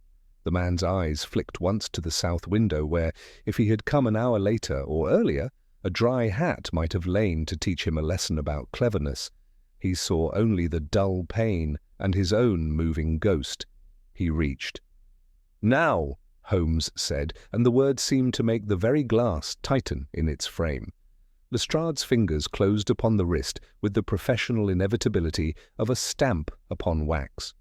The man's eyes flicked once to the south window where, if he had come an hour later or earlier, a dry hat might have lain to teach him a lesson about cleverness. He saw only the dull pain and his own moving ghost. He reached. "Now," Holmes said, and the word seemed to make the very glass tighten in its frame. Lestrade's fingers closed upon the wrist with the professional inevitability of a stamp upon wax.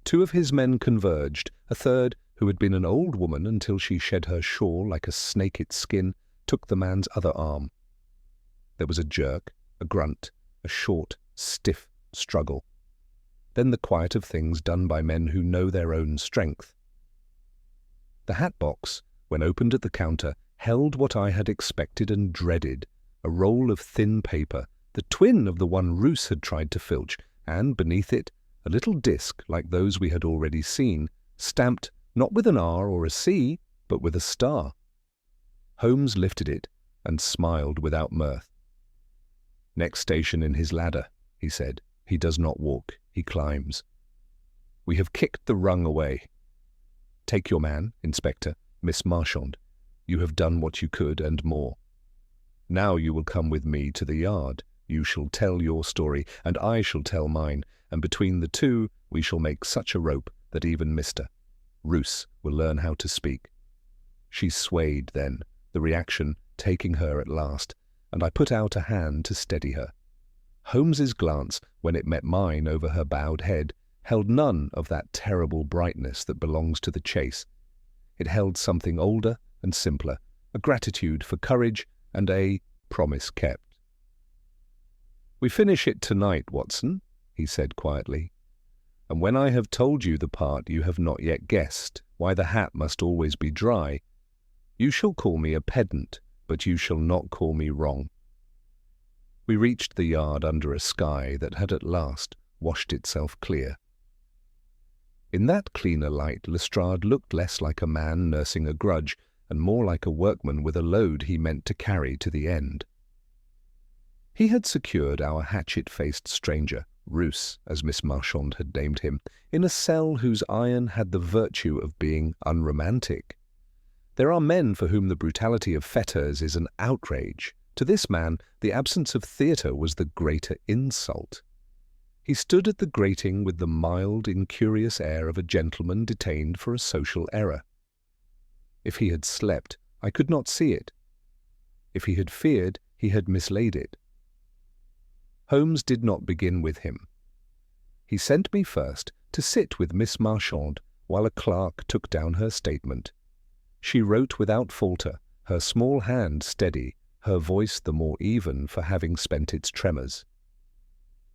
Two of his men converged. A third, who had been an old woman until she shed her shawl like a snake its skin, took the man's other arm. There was a jerk, a grunt, a short, stiff struggle. Then the quiet of things done by men who know their own strength. The hat box, when opened at the counter, held what I had expected and dreaded, a roll of thin paper, the twin of the one Roos had tried to filch, and beneath it, a little disc like those we had already seen, stamped not with an R or a C, but with a star. Holmes lifted it and smiled without mirth. "Next station in his ladder," he said. "He does not walk, he climbs. We have kicked the rung away. Take your man, Inspector, Miss Marchand. You have done what you could and more. Now you will come with me to the yard. You shall tell your story, and I shall tell mine, and between the two we shall make such a rope that even Mr. Roos will learn how to speak." She swayed then, the reaction taking her at last, and I put out a hand to steady her. Holmes's glance, when it met mine over her bowed head, held none of that terrible brightness that belongs to the chase. It held something older and simpler, a gratitude for courage and a promise kept. "We finish it tonight, Watson," he said quietly. "And when I have told you the part you have not yet guessed, why the hat must always be dry, you shall call me a pedant, but you shall not call me wrong." We reached the yard under a sky that had at last washed itself clear. In that cleaner light, Lestrade looked less like a man nursing a grudge and more like a workman with a load he meant to carry to the end. He had secured our hatchet-faced stranger, Roos, as Miss Marchand had named him, in a cell whose iron had the virtue of being unromantic. There are men for whom the brutality of fetters is an outrage. To this man, the absence of theatre was the greater insult. He stood at the grating with the mild, incurious air of a gentleman detained for a social error. If he had slept, I could not see it. If he had feared, he had mislaid it. Holmes did not begin with him. He sent me first to sit with Miss Marchand while a clerk took down her statement. She wrote without falter, her small hand steady, her voice the more even for having spent its tremors.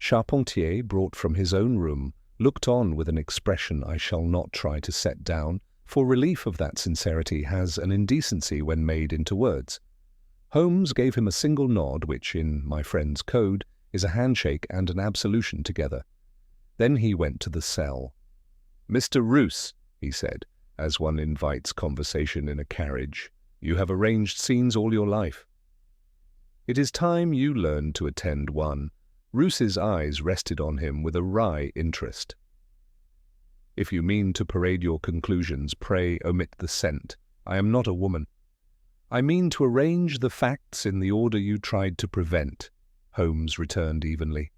Charpentier, brought from his own room, looked on with an expression I shall not try to set down, for relief of that sincerity has an indecency when made into words. Holmes gave him a single nod, which, in my friend's code, is a handshake and an absolution together. Then he went to the cell. "Mr. Roos," he said, as one invites conversation in a carriage, "you have arranged scenes all your life. It is time you learned to attend one." Roos's eyes rested on him with a wry interest. If you mean to parade your conclusions, pray omit the scent. I am not a woman. I mean to arrange the facts in the order you tried to prevent, Holmes returned evenly.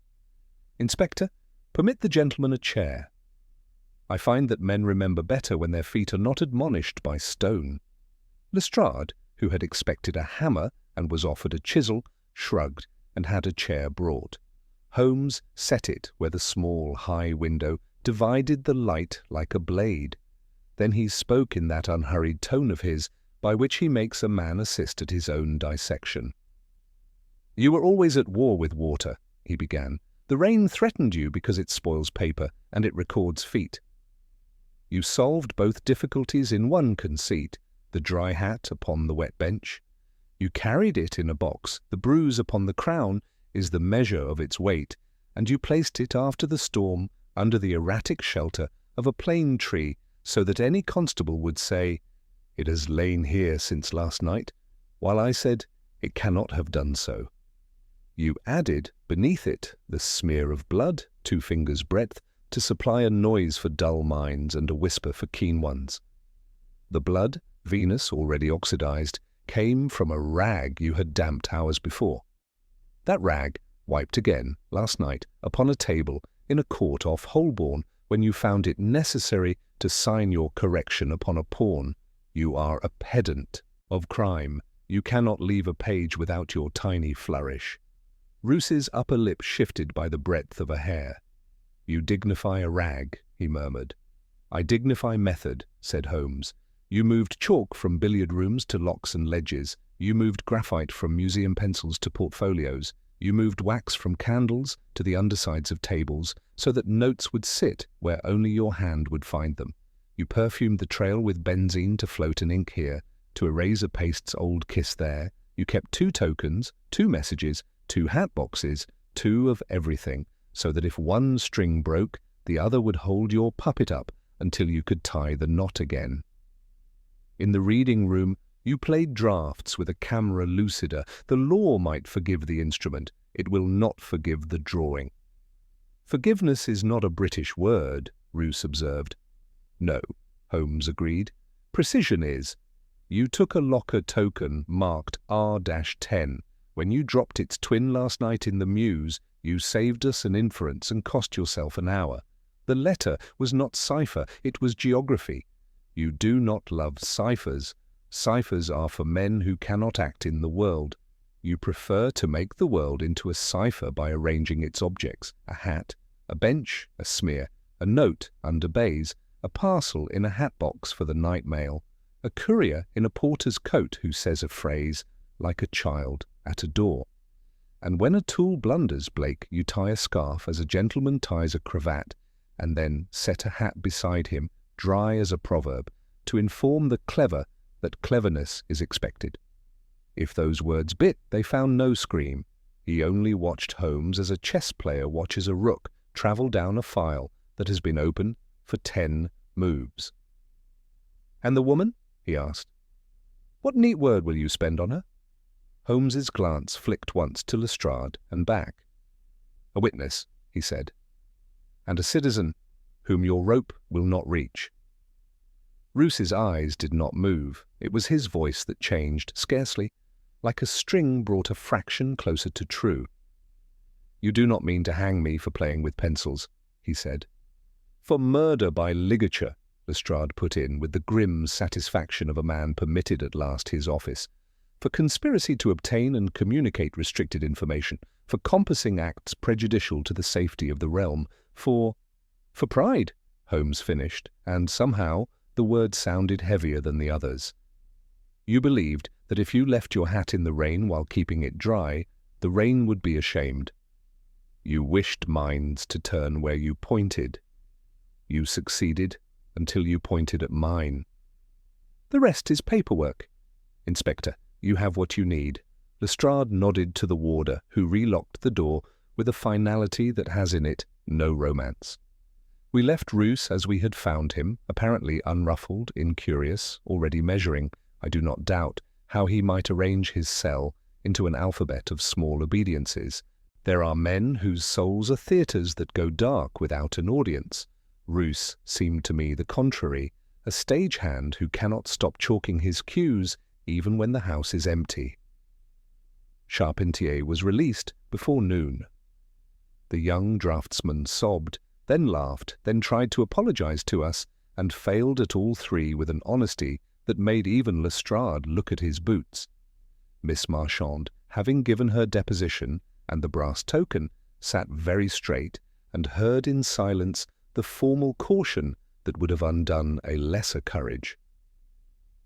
Inspector, permit the gentleman a chair. I find that men remember better when their feet are not admonished by stone. Lestrade, who had expected a hammer and was offered a chisel, shrugged and had a chair brought. Holmes set it where the small, high window divided the light like a blade. Then he spoke in that unhurried tone of his, by which he makes a man assist at his own dissection. "You were always at war with water," he began. "The rain threatened you because it spoils paper and it records feet. You solved both difficulties in one conceit, the dry hat upon the wet bench. You carried it in a box, the bruise upon the crown is the measure of its weight, and you placed it after the storm under the erratic shelter of a plane tree, so that any constable would say, 'It has lain here since last night,' while I said, 'It cannot have done so.' You added, beneath it, the smear of blood, 2 fingers' breadth, to supply a noise for dull minds and a whisper for keen ones. The blood, venous already oxidized, came from a rag you had damped hours before. That rag, wiped again, last night, upon a table in a court off Holborn, when you found it necessary to sign your correction upon a pawn. You are a pedant of crime. You cannot leave a page without your tiny flourish." Roos's upper lip shifted by the breadth of a hair. "You dignify a rag," he murmured. "I dignify method," said Holmes. "You moved chalk from billiard rooms to locks and ledges. You moved graphite from museum pencils to portfolios. You moved wax from candles to the undersides of tables, so that notes would sit where only your hand would find them. You perfumed the trail with benzene to float an ink here, to erase a paste's old kiss there. You kept 2 tokens, 2 messages, 2 hat boxes, 2 of everything, so that if one string broke, the other would hold your puppet up until you could tie the knot again. In the reading room, you played drafts with a camera lucida. The law might forgive the instrument. It will not forgive the drawing." "Forgiveness is not a British word," Roos observed. "No," Holmes agreed. "Precision is. You took a locker token marked R-10. When you dropped its twin last night in the Mews, you saved us an inference and cost yourself an hour. The letter was not cipher, it was geography. You do not love ciphers. Ciphers are for men who cannot act in the world. You prefer to make the world into a cipher by arranging its objects, a hat, a bench, a smear, a note under baize, a parcel in a hat box for the night mail, a courier in a porter's coat who says a phrase, like a child, at a door. And when a tool blunders, Blake, you tie a scarf as a gentleman ties a cravat, and then set a hat beside him, dry as a proverb, to inform the clever that cleverness is expected. If those words bit, they found no scream. He only watched Holmes as a chess player watches a rook travel down a file that has been open for 10 moves. "And the woman?" he asked. "What neat word will you spend on her?" Holmes's glance flicked once to Lestrade and back. "A witness," he said, "and a citizen whom your rope will not reach." Roos's eyes did not move. It was his voice that changed, scarcely, like a string brought a fraction closer to true. "You do not mean to hang me for playing with pencils," he said. "For murder by ligature," Lestrade put in with the grim satisfaction of a man permitted at last his office. "For conspiracy to obtain and communicate restricted information, for compassing acts prejudicial to the safety of the realm, for pride," Holmes finished, and somehow the word sounded heavier than the others. "You believed that if you left your hat in the rain while keeping it dry, the rain would be ashamed. You wished minds to turn where you pointed. You succeeded until you pointed at mine. The rest is paperwork. Inspector, you have what you need." Lestrade nodded to the warder, who relocked the door with a finality that has in it no romance. We left Roos as we had found him, apparently unruffled, incurious, already measuring, I do not doubt, how he might arrange his cell into an alphabet of small obediences. There are men whose souls are theatres that go dark without an audience. Roos seemed to me the contrary, a stagehand who cannot stop chalking his cues even when the house is empty. Charpentier was released before noon. The young draftsman sobbed, then laughed, then tried to apologize to us, and failed at all three with an honesty that made even Lestrade look at his boots. Miss Marchand, having given her deposition and the brass token, sat very straight and heard in silence the formal caution that would have undone a lesser courage.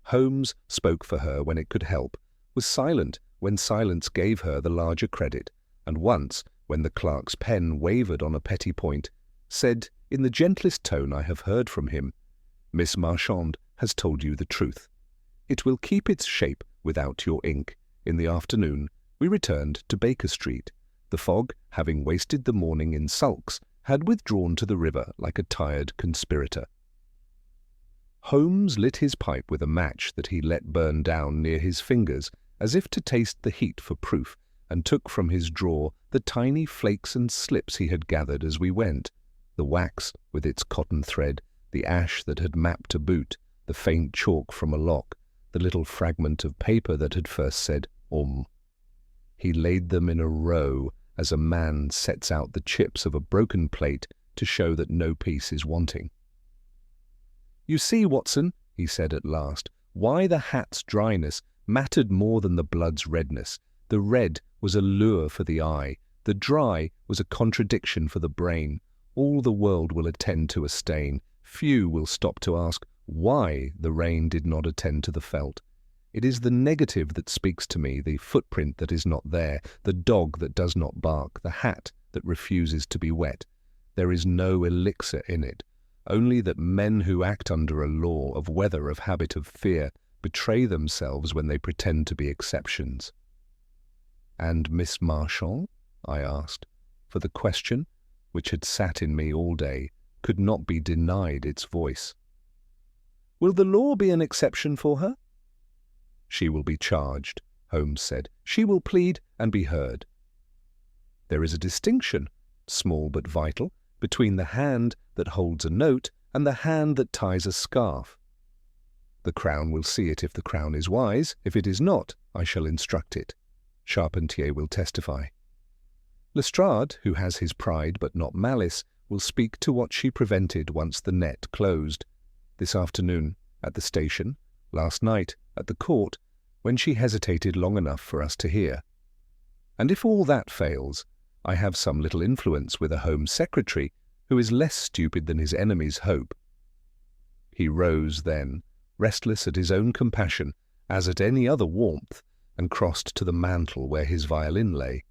Holmes spoke for her when it could help, was silent when silence gave her the larger credit, and once, when the clerk's pen wavered on a petty point, said, in the gentlest tone I have heard from him, "Miss Marchand has told you the truth. It will keep its shape without your ink." In the afternoon we returned to Baker Street. The fog, having wasted the morning in sulks, had withdrawn to the river like a tired conspirator. Holmes lit his pipe with a match that he let burn down near his fingers, as if to taste the heat for proof, and took from his drawer the tiny flakes and slips he had gathered as we went, the wax with its cotton thread, the ash that had mapped a boot, the faint chalk from a lock, the little fragment of paper that had first said He laid them in a row as a man sets out the chips of a broken plate to show that no piece is wanting. "You see, Watson," he said at last, "why the hat's dryness mattered more than the blood's redness. The red was a lure for the eye, the dry was a contradiction for the brain. All the world will attend to a stain. Few will stop to ask why the rain did not attend to the felt. It is the negative that speaks to me, the footprint that is not there, the dog that does not bark, the hat that refuses to be wet. There is no elixir in it, only that men who act under a law of weather, of habit, of fear, betray themselves when they pretend to be exceptions." "And Miss Marchand?" I asked, for the question, which had sat in me all day, could not be denied its voice. "Will the law be an exception for her?" "She will be charged," Holmes said. "She will plead and be heard. There is a distinction, small but vital, between the hand that holds a note and the hand that ties a scarf. The Crown will see it if the Crown is wise. If it is not, I shall instruct it. Charpentier will testify. Lestrade, who has his pride but not malice, will speak to what she prevented once the net closed. This afternoon, at the station, last night, at the court, when she hesitated long enough for us to hear. And if all that fails, I have some little influence with a Home Secretary who is less stupid than his enemies hope." He rose then, restless at his own compassion, as at any other warmth, and crossed to the mantel where his violin lay.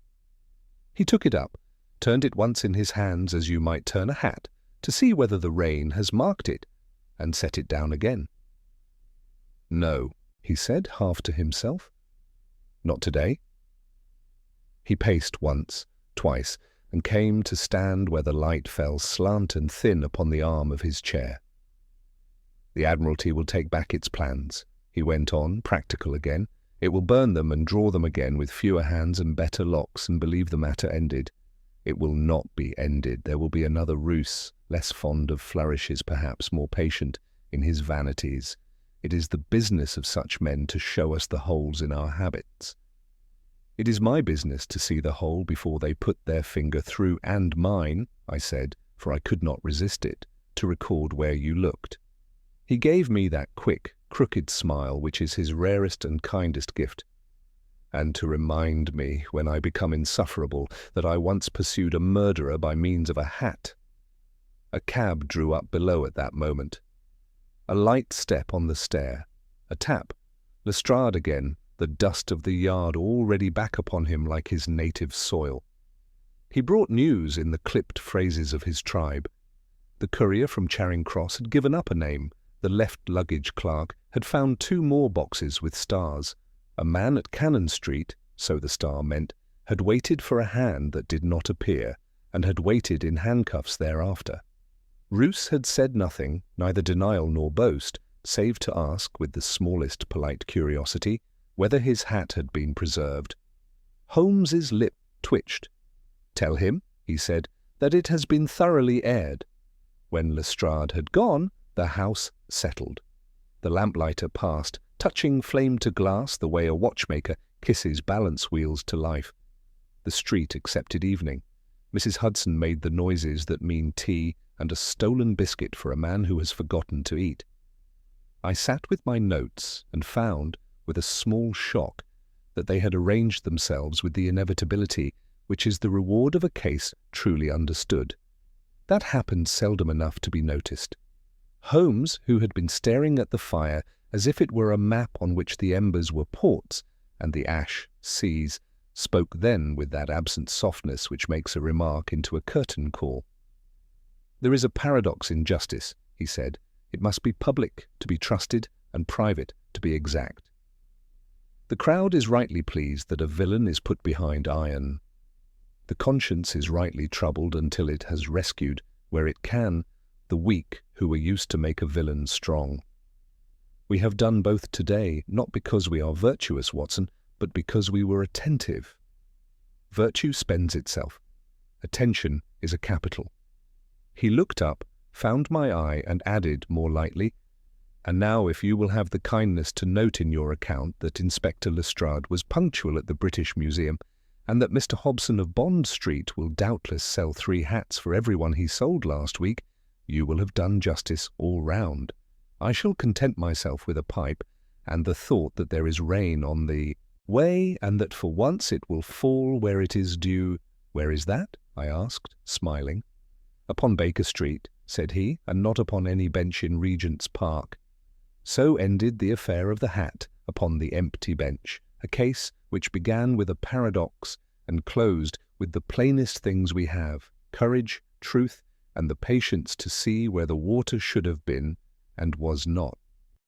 He took it up, turned it once in his hands as you might turn a hat, to see whether the rain has marked it, and set it down again. "No," he said, half to himself. "Not today." He paced once, twice, and came to stand where the light fell slant and thin upon the arm of his chair. "The Admiralty will take back its plans," he went on, practical again. "It will burn them and draw them again with fewer hands and better locks, and believe the matter ended. It will not be ended. There will be another Roos, less fond of flourishes perhaps, more patient in his vanities. It is the business of such men to show us the holes in our habits. It is my business to see the hole before they put their finger through, and mine," I said, for I could not resist it, "to record where you looked." He gave me that quick, crooked smile which is his rarest and kindest gift, and to remind me, when I become insufferable, that I once pursued a murderer by means of a hat. A cab drew up below at that moment. A light step on the stair, a tap, Lestrade again, the dust of the yard already back upon him like his native soil. He brought news in the clipped phrases of his tribe. The courier from Charing Cross had given up a name. The left luggage clerk had found 2 more boxes with stars. A man at Cannon Street, so the star meant, had waited for a hand that did not appear, and had waited in handcuffs thereafter. Roos had said nothing, neither denial nor boast, save to ask, with the smallest polite curiosity, whether his hat had been preserved. Holmes's lip twitched. "Tell him," he said, "that it has been thoroughly aired." When Lestrade had gone, the house settled. The lamplighter passed, touching flame to glass the way a watchmaker kisses balance wheels to life. The street accepted evening. Mrs. Hudson made the noises that mean tea and a stolen biscuit for a man who has forgotten to eat. I sat with my notes and found, with a small shock, that they had arranged themselves with the inevitability which is the reward of a case truly understood. That happened seldom enough to be noticed. Holmes, who had been staring at the fire as if it were a map on which the embers were ports and the ash seas, spoke then with that absent softness which makes a remark into a curtain call. "There is a paradox in justice," he said. "It must be public to be trusted and private to be exact. The crowd is rightly pleased that a villain is put behind iron. The conscience is rightly troubled until it has rescued, where it can, the weak who were used to make a villain strong. We have done both today, not because we are virtuous, Watson, but because we were attentive. Virtue spends itself. Attention is a capital." He looked up, found my eye, and added more lightly, "And now if you will have the kindness to note in your account that Inspector Lestrade was punctual at the British Museum, and that Mr. Hobson of Bond Street will doubtless sell 3 hats for everyone he sold last week, you will have done justice all round. I shall content myself with a pipe, and the thought that there is rain on the way, and that for once it will fall where it is due." "Where is that?" I asked, smiling. "Upon Baker Street," said he, "and not upon any bench in Regent's Park." So ended the affair of the hat upon the empty bench, a case which began with a paradox and closed with the plainest things we have, courage, truth, and the patience to see where the water should have been and was not.